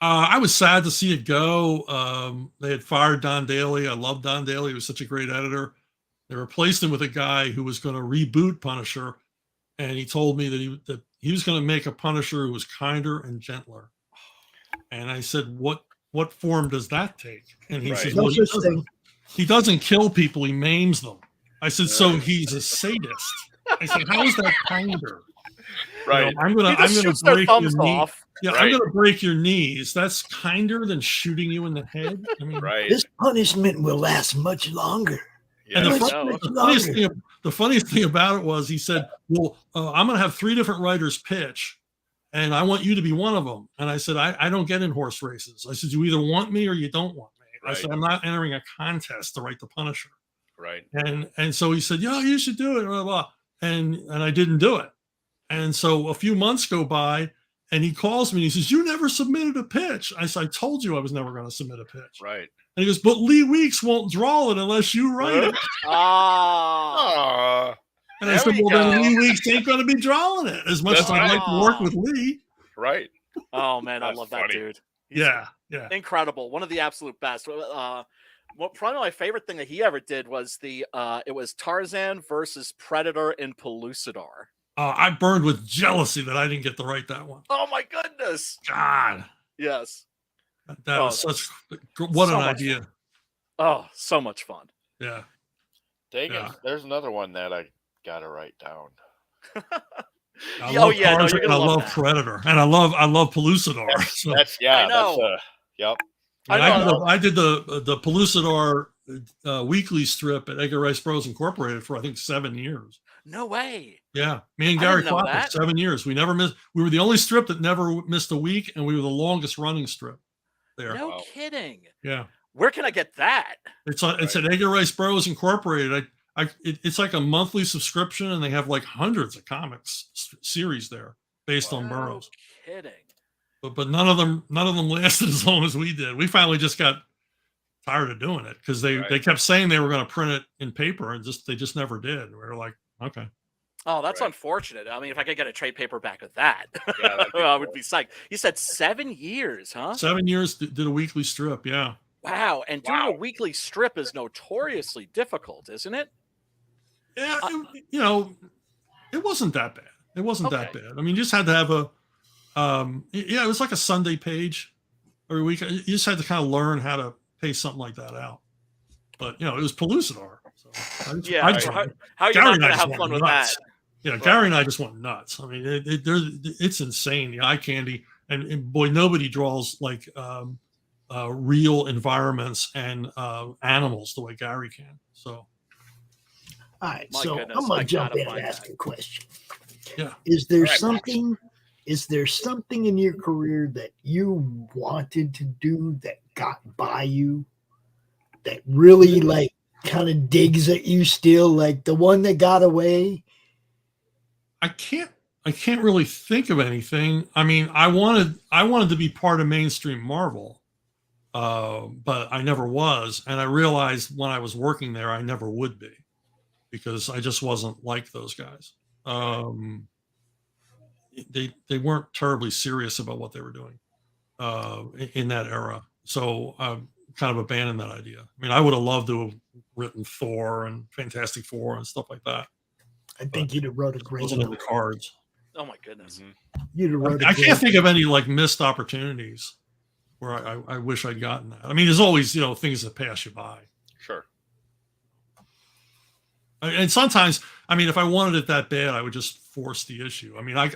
I was sad to see it go. They had fired Don Daly. I love Don Daly. He was such a great editor. They replaced him with a guy who was going to reboot Punisher. And he told me that he was going to make a Punisher who was kinder and gentler. And I said, what form does that take? And he said, well, he doesn't kill people, he maims them. I said, so he's a sadist. I said, how is that kinder? Right. I'm gonna break your knees. Yeah, right. I'm gonna break your knees. That's kinder than shooting you in the head. I mean, right. This punishment will last much longer. Yeah, and the funniest thing about it was he said, well, I'm going to have 3 different writers pitch, and I want you to be one of them. And I said, I don't get in horse races. I said, you either want me or you don't want me. Right. I said, I'm not entering a contest to write the Punisher. Right. And so he said, yeah, you should do it. Blah, blah. And I didn't do it. And so a few months go by, and he calls me and he says, you never submitted a pitch. I said, I told you I was never going to submit a pitch. Right. And he goes, but Lee Weeks won't draw it unless you write it. And I said, well, then Lee Weeks ain't going to be drawing it as much as I'd like to work with Lee. Right. Oh, man, I love that funny. dude. He's incredible. One of the absolute best. Probably my favorite thing that he ever did was it was Tarzan versus Predator in Pellucidar. I burned with jealousy that I didn't get to write that one. Oh my goodness. God. Yes. That was what an idea. Fun. Oh, so much fun. Yeah. Dang it. There's another one that I got to write down. I love Predator, and I love Pellucidar. I know. Yep. I did the Pellucidar weekly strip at Edgar Rice Bros Incorporated for I think 7 years. No way. Yeah, me and Gary Clapper, 7 years. We never missed. We were the only strip that never missed a week, and we were the longest running strip there. No kidding. Yeah. Where can I get that? It's at Edgar Rice Bros Incorporated. It's like a monthly subscription, and they have like hundreds of comics series there based on boroughs. No kidding. But none of them lasted as long as we did. We finally just got tired of doing it because they kept saying they were going to print it in paper, and they just never did. We were like, okay. Oh, that's unfortunate. I mean, if I could get a trade paperback of that, I would be psyched. You said 7 years, huh? 7 years did a weekly strip, yeah. Wow, and doing a weekly strip is notoriously difficult, isn't it? Yeah, it wasn't that bad. It wasn't that bad. I mean, you just had to have it was like a Sunday page every week. You just had to kind of learn how to pay something like that out. But it was Pellucidar. So how are you not going to have fun with that? Yeah, Gary and I just went nuts. I mean, it's insane, the eye candy, and boy, nobody draws like real environments and animals the way Gary can. So, all right, I'm gonna jump in and ask a question. Yeah, is there something in your career that you wanted to do that got by you, that really like kind of digs at you still, like the one that got away? I can't really think of anything. I mean, I wanted to be part of mainstream Marvel, but I never was, and I realized when I was working there, I never would be, because I just wasn't like those guys. They weren't terribly serious about what they were doing in that era, so I kind of abandoned that idea. I mean, I would have loved to have written Thor and Fantastic Four and stuff like that. I think you'd have wrote a great book. Cards. Oh my goodness. Mm-hmm. You'd have wrote I can't think of any like missed opportunities where I wish I'd gotten that. I mean, there's always, you know, things that pass you by. Sure. And sometimes, I mean, if I wanted it that bad, I would just force the issue. I mean, I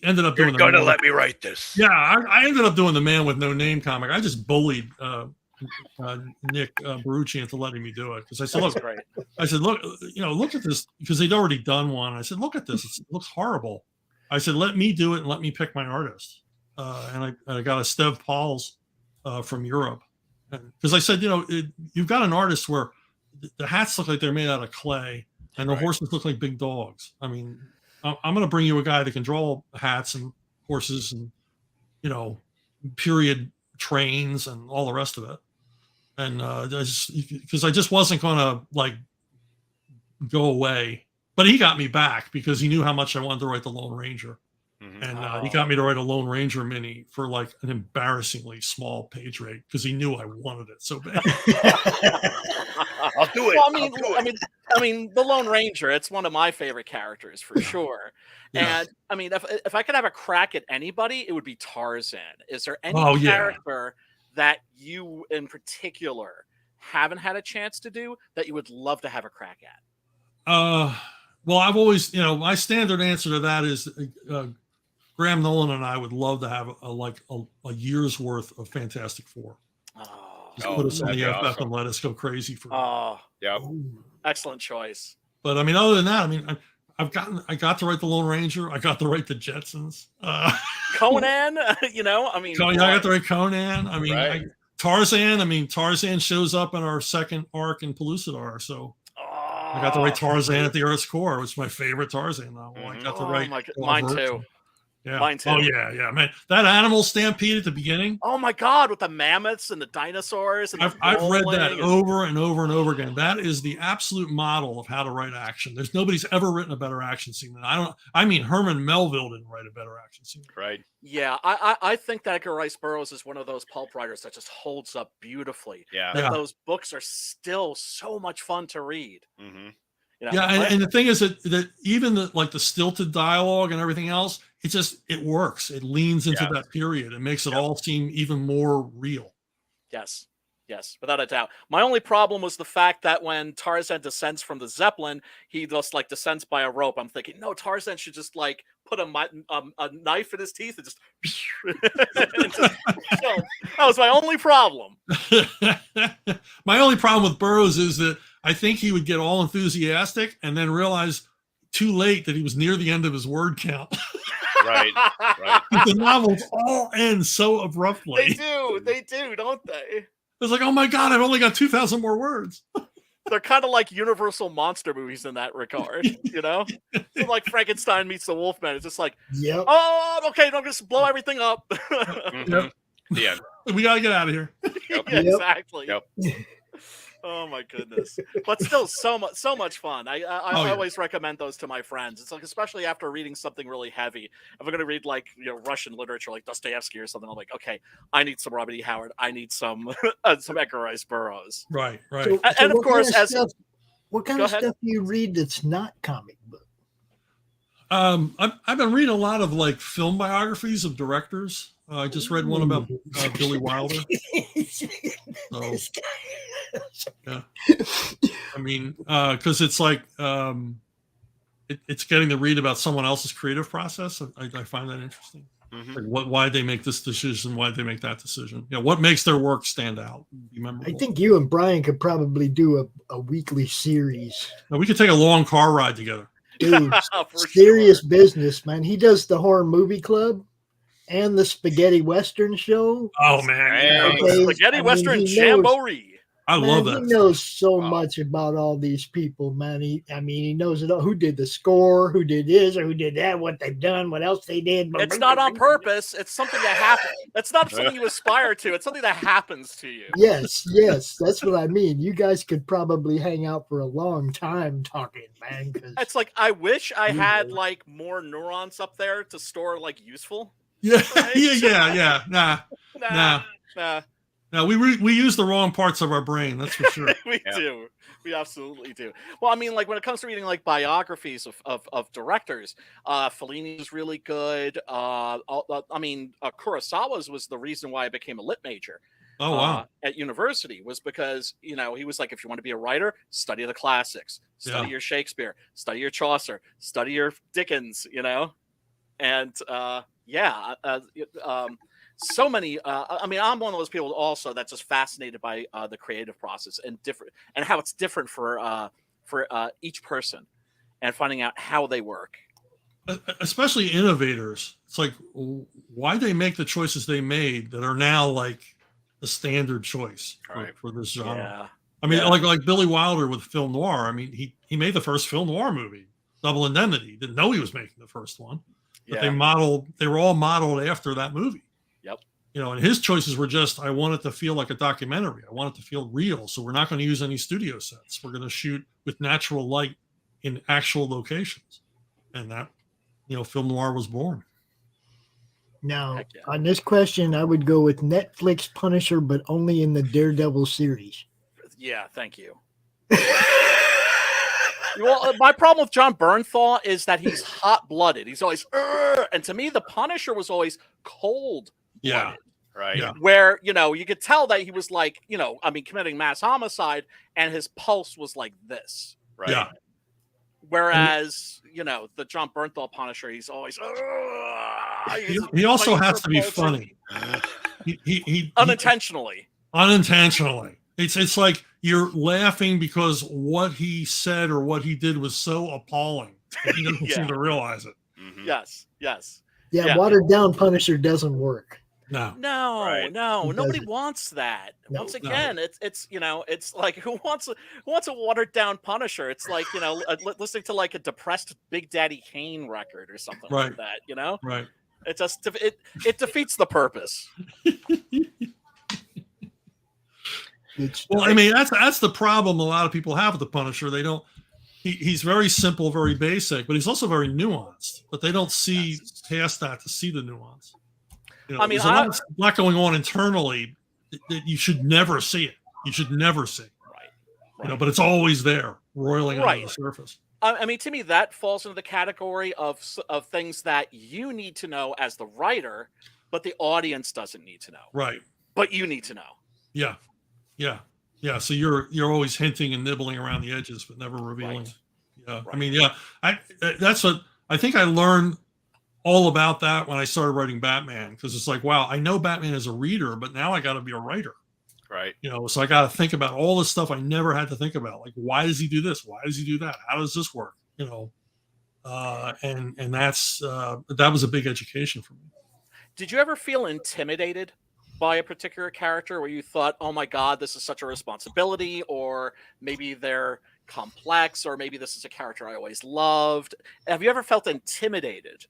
ended up doing. You're going to let me write this. Yeah, I ended up doing the Man with No Name comic. I just bullied Nick Barucci into letting me do it because I said, "Look, Great. I said, look, you know, look at this," because they'd already done one. I said, "Look at this; it looks horrible." I said, "Let me do it and let me pick my artist." And I got a Stev Pauls from Europe because I said, you know, you've got an artist where the hats look like they're made out of clay and the horses look like big dogs. I mean, I'm going to bring you a guy that can draw hats and horses and, you know, period trains and all the rest of it. And because I just wasn't going to like go away, but he got me back because he knew how much I wanted to write the Lone Ranger. Mhm. And he got me to write a Lone Ranger mini for like an embarrassingly small page rate because he knew I wanted it so bad. I'll do it. Well, I mean, the Lone Ranger. It's one of my favorite characters for sure. Yeah. And I mean, if I could have a crack at anybody, it would be Tarzan. Is there any character that you, in particular, haven't had a chance to do that you would love to have a crack at? Well, I've always, you know, my standard answer to that is Graham Nolan and I would love to have a year's worth of Fantastic Four. Just put us on the FF and let us go crazy for. Yeah. Excellent choice. But I mean, other than that, I mean, I got to write the Lone Ranger. I got to write the Jetsons. Conan, you know, I mean, I got to write Conan. I mean, Tarzan. I mean, Tarzan shows up in our second arc in Pellucidar, so. I got to write Tarzan at the Earth's Core, which is my favorite Tarzan novel. I got to write mine too. Yeah. Mine too. Oh yeah, man. That animal stampede at the beginning. Oh my God, with the mammoths and the dinosaurs. And I've read that over and over and over again. That is the absolute model of how to write action. There's nobody's ever written a better action scene than I mean, Herman Melville didn't write a better action scene. Right. Yeah, I think that Edgar Rice Burroughs is one of those pulp writers that just holds up beautifully. Yeah. Those books are still so much fun to read. Mm-hmm. You know, yeah, and the thing is that even the stilted dialogue and everything else, it works. It leans into that period. It makes it all seem even more real. Yes, without a doubt. My only problem was the fact that when Tarzan descends from the Zeppelin, he just like descends by a rope. I'm thinking, no, Tarzan should just like put a knife in his teeth and just. So, that was my only problem. My only problem with Burroughs is that I think he would get all enthusiastic and then realize too late that he was near the end of his word count. Right. The novels all end so abruptly. They do, don't they? It's like, oh my God, I've only got 2,000 more words. They're kind of like Universal monster movies in that regard, you know? So like Frankenstein meets the Wolfman. It's just like, oh, okay, don't just blow everything up. Yep. Yeah. We got to get out of here. Yeah, exactly. Yep. Oh my goodness! But still, so much fun. I always recommend those to my friends. It's like, especially after reading something really heavy. If I'm going to read like Russian literature, like Dostoevsky or something, I'm like, okay, I need some Robert E. Howard. I need some Edgar Rice Burroughs. Right. So And of course, what kind of stuff do you read that's not comic book? I've been reading a lot of like film biographies of directors. I just read one about Billy Wilder. So, yeah. I mean, because it's like it's getting to read about someone else's creative process. I find that interesting. Mm-hmm. Like why they make this decision, why they make that decision. What makes their work stand out? I think you and Brian could probably do a weekly series. Now, we could take a long car ride together. Dude, serious business, man. He does the horror movie club and the spaghetti western show. Oh man, spaghetti western jamboree. I love that. He knows so much about all these people, man. He knows it all. Who did the score? Who did this or who did that? What they've done? What else they did? It's not on purpose. It's something that happens. It's not something you aspire to. It's something that happens to you. Yes, that's what I mean. You guys could probably hang out for a long time talking, man. It's like I wish I had like more neurons up there to store like useful. Yeah, right? yeah. Nah. Now we use the wrong parts of our brain. That's for sure. We do. We absolutely do. Well, I mean, like when it comes to reading like biographies of directors, Fellini is really good. I mean, Kurosawa's was the reason why I became a lit major. Oh wow! At university was because he was like, if you want to be a writer, study the classics, study your Shakespeare, study your Chaucer, study your Dickens, and so many. I mean, I'm one of those people also that's just fascinated by the creative process and how it's different for each person, and finding out how they work. Especially innovators, it's like why they make the choices they made that are now like the standard choice for this genre. Yeah. I mean, like Billy Wilder with film noir. I mean, he made the first film noir movie, Double Indemnity. Didn't know he was making the first one, but they were all modeled after that movie. Yep. And his choices were just, I want it to feel like a documentary. I want it to feel real. So we're not going to use any studio sets. We're going to shoot with natural light in actual locations. And that, film noir was born. Now, on this question, I would go with Netflix Punisher, but only in the Daredevil series. Yeah, thank you. Well, my problem with John Bernthal is that he's hot-blooded. He's always, and to me, the Punisher was always cold. Yeah. Right. Yeah. Where, you could tell that he was like, committing mass homicide, and his pulse was like this. Right. Yeah. Whereas, the John Bernthal Punisher, he's always, he also has to be funny. He unintentionally. Unintentionally. It's like you're laughing because what he said or what he did was so appalling. He doesn't seem to realize it. Mm-hmm. Yes. Yeah, watered down Punisher doesn't work. No. Right. Nobody wants that. No, Once again, it's like who wants a watered down Punisher? It's like listening to like a depressed Big Daddy Kane record or something like that. Right. It just it defeats the purpose. Well, I mean that's the problem a lot of people have with the Punisher. They don't. He's very simple, very basic, but he's also very nuanced. But they don't see past that to see the nuance. I mean, there's a lot going on internally that you should never see it. You should never see. Right. But it's always there, roiling under the surface. I mean, to me, that falls into the category of things that you need to know as the writer, but the audience doesn't need to know. Right. But you need to know. Yeah. So you're always hinting and nibbling around the edges, but never revealing. Right. Yeah. Right. I mean, that's what I think I learned all about that when I started writing Batman, because it's like, wow, I know Batman as a reader, but now I got to be a writer. Right. So I got to think about all this stuff I never had to think about. Like, why does he do this? Why does he do that? How does this work? And that's that was a big education for me. Did you ever feel intimidated by a particular character where you thought, oh my God, this is such a responsibility, or maybe they're complex, or maybe this is a character I always loved? Have you ever felt intimidated?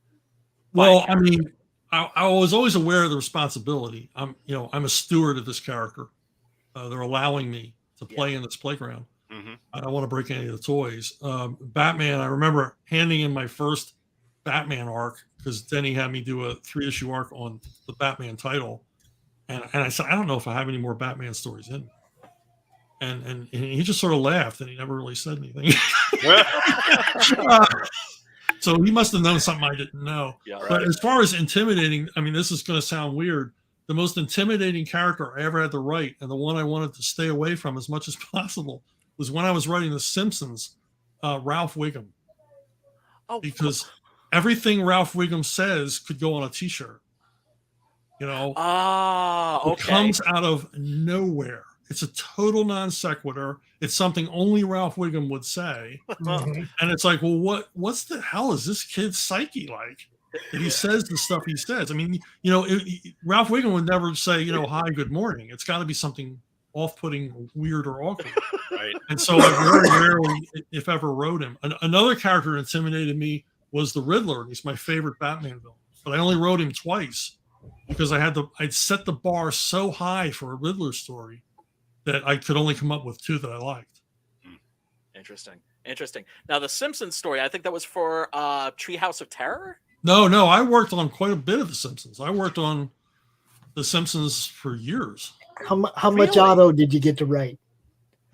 Well, I mean, I was always aware of the responsibility. I'm a steward of this character. They're allowing me to play in this playground. Mm-hmm. I don't want to break any of the toys. Batman, I remember handing in my first Batman arc, because Denny had me do a 3-issue arc on the Batman title. And I said, I don't know if I have any more Batman stories in me. And he just sort of laughed, and he never really said anything. So he must have known something I didn't know. Yeah, right. But as far as intimidating, I mean, this is going to sound weird. The most intimidating character I ever had to write, and the one I wanted to stay away from as much as possible, was when I was writing The Simpsons, Ralph Wiggum. Oh, because everything Ralph Wiggum says could go on a T-shirt. Okay. It comes out of nowhere. It's a total non sequitur. It's something only Ralph Wiggum would say. And it's like, well, what's the hell is this kid's psyche like that he says the stuff he says? I mean, Ralph Wiggum would never say, hi, good morning. It's got to be something off-putting, weird, or awkward. Right. And so I very rarely, if ever, wrote him. Another character that intimidated me was the Riddler. He's my favorite Batman villain. But I only wrote him twice because I'd set the bar so high for a Riddler story that I could only come up with 2 that I liked. Interesting. Now, the Simpsons story, I think that was for Treehouse of Terror? No, I worked on quite a bit of The Simpsons. I worked on The Simpsons for years. How much Otto did you get to write?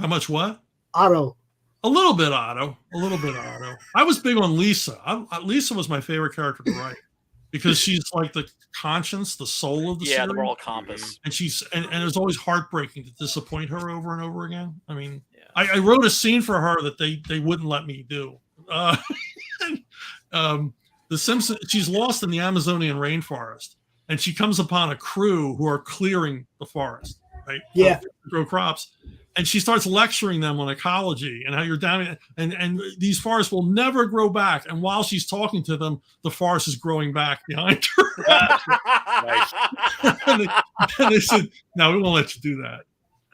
How much what? Otto. A little bit Otto. I was big on Lisa. Lisa was my favorite character to write because she's like the conscience, the soul of the series. The moral compass. And and it was always heartbreaking to disappoint her over and over again. I mean, I wrote a scene for her that they wouldn't let me do. The Simpsons, she's lost in the Amazonian rainforest, and she comes upon a crew who are clearing the forest, right? Yeah. To grow crops. And she starts lecturing them on ecology and how you're down, and these forests will never grow back. And while she's talking to them, the forest is growing back behind her. Nice. and they said, "No, we won't let you do that."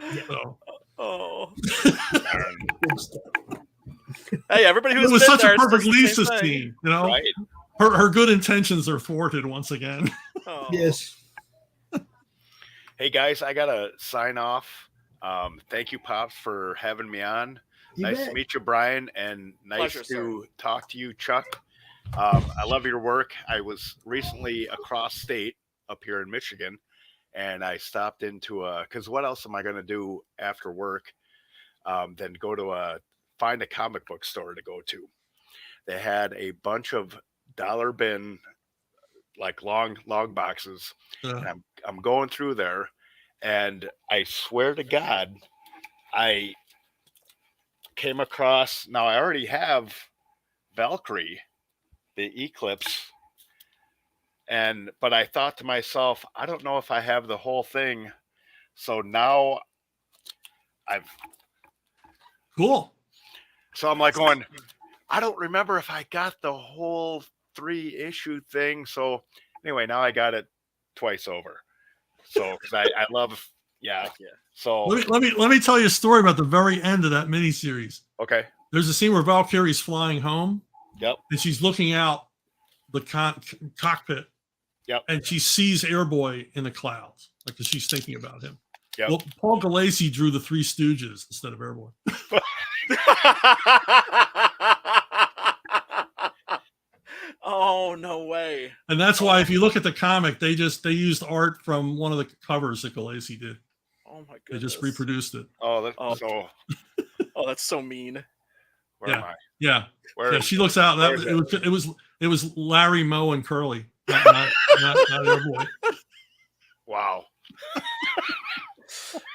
Yeah. So. Oh. Hey, everybody who's it was been such there a perfect says the Lisa same thing. scene, you know. Right. Her good intentions are thwarted once again. Oh. Yes. Hey guys, I gotta sign off. Thank you, Pops, for having me on. Nice to meet you, Brian, and nice Pleasure, to talk to you, Chuck. I love your work. I was recently across state up here in Michigan, and I stopped into because what else am I going to do after work than go to find a comic book store to go to? They had a bunch of dollar bin, like long boxes. And I'm going through there. And I swear to God, I came across, now I already have Valkyrie, the Eclipse, but I thought to myself, I don't know if I have the whole thing. So now Cool. So I'm like going, I don't remember if I got the whole 3-issue thing. So anyway, now I got it twice over. So, because I love, yeah. So let me tell you a story about the very end of that miniseries. Okay. There's a scene where Valkyrie's flying home. Yep. And she's looking out the cockpit. Yep. And she sees Airboy in the clouds, like she's thinking about him. Yep. Well, Paul Gulacy drew the Three Stooges instead of Airboy. Oh, no way. And that's why if you look at the comic, they used art from one of the covers that Gulacy did. Oh my goodness. They just reproduced it. Oh, that's so. Oh, that's so mean. Where am I? Yeah. Where yeah. She looks out. It was Larry, Moe, and Curly, not Airboy. Wow.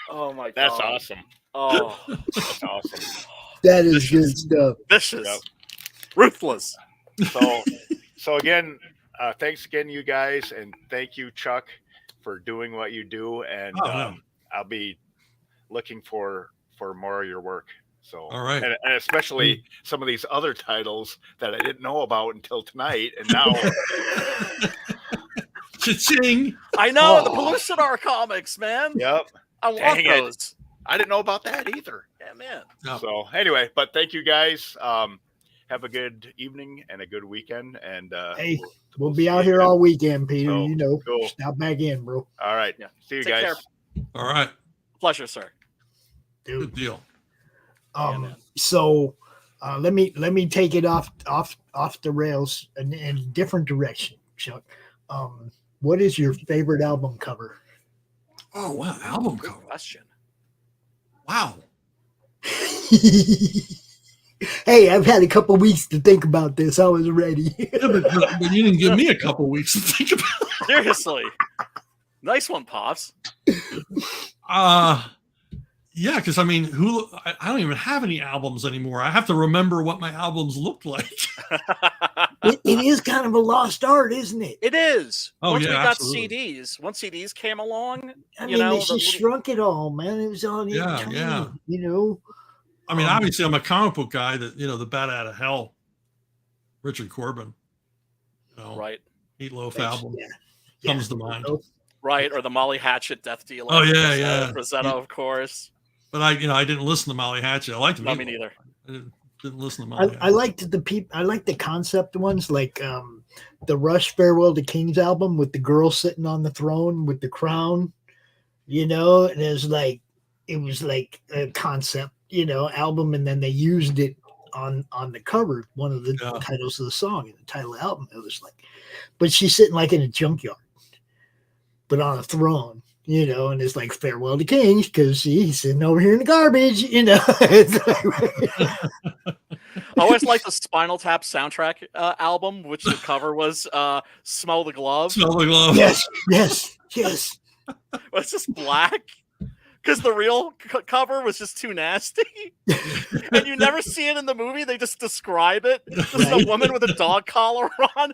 Oh my god. That's awesome. Oh, that's awesome. That is good stuff. Vicious. Yep. Ruthless. So again, thanks again, you guys, and thank you, Chuck, for doing what you do. And I'll be looking for more of your work. So, all right, and especially some of these other titles that I didn't know about until tonight, and now. Cha-ching! I know the Pellucidar comics, man. Yep. I want those. I didn't know about that either. Yeah, man. No. So anyway, but thank you guys. Have a good evening and a good weekend. And hey, we'll be out here all weekend, Peter. So, cool. Stop back in, bro. All right. Yeah. See you Take guys. care. All right. Pleasure, sir. Dude. Good deal. So let me take it off the rails in a different direction, Chuck. What is your favorite album cover? Oh wow, album cover. Question. Wow. Hey, I've had a couple weeks to think about this. I was ready. Yeah, but you didn't give me a couple weeks to think about it. Seriously. Nice one, Pops. Yeah, because I mean, I don't even have any albums anymore. I have to remember what my albums looked like. it is kind of a lost art, isn't it? It is. Oh, Once yeah, we got absolutely. CDs, once CDs came along, I mean, they just shrunk it all, man. It was all tiny, you know. I mean, obviously, I'm a comic book guy. That the Bat Out of Hell, Richard Corbin, right? Meatloaf album comes to mind, right? Or the Molly Hatchet Death Dealer. Oh yeah, Rosetta, of course. But I didn't listen to Molly Hatchet. I liked me neither. I didn't listen to Molly. I liked I liked the concept ones, like the Rush Farewell to Kings album with the girl sitting on the throne with the crown, and it was like a concept, album, and then they used it on the cover, one of the titles of the song and the title of the album. It was like, but she's sitting like in a junkyard, but on a throne, you know, and it's like farewell to Kings because he's sitting over here in the garbage, you know. I always liked the Spinal Tap soundtrack album, which the cover was "Smell the Glove." Smell the glove. Yes, yes, yes. Was just black because the real cover was just too nasty, and you never see it in the movie. They just describe it. Just a woman with a dog collar on,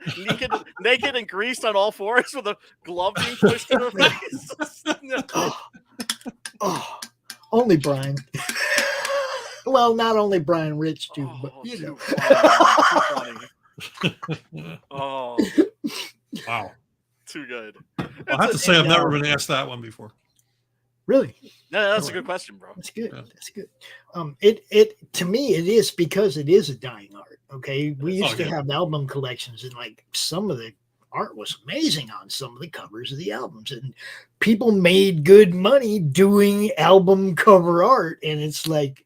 naked and greased on all fours, with a glove being pushed in her face. Only Brian. Well, not only Brian Rich too, but you know. Too funny. Oh, Wow. too good. I have to say, I've never been asked that one before. Really? No, that's a good question, bro. That's good. Yeah. That's good. It to me it is because it is a dying art. Okay, we used to have album collections, and like some of the art was amazing on some of the covers of the albums, and people made good money doing album cover art. And it's like,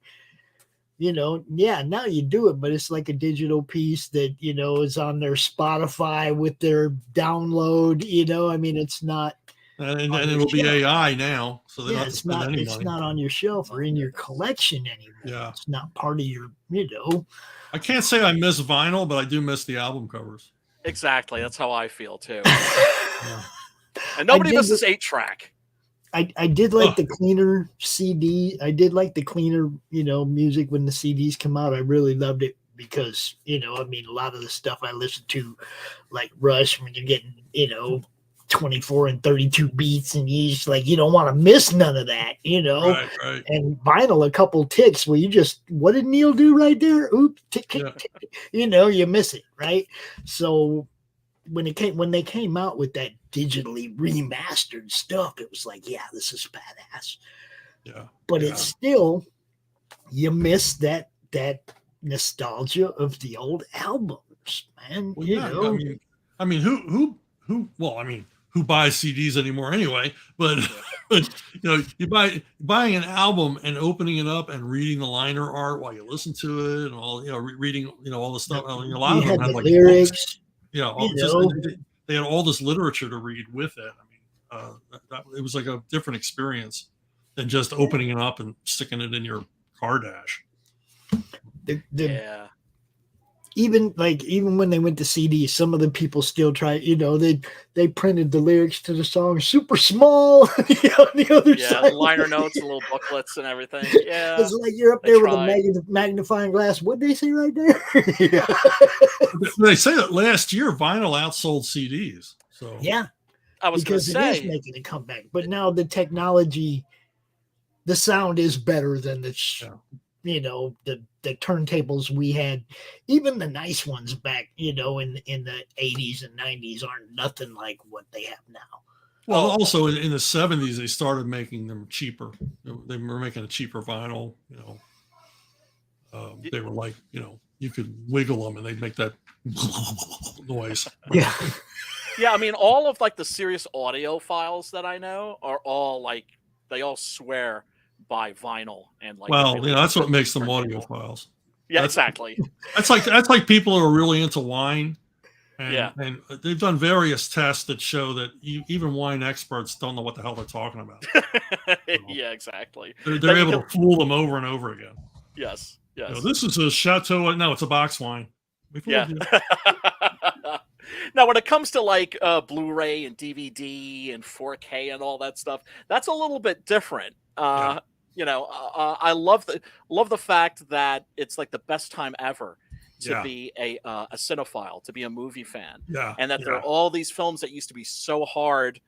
you know, yeah, now you do it, but it's like a digital piece that, you know, is on their Spotify with their download. You know, I mean, it's not. And it'll be AI now, so they don't have to it's spend not. any It's money. not on your shelf or in your collection anymore. Yeah. It's not part of your. You know. I can't say I miss vinyl, but I do miss the album covers. Exactly. That's how I feel too. Yeah. And nobody misses 8-track. I did like the cleaner CD. I did like the cleaner, you know, music when the CDs come out. I really loved it because, you know, I mean, a lot of the stuff I listened to, like Rush, when you're getting, you know, 24 and 32 beats, and you just like, you don't want to miss none of that, you know. Right. And vinyl, a couple ticks where you just, what did Neil do right there? Oop, tick, tick, tick. You know, you miss it, right? So when they came out with that digitally remastered stuff, it was like, yeah, this is badass. Yeah. But it's still, you miss that nostalgia of the old albums, man. Well, you yeah, know. I mean, who? Well, I mean, who buys CDs anymore anyway? But you know, buying an album and opening it up and reading the liner art while you listen to it, and all, you know, reading, you know, all the stuff. I mean, a lot of them had like lyrics. Books. Yeah, they had all this literature to read with it. I mean, it was like a different experience than just opening it up and sticking it in your car dash. Yeah. Even when they went to CD, some of the people still try, you know, they printed the lyrics to the song super small on the other side. Liner notes and little booklets and everything. Yeah. It's like you're up there with a magnifying glass. What did they say right there? Yeah. They say that last year vinyl outsold CDs. So yeah. I was going to say. It is making a comeback. But now the technology, the sound is better than you know, the turntables we had. Even the nice ones back, you know, in the 80s and 90s aren't nothing like what they have now. Well, also in the 70s, they started making them cheaper. They were making a cheaper vinyl, you know. They were like, you know, you could wiggle them and they'd make that noise. Yeah. Yeah, I mean, all of like the serious audio files that I know are all like, they all swear by vinyl and like. Well, you know, that's what makes them audio files. Yeah, exactly. That's like people who are really into wine. And, and they've done various tests that show that even wine experts don't know what the hell they're talking about. Yeah, exactly. They're able to fool them over and over again. Yes. You know, this is a Chateau. No, it's a box wine. Yeah. Now, when it comes to like Blu-ray and DVD and 4K and all that stuff, that's a little bit different. You know, I love the fact that it's like the best time ever to be a cinephile, to be a movie fan, and that there are all these films that used to be so hard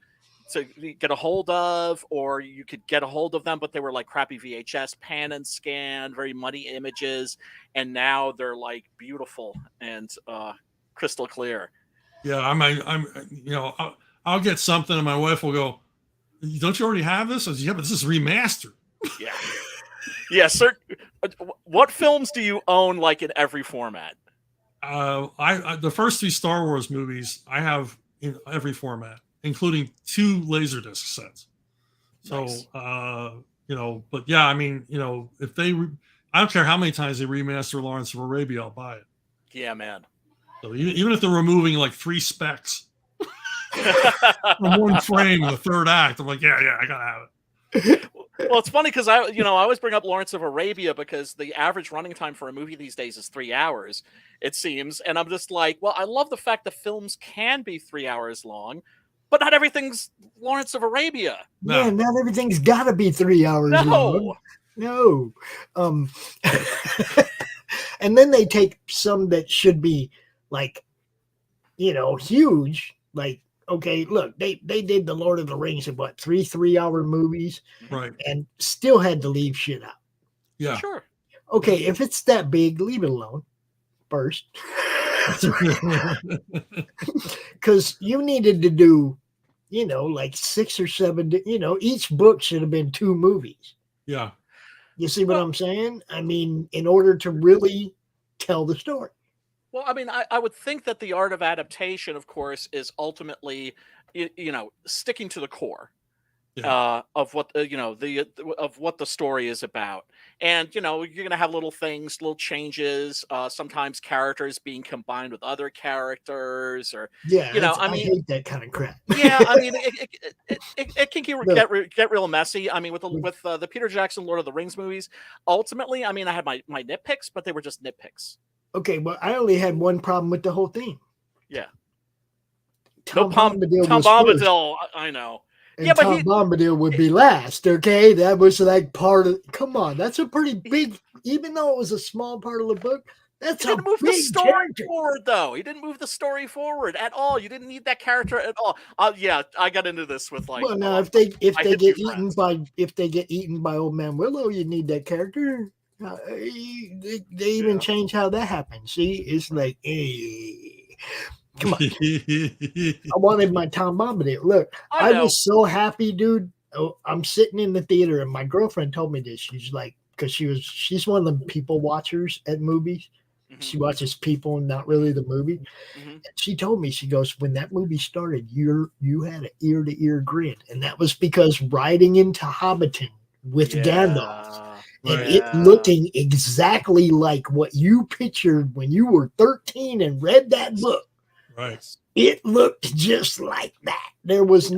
to get a hold of, or you could get a hold of them, but they were like crappy VHS pan and scan, very muddy images, and now they're like beautiful and crystal clear. Yeah, I'm you know, I'll get something and my wife will go, "Don't you already have this?" I said, "Yeah, but this is remastered." Yeah. Yeah, sir. What films do you own like in every format? I the first 3 Star Wars movies I have in every format, including 2 Laserdisc sets. So, Nice. You know, but yeah, I mean, you know, if they, I don't care how many times they remaster Lawrence of Arabia, I'll buy it. Yeah, man. So even if they're removing like 3 specs, from one frame in the third act. I'm like, yeah, I gotta have it. Well, it's funny because I always bring up Lawrence of Arabia because the average running time for a movie these days is 3 hours, it seems. And I'm just like, well, I love the fact that films can be 3 hours long, but not everything's Lawrence of Arabia. No. Yeah, not everything's got to be 3 hours long. No. And then they take some that should be like, huge. Like, okay, look, they did the Lord of the Rings in what, 3-hour movies, Right? And still had to leave shit out. Yeah, Sure. Okay, if it's that big, leave it alone first, because you needed to do, like 6 or 7. Each book should have been 2 movies. Yeah. You see what I'm saying? I mean, in order to really tell the story. Well, I mean, I would think that the art of adaptation, of course, is ultimately, sticking to the core of what of what the story is about. And you're going to have little things, little changes. Sometimes characters being combined with other characters, or I hate that kind of crap. Yeah, I mean, it can get real messy. I mean, with the Peter Jackson Lord of the Rings movies, ultimately, I mean, I had my nitpicks, but they were just nitpicks. Okay, well, I only had one problem with the whole thing. Yeah. Tom Bombadil, I know. And Tom Bombadil would be last, okay? That was like part of... Come on, that's a pretty big... Even though it was a small part of the book, that's a big character. He didn't move the story forward, though. He didn't move the story forward at all. You didn't need that character at all. Yeah, I got into this with like... Well, now, if they get eaten by Old Man Willow, you need that character. They even change how that happens. See, it's like, hey, come on. I wanted my Tom Bombadil. Look, I was so happy, dude. I'm sitting in the theater, and my girlfriend told me this. She's like, because she's one of the people watchers at movies. Mm-hmm. She watches people and not really the movie. Mm-hmm. And she told me, she goes, when that movie started, you had an ear-to-ear grin, and that was because riding into Hobbiton with Gandalf. And it looking exactly like what you pictured when you were 13 and read that book. Right. It looked just like that. There was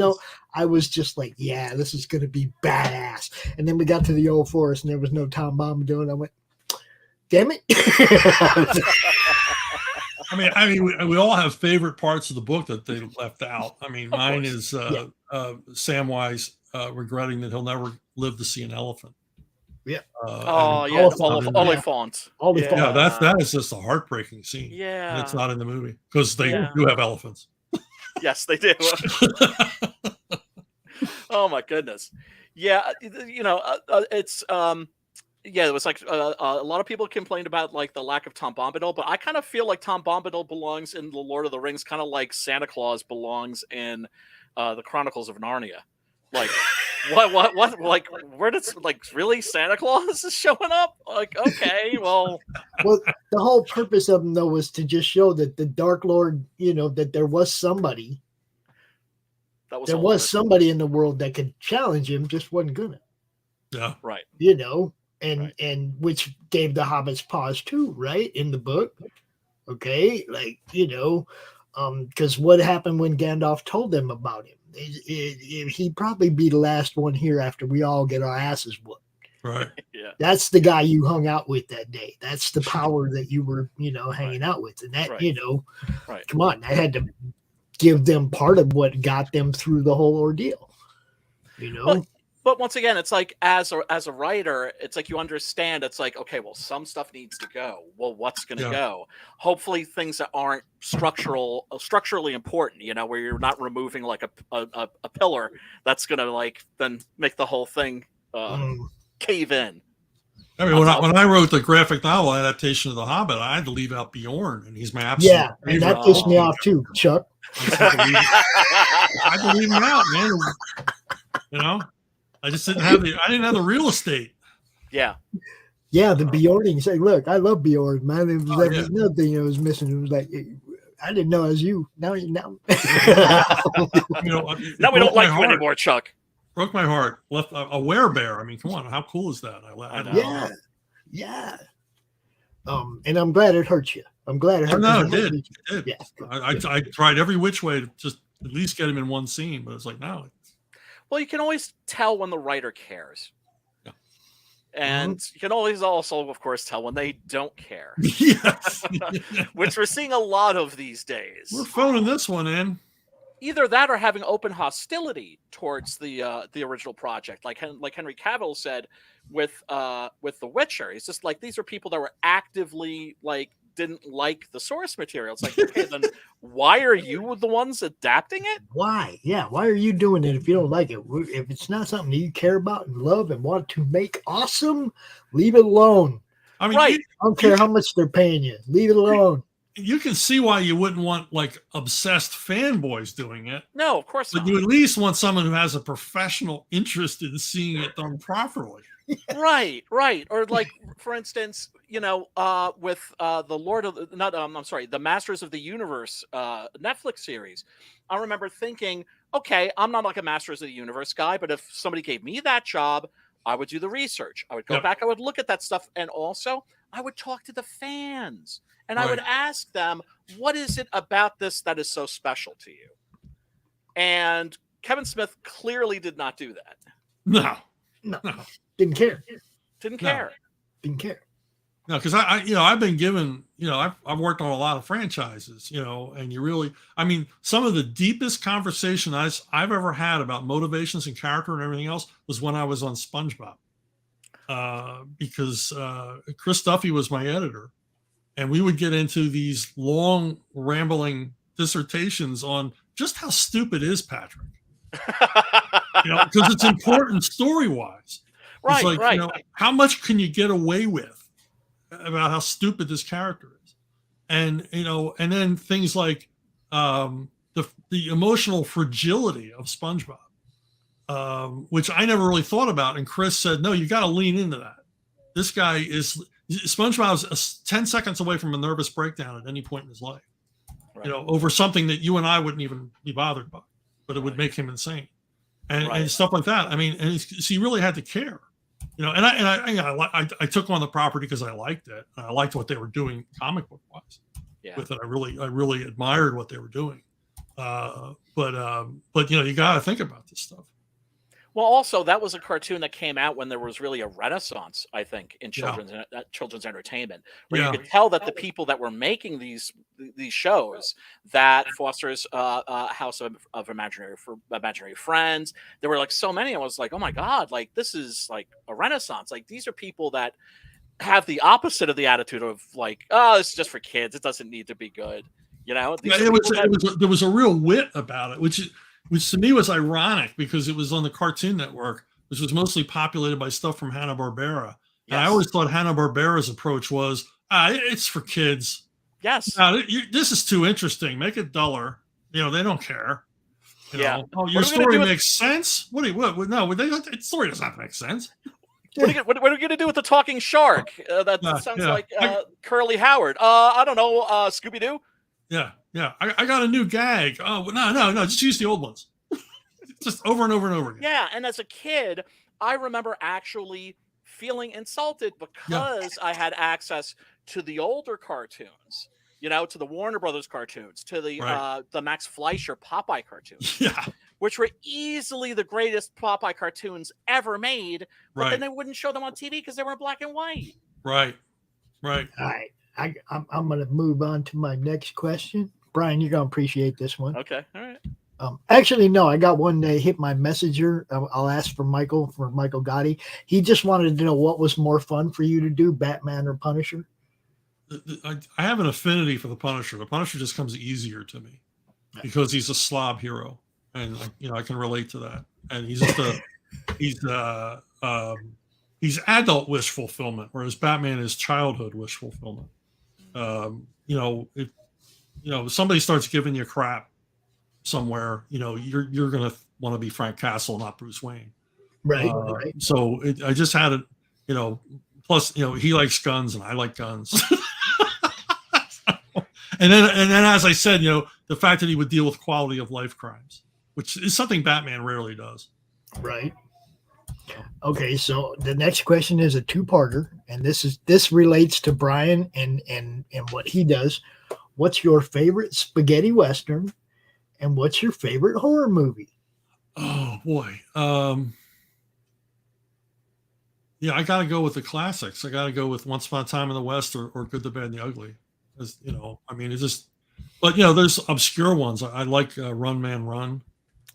I was just like, yeah, this is going to be badass. And then we got to the Old Forest and there was no Tom Bombadil. And I went, damn it. I mean, we all have favorite parts of the book that they left out. I mean, mine is Samwise regretting that he'll never live to see an elephant. Yeah. Oliphant. Yeah, that is just a heartbreaking scene. Yeah. And it's not in the movie because they do have elephants. Yes, they do. Oh my goodness. Yeah, it's it was like a lot of people complained about like the lack of Tom Bombadil, but I kind of feel like Tom Bombadil belongs in the Lord of the Rings, kind of like Santa Claus belongs in the Chronicles of Narnia. Like what like where does like really Santa Claus is showing up? Like, okay, well the whole purpose of him though was to just show that the Dark Lord, that there was somebody somebody in the world that could challenge him, just wasn't gonna. Yeah. Right. And which gave the hobbits pause too, right? In the book. Okay, like, because what happened when Gandalf told them about him? He'd probably be the last one here after we all get our asses whooped. Right. Yeah. That's the guy you hung out with that day. That's the power that you were, hanging out with. And that, come on, I had to give them part of what got them through the whole ordeal. But once again, it's like as a writer, it's like you understand. It's like, okay, well, some stuff needs to go. Well, what's going to go? Hopefully, things that aren't structurally important. Where you're not removing like a pillar that's going to like then make the whole thing cave in. I mean, when I wrote the graphic novel adaptation of The Hobbit, I had to leave out Bjorn, and he's my absolute favorite. And that pissed me off too, Chuck. I had to leave him out, man. I just didn't have the real estate. Yeah. Yeah, the Bjorning. Say, look, I love Bjorn, man. It was another thing I was missing. It was like, I didn't know it was you. Now. Now we don't like you anymore, Chuck. Broke my heart. Left a werebear. I mean, come on, how cool is that? Yeah. And I'm glad it hurt you. I'm glad it hurt. No, it did. Yeah. I tried every which way to just at least get him in one scene. But it's like, no. Well, you can always tell when the writer cares. Yeah. And you can always also, of course, tell when they don't care. Yes. Which we're seeing a lot of these days. We're phoning this one in. Either that or having open hostility towards the original project. Like Henry Cavill said with The Witcher. He's just like, these are people that were actively like didn't like the source material. It's like, okay, then why are you the ones adapting it? Why? Yeah, why are you doing it if you don't like it? If it's not something you care about and love and want to make awesome, leave it alone. I mean, right. I don't care how much they're paying you. Leave it alone. You can see why you wouldn't want like obsessed fanboys doing it. No, of course not. But you at least want someone who has a professional interest in seeing it done properly. Right. Or like, for instance, with the Masters of the Universe Netflix series. I remember thinking, okay, I'm not like a Masters of the Universe guy, but if somebody gave me that job, I would do the research. I would go back, I would look at that stuff, and also I would talk to the fans. And I would ask them, what is it about this that is so special to you? And Kevin Smith clearly did not do that. No. Didn't care. Didn't care. No, because I've been given, I've worked on a lot of franchises, and you really, I mean, some of the deepest conversation I've ever had about motivations and character and everything else was when I was on SpongeBob. Because Chris Duffy was my editor. And we would get into these long, rambling dissertations on just how stupid is Patrick. Because it's important story-wise. Right, it's like, how much can you get away with about how stupid this character is? And, and then things like the emotional fragility of SpongeBob, which I never really thought about. And Chris said, no, you got to lean into that. This guy is... SpongeBob's 10 seconds away from a nervous breakdown at any point in his life, over something that you and I wouldn't even be bothered by, but it would make him insane, and stuff like that. I mean, and so you really had to care, and I took on the property because I liked it. And I liked what they were doing comic book wise with it. I really admired what they were doing, but you got to think about this stuff. Well, also, that was a cartoon that came out when there was really a renaissance, I think, in children's entertainment, where you could tell that the people that were making these shows, that Foster's House of Imaginary Friends, there were like so many. I was like, oh my God, like this is like a renaissance. Like these are people that have the opposite of the attitude of like, oh, it's just for kids. It doesn't need to be good. There was a real wit about it, which to me was ironic because it was on the Cartoon Network, which was mostly populated by stuff from Hanna-Barbera. Yes. And I always thought Hanna-Barbera's approach was, it's for kids. Yes. This is too interesting. Make it duller. They don't care. Oh, your story story makes sense? No, the story does not make sense. What are we going to do with the talking shark? That sounds like Curly Howard. I don't know, Scooby-Doo? Yeah. I got a new gag. Oh, no. Just use the old ones. Just over and over and over again. Yeah, and as a kid, I remember actually feeling insulted because I had access to the older cartoons, to the Warner Brothers cartoons, to the Max Fleischer Popeye cartoons, which were easily the greatest Popeye cartoons ever made, but then they wouldn't show them on TV because they were in black and white. Right. All right. I'm going to move on to my next question. Brian, you're going to appreciate this one. Okay. All right. Actually, no, I got one that hit my messenger. I'll ask for Michael Gotthi. He just wanted to know what was more fun for you to do, Batman or Punisher? I have an affinity for the Punisher. The Punisher just comes easier to me because he's a slob hero. And, I can relate to that. And he's just he's adult wish fulfillment, whereas Batman is childhood wish fulfillment. If somebody starts giving you crap somewhere, you're going to want to be Frank Castle, not Bruce Wayne. Right. So I just had it, plus, he likes guns and I like guns. and then, as I said, the fact that he would deal with quality of life crimes, which is something Batman rarely does. Right. Okay, so the next question is a two-parter, and this relates to Brian and what he does. What's your favorite spaghetti western, And what's your favorite horror movie? Oh boy. Yeah, I got to go with the classics. I got to go with Once Upon a Time in the West or Good, the Bad, and the Ugly. As you know, I mean, it's just. But there's obscure ones. I like Run Man Run.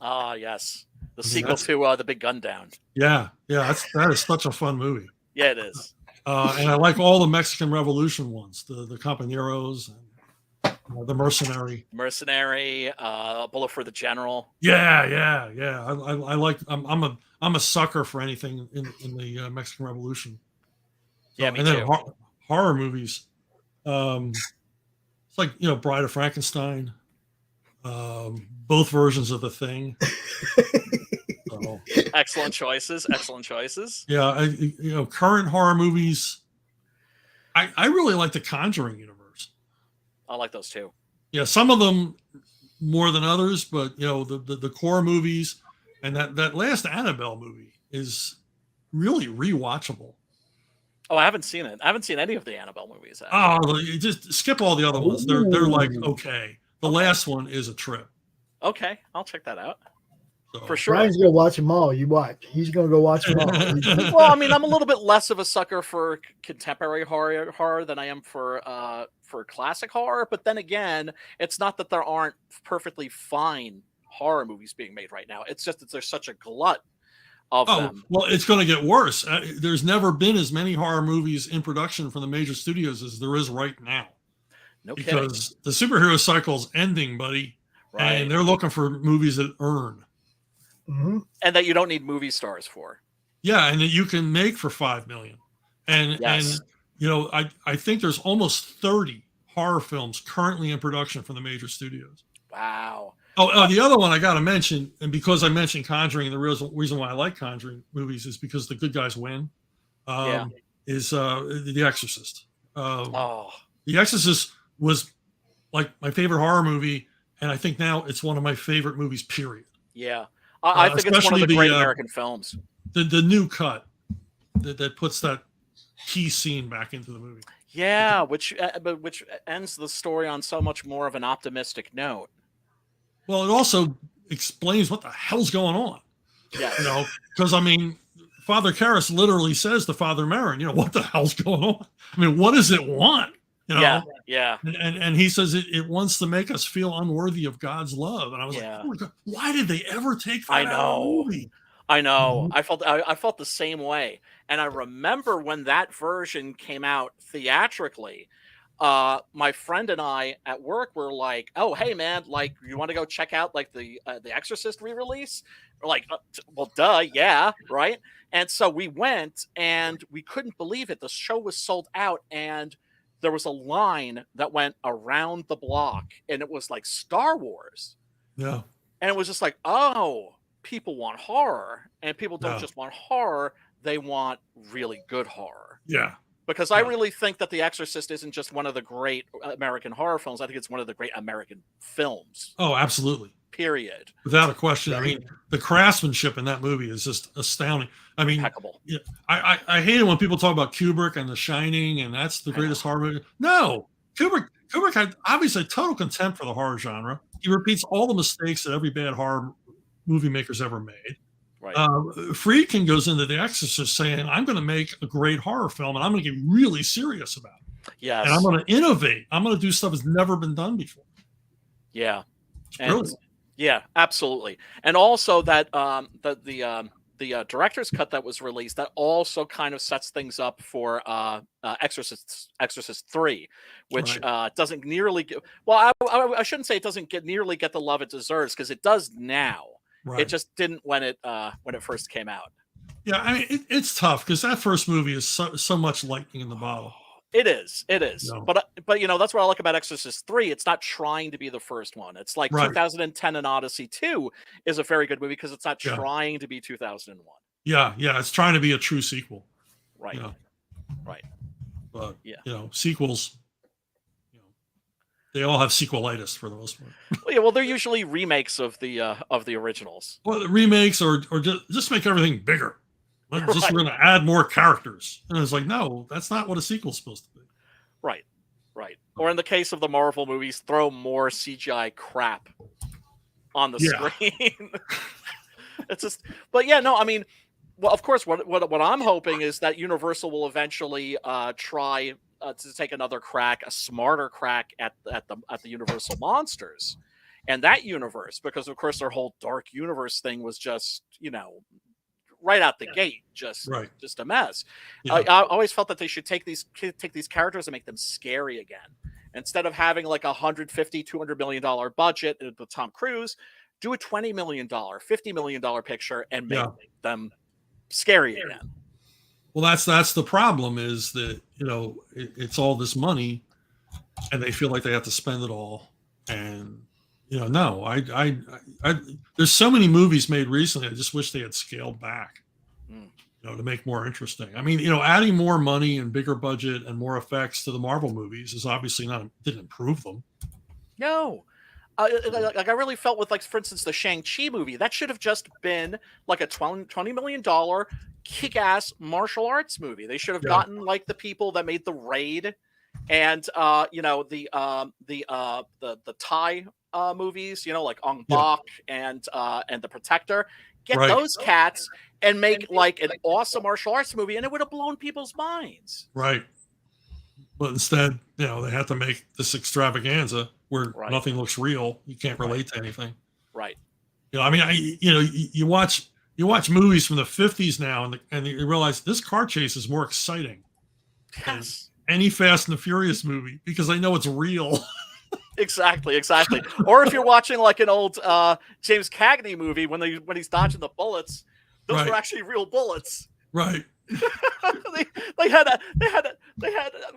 Ah, yes, the sequel to The Big Gun Down. Yeah, that is such a fun movie. Yeah, it is. And I like all the Mexican Revolution ones, the Compañeros, and the Mercenary. Bullet for the General. Yeah. I like. I'm a sucker for anything in the Mexican Revolution. So, yeah, me and then too. Horror movies. It's like Bride of Frankenstein. Both versions of The Thing. So, excellent choices. Yeah, current horror movies. I really like the Conjuring universe. I like those too. Yeah, some of them more than others, but the core movies and that last Annabelle movie is really rewatchable. Oh, I haven't seen it. I haven't seen any of the Annabelle movies. Oh, you just skip all the other ones. They're like okay. The last one is a trip. Okay, I'll check that out. So, for sure. Brian's gonna watch them all. You watch. He's gonna go watch them all. Well, I mean, I'm a little bit less of a sucker for contemporary horror than I am for classic horror. But then again, it's not that there aren't perfectly fine horror movies being made right now. It's just that there's such a glut of them. Well, it's going to get worse. There's never been as many horror movies in production from the major studios as there is right now. No kidding. Because the superhero cycle's ending, buddy. Right. And they're looking for movies that earn. Mm-hmm. And that you don't need movie stars for. Yeah, and that you can make for $5 million. And yes. and I think there's almost 30 horror films currently in production from the major studios. Wow. The other one I got to mention, and because I mentioned Conjuring, the real reason why I like Conjuring movies is because the good guys win. Is The Exorcist. The Exorcist was like my favorite horror movie, and I think now it's one of my favorite movies. Period. Yeah, I think it's one of the great American films. The new cut that puts that key scene back into the movie. Yeah, which ends the story on so much more of an optimistic note. Well, it also explains what the hell's going on. Yeah. Because I mean, Father Karras literally says to Father Merrin, what the hell's going on? I mean, what does it want? Yeah. And he says it wants to make us feel unworthy of God's love. And I was like, oh my God, why did they ever take that out of the movie? I know. Mm-hmm. I felt the same way. And I remember when that version came out theatrically, my friend and I at work were like, "Oh, hey man, like you want to go check out like the Exorcist re-release?" We're like, "Well, duh, yeah, right." And so we went, and we couldn't believe it. The show was sold out, and there was a line that went around the block, and it was like Star Wars. Yeah. And it was just like, oh, people want horror, and people don't just want horror; they want really good horror. Yeah. Because I really think that The Exorcist isn't just one of the great American horror films. I think it's one of the great American films. Oh, absolutely. Period. Without a question. I mean, the craftsmanship in that movie is just astounding. I mean, impeccable. Yeah, I hate it when people talk about Kubrick and The Shining, and that's the greatest horror movie. No, Kubrick had obviously total contempt for the horror genre. He repeats all the mistakes that every bad horror movie maker's ever made. Right. Friedkin goes into The Exorcist saying, I'm going to make a great horror film, and I'm going to get really serious about it. Yes. And I'm going to innovate. I'm going to do stuff that's never been done before. Yeah. It's brilliant. Yeah, absolutely. And also that the director's cut that was released, that also kind of sets things up for Exorcist 3, which doesn't nearly get, well, I shouldn't say it doesn't nearly get the love it deserves, because it does now. Right. It just didn't when it first came out. Yeah, I mean it's tough because that first movie is so much lightning in the bottle. It is. No. But that's what I like about Exorcist 3. It's not trying to be the first one. It's like 2010 and Odyssey 2 is a very good movie because it's not trying to be 2001. Yeah, it's trying to be a true sequel. Right. Right. But sequels, they all have sequelitis for the most part. Well, they're usually remakes of the originals. Well, the remakes or just make everything bigger. We're going to add more characters, and it's like, no, that's not what a sequel's supposed to be. Right. Or in the case of the Marvel movies, throw more CGI crap on the screen. It's just, but yeah, no, I mean, well, of course, what I'm hoping is that Universal will eventually try to take another crack, a smarter crack at the Universal monsters and that universe, because of course their whole dark universe thing was just, right out the gate, just a mess. I always felt that they should take these characters and make them scary again. Instead of having like $150-200 million budget with Tom Cruise, do a $20 million, $50 million picture and make them scary again. Well, that's the problem, is that it's all this money, and they feel like they have to spend it all. And no, I there's so many movies made recently. I just wish they had scaled back, to make more interesting. I mean, adding more money and bigger budget and more effects to the Marvel movies is obviously didn't improve them. No. Like I really felt with, like, for instance, the Shang-Chi movie, that should have just been like a $20 million kick-ass martial arts movie. They should have gotten like the people that made The Raid and the Thai movies, like Ong Bak and The Protector. Get those cats and make like an awesome martial arts movie, and it would have blown people's minds. Right. But instead, they have to make this extravaganza where nothing looks real. You can't relate to anything. Right. I mean, you watch movies from the 50s now, and you realize this car chase is more exciting than any Fast and the Furious movie, because I know it's real. Exactly. Or if you're watching like an old James Cagney movie, when he's dodging the bullets, those were actually real bullets. Right. they had a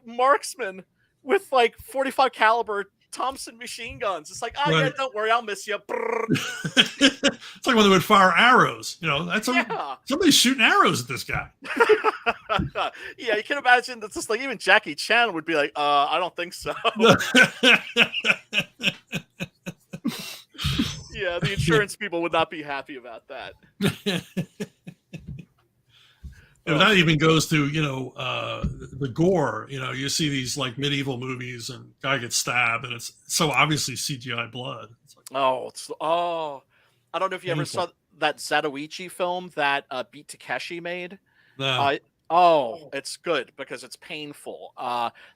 marksman with like 45 caliber Thompson machine guns. It's like, yeah, don't worry, I'll miss you. It's like when they would fire arrows. That's somebody's shooting arrows at this guy. Yeah, you can imagine that's just like even Jackie Chan would be like, I don't think so. Yeah, the insurance people would not be happy about that. And that even goes to, the gore. You see these like medieval movies and guy gets stabbed and it's so obviously CGI blood. It's like, I don't know if you ever saw that Zatoichi film that Beat Takeshi made. No. It's good because it's painful.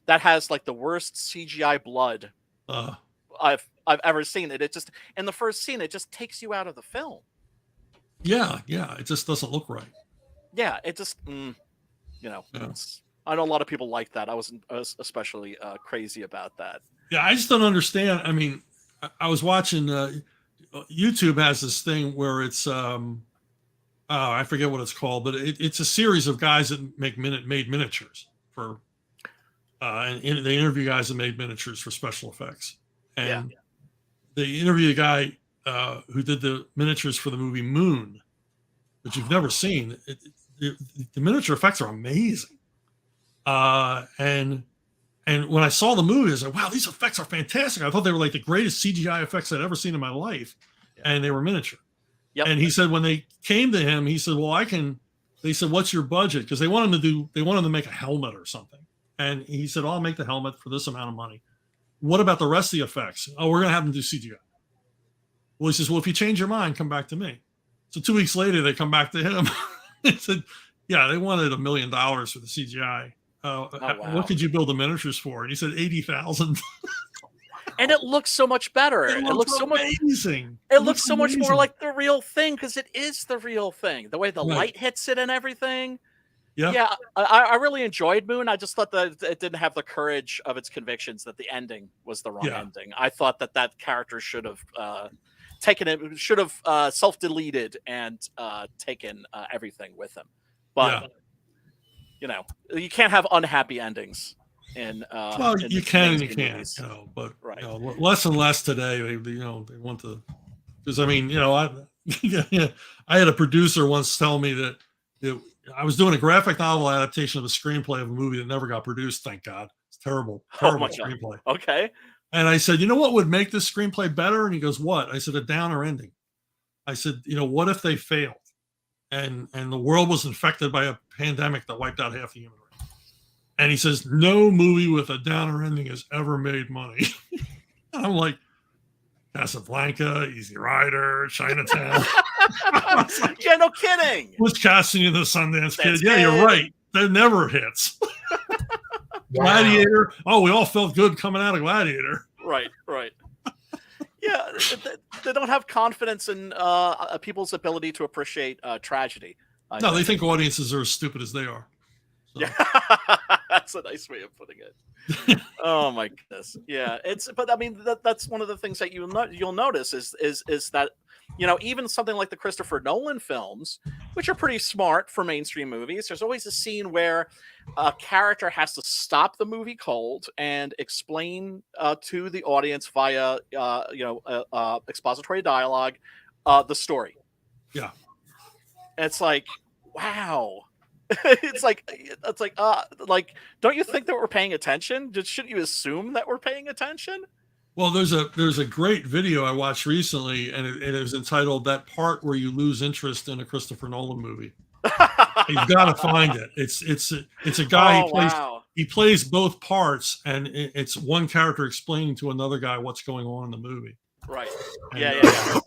That has like the worst CGI blood I've ever seen. It just, in the first scene, it just takes you out of the film. Yeah, it just doesn't look right. Yeah, it just, I know a lot of people like that. I wasn't especially crazy about that. Yeah, I just don't understand. I mean, I was watching, YouTube has this thing where it's, I forget what it's called, but it's a series of guys that made miniatures for, and they interview guys that made miniatures for special effects. And they interview a guy who did the miniatures for the movie Moon, which you've never seen. The miniature effects are amazing. And when I saw the movie, I was like, wow, these effects are fantastic. I thought they were like the greatest CGI effects I'd ever seen in my life. And they were miniature. Yep. And he said, when they came to him, he said, well, they said, what's your budget? Because they wanted to make a helmet or something. And he said, I'll make the helmet for this amount of money. What about the rest of the effects? Oh, we're going to have them do CGI. Well, he says, well, if you change your mind, come back to me. So 2 weeks later, they come back to him. He said, yeah, they wanted $1 million for the CGI. Wow. What could you build the miniatures for? And he said $80,000. And it looks so much better. It looks so amazing. It looks so much more like the real thing, because it is the real thing. The way the light hits it and everything. Yeah, I really enjoyed Moon. I just thought that it didn't have the courage of its convictions, that the ending was the wrong ending. I thought that character should have self-deleted and taken everything with him. But you can't have unhappy endings. You can and you can't, but less and less today. They want to, because I mean, I had a producer once tell me that I was doing a graphic novel adaptation of a screenplay of a movie that never got produced. Thank God, it's terrible screenplay. Okay. And I said, what would make this screenplay better? And he goes, what? I said, a downer ending. I said, what if they failed, and the world was infected by a pandemic that wiped out half the human race? And he says, no movie with a downer ending has ever made money. I'm like, Casablanca, Easy Rider, Chinatown. Yeah, no kidding. Was casting in the Sundance Kid. That's Yeah, good. you're right. That never hits. Gladiator. Oh, we all felt good coming out of Gladiator. Right. Yeah, they don't have confidence in people's ability to appreciate tragedy. No, they think audiences are as stupid as they are. So. Yeah, that's a nice way of putting it. Oh my goodness, yeah. But I mean, that's one of the things that you'll notice is that even something like the Christopher Nolan films, which are pretty smart for mainstream movies, there's always a scene where a character has to stop the movie cold and explain to the audience via expository dialogue the story. Yeah, and it's like, wow. It's like, don't you think that we're paying attention? Shouldn't you assume that we're paying attention? Well, there's a great video I watched recently, and it was entitled "That Part Where You Lose Interest in a Christopher Nolan Movie." You've got to find it. It's a guy he plays both parts, and it's one character explaining to another guy what's going on in the movie. Right. And, Yeah.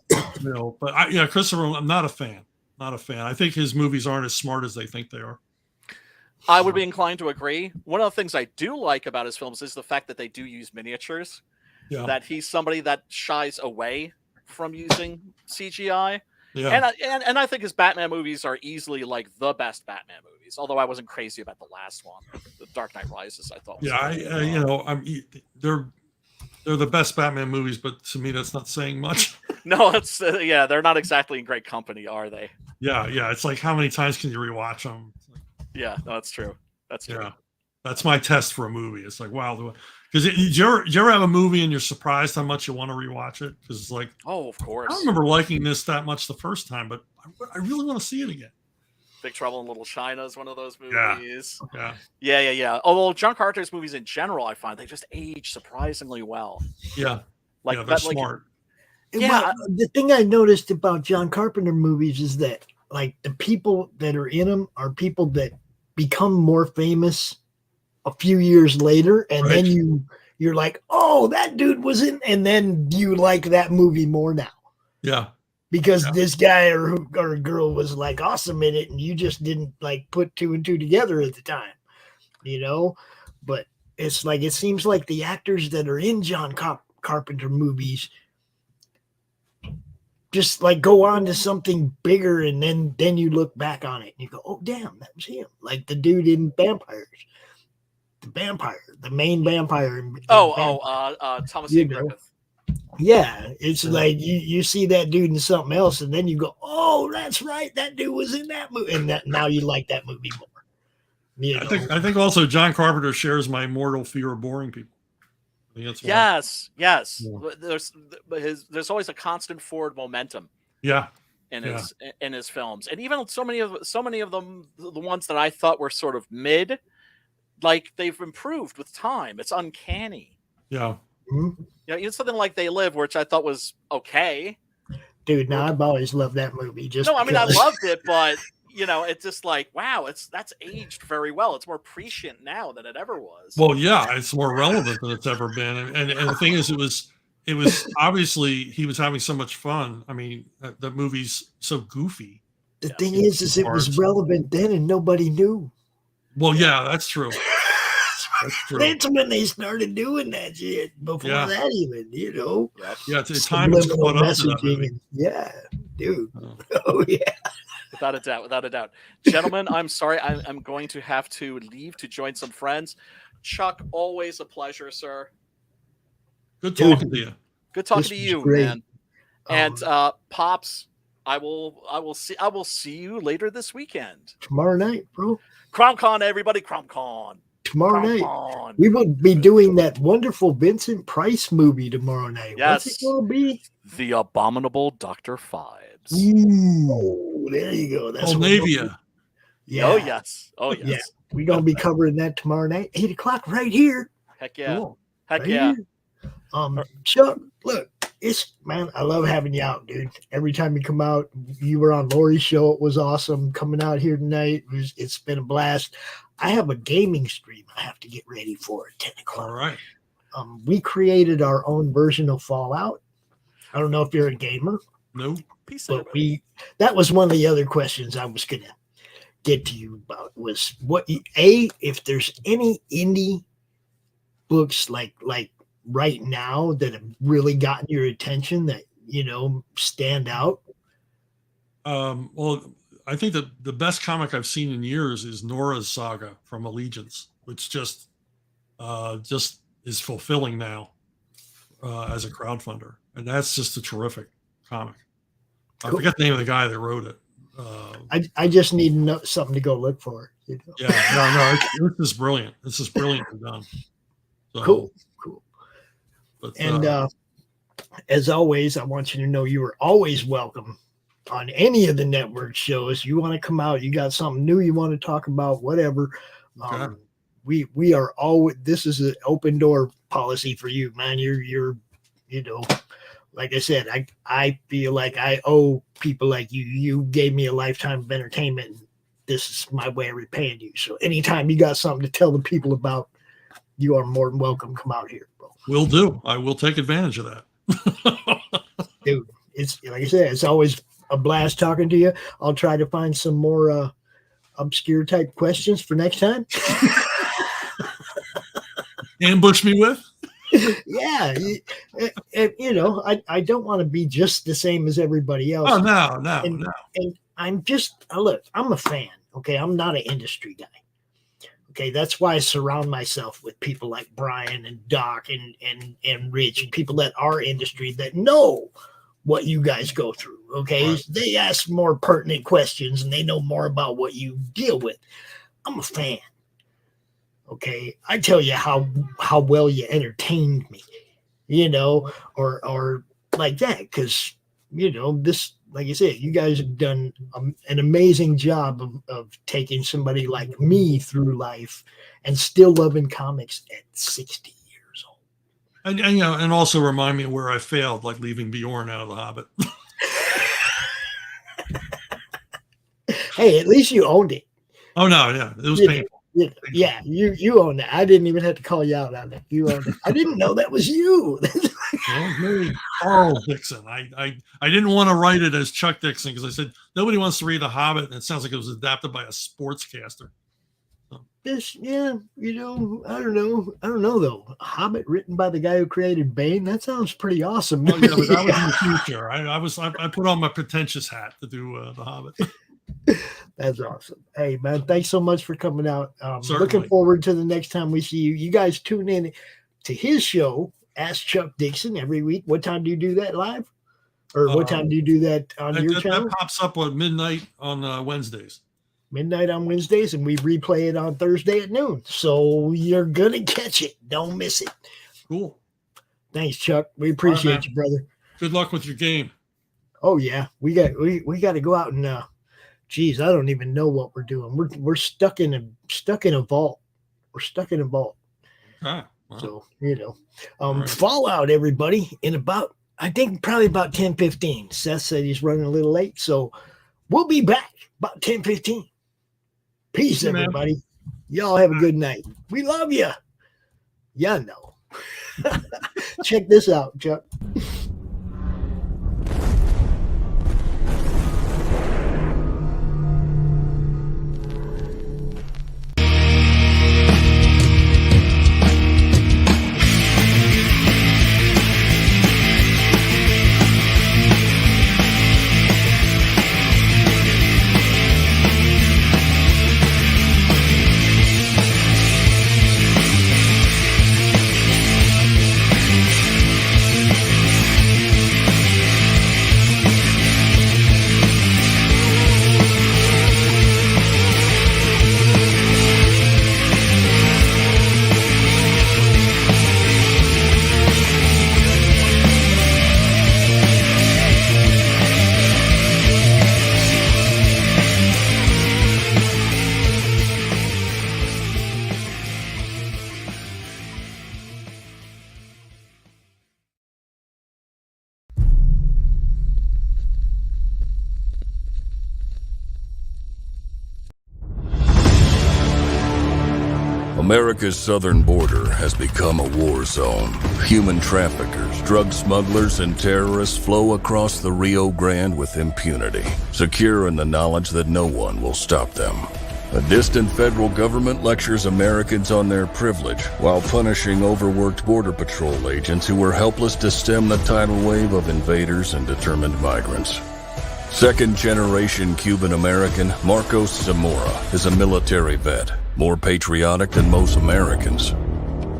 But Christopher, I'm not a fan. Not a fan. I think his movies aren't as smart as they think they are. I would be inclined to agree. One of the things I do like about his films is the fact that they do use miniatures. Yeah. That he's somebody that shies away from using CGI. Yeah. And I think his Batman movies are easily like the best Batman movies. Although I wasn't crazy about the last one, The Dark Knight Rises. I thought. They're the best Batman movies, but to me, that's not saying much. No, it's they're not exactly in great company, are they? Yeah. It's like, how many times can you rewatch them? Yeah, no, that's true. That's true. Yeah, that's my test for a movie. It's like, wow, because do you ever have a movie and you're surprised how much you want to rewatch it? Because it's like, oh, of course. I don't remember liking this that much the first time, but I really want to see it again. Big Trouble in Little China is one of those movies. Yeah. Although John Carpenter's movies in general, I find they just age surprisingly well. Yeah, they're smart. Well, the thing I noticed about John Carpenter movies is that like the people that are in them are people that become more famous a few years later, and then you're like, oh, that dude was in, and then you like that movie more now. Yeah. Because this guy or girl was like awesome in it, and you just didn't like put two and two together at the time, But it's like it seems like the actors that are in John Carpenter movies just like go on to something bigger, and then you look back on it and you go, oh damn, that was him. Like the dude in Vampires, the main vampire. Thomas Ian Griffith. Yeah, it's like you see that dude in something else, and then you go, "Oh, that's right, that dude was in that movie," and now you like that movie more. I think also John Carpenter shares my mortal fear of boring people. Yes. There's always a constant forward momentum. Yeah. In his films, and even so many of them, the ones that I thought were sort of mid, like they've improved with time. It's uncanny. Yeah. Mm-hmm. Even something like They Live, which I thought was okay. Dude, now I've always loved that movie. I loved it, but it's just like, wow, that's aged very well. It's more prescient now than it ever was. Well, yeah, it's more relevant than it's ever been. And the thing is, it was obviously he was having so much fun. I mean, the movie's so goofy. The thing is it was relevant then and nobody knew. Well, yeah, that's true. That's true. That's when they started doing that shit. Before that, even Yeah, time has caught up to that movie. Yeah, dude. Oh yeah. Without a doubt. Gentlemen, I'm sorry. I'm going to have to leave to join some friends. Chuck, always a pleasure, sir. Good talking to you. Good talking to you, man. And Pops, I will see you later this weekend. Tomorrow night, bro. CRoM Con, everybody. CRoM Con. Tomorrow night. We will be doing that wonderful Vincent Price movie tomorrow night. Yes. What's it going to be? The Abominable Dr. Phibes. Ooh, there you go. That's Navia. Yeah. Oh, yes. Yeah. We're going to be covering that tomorrow night, 8:00 right here. Heck yeah. Cool. Heck right yeah. Here. Chuck, look, man, I love having you out, dude. Every time you come out, you were on Laurie's show. It was awesome. Coming out here tonight, it's been a blast. I have a gaming stream I have to get ready for at 10:00. All right. We created our own version of Fallout. I don't know if you're a gamer. No. But that was one of the other questions I was gonna get to you about was if there's any indie books like right now that have really gotten your attention that stand out. Well, I think that the best comic I've seen in years is Nora's Saga from Allegiance, which just is fulfilling now as a crowdfunder, and that's just a terrific comic. I forget the name of the guy that wrote it. I just need something to go look for. Yeah, no, it's just brilliant. It's just brilliantly done. So, cool. But, and as always, I want you to know you are always welcome on any of the network shows. You want to come out, you got something new you want to talk about, whatever. Okay. We are always. This is an open door policy for you, man. You're like I said, I feel like I owe people like you. You gave me a lifetime of entertainment. And this is my way of repaying you. So anytime you got something to tell the people about, you are more than welcome. Come out here, bro. Will do. I will take advantage of that. Dude, it's like I said, it's always a blast talking to you. I'll try to find some more obscure type questions for next time. Ambush me with? Yeah, I don't want to be just the same as everybody else. Oh, no. And I'm just look, I'm a fan. Okay, I'm not an industry guy. Okay, that's why I surround myself with people like Brian and Doc and Rich and people that are industry that know what you guys go through. Okay, right. They ask more pertinent questions and they know more about what you deal with. I'm a fan. Okay, I tell you how well you entertained me, or like that, because this, like I said, you guys have done an amazing job of taking somebody like me through life and still loving comics at 60 years old. And also remind me where I failed, like leaving Bjorn out of The Hobbit. Hey, at least you owned it. Oh no, yeah, it was painful. Yeah, you own that. I didn't even have to call you out on it. You owned it. I didn't know that was you. Well, me, Carl Dixon. I didn't want to write it as Chuck Dixon because I said nobody wants to read The Hobbit, and it sounds like it was adapted by a sportscaster. So. I don't know though. A Hobbit written by the guy who created Bane. That sounds pretty awesome. Well, yeah, but that was in the future. I put on my pretentious hat to do The Hobbit. That's awesome. Hey, man, thanks so much for coming out. Certainly. Looking forward to the next time we see you. You guys tune in to his show, Ask Chuck Dixon, every week. What time do you do that live? Or what time do you do that on your channel? That pops up at midnight on Wednesdays. Midnight on Wednesdays, and we replay it on Thursday at noon. So you're going to catch it. Don't miss it. Cool. Thanks, Chuck. We appreciate you, brother. Good luck with your game. Oh, yeah. We got to go out and geez, I don't even know what we're doing. We're stuck in a vault. We're stuck in a vault. Ah, wow. So, right. Fallout, everybody, in about, I think probably about 10:15. Seth said he's running a little late. So we'll be back about 10:15. Peace, everybody. Y'all have a good night. We love you. Yeah, no. Check this out, Chuck. America's southern border has become a war zone. Human traffickers, drug smugglers, and terrorists flow across the Rio Grande with impunity, secure in the knowledge that no one will stop them. A distant federal government lectures Americans on their privilege while punishing overworked border patrol agents who were helpless to stem the tidal wave of invaders and determined migrants. Second-generation Cuban-American Marcos Zamora is a military vet, more patriotic than most Americans.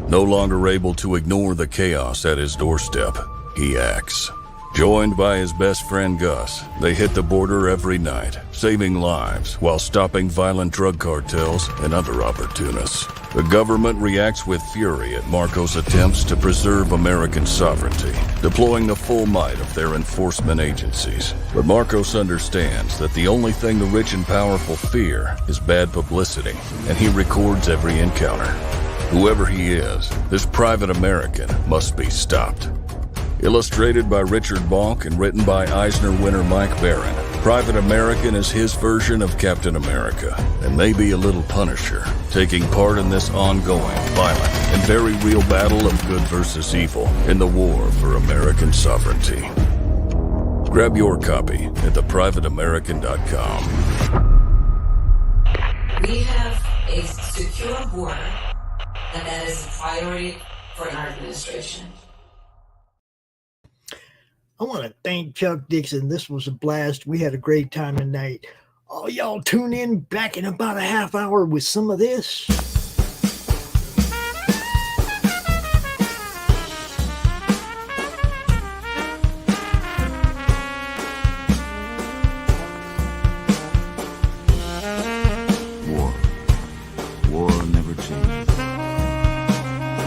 No longer able to ignore the chaos at his doorstep, he acts. Joined by his best friend Gus, they hit the border every night, saving lives while stopping violent drug cartels and other opportunists. The government reacts with fury at Marcos' attempts to preserve American sovereignty, deploying the full might of their enforcement agencies. But Marcos understands that the only thing the rich and powerful fear is bad publicity, and he records every encounter. Whoever he is, this private American must be stopped. Illustrated by Richard Bonk and written by Eisner winner Mike Barron, Private American is his version of Captain America, and maybe a little Punisher, taking part in this ongoing, violent, and very real battle of good versus evil in the war for American sovereignty. Grab your copy at theprivateamerican.com. We have a secure border, and that is a priority for our administration. I want to thank Chuck Dixon. This was a blast. We had a great time tonight. Oh, y'all tune in back in about a half hour with some of this. War never changes.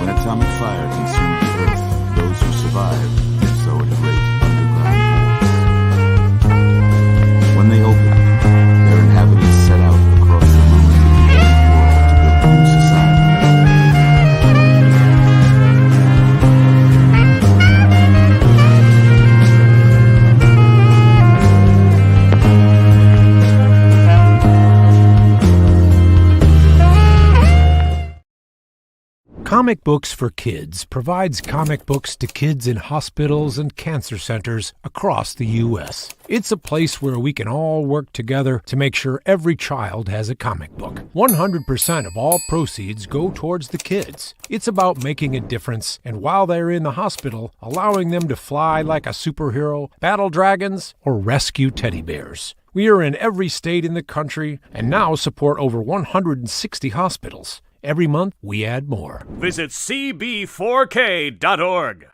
When atomic fire consumed the earth, those who survived did so in great underground holes. When they opened, their inhabitants set out across the ruins of the old world to build a new society. Comic Books for Kids provides comic books to kids in hospitals and cancer centers across the U.S. It's a place where we can all work together to make sure every child has a comic book. 100% of all proceeds go towards the kids. It's about making a difference, and while they're in the hospital, allowing them to fly like a superhero, battle dragons, or rescue teddy bears. We are in every state in the country and now support over 160 hospitals. Every month, we add more. Visit cb4k.org.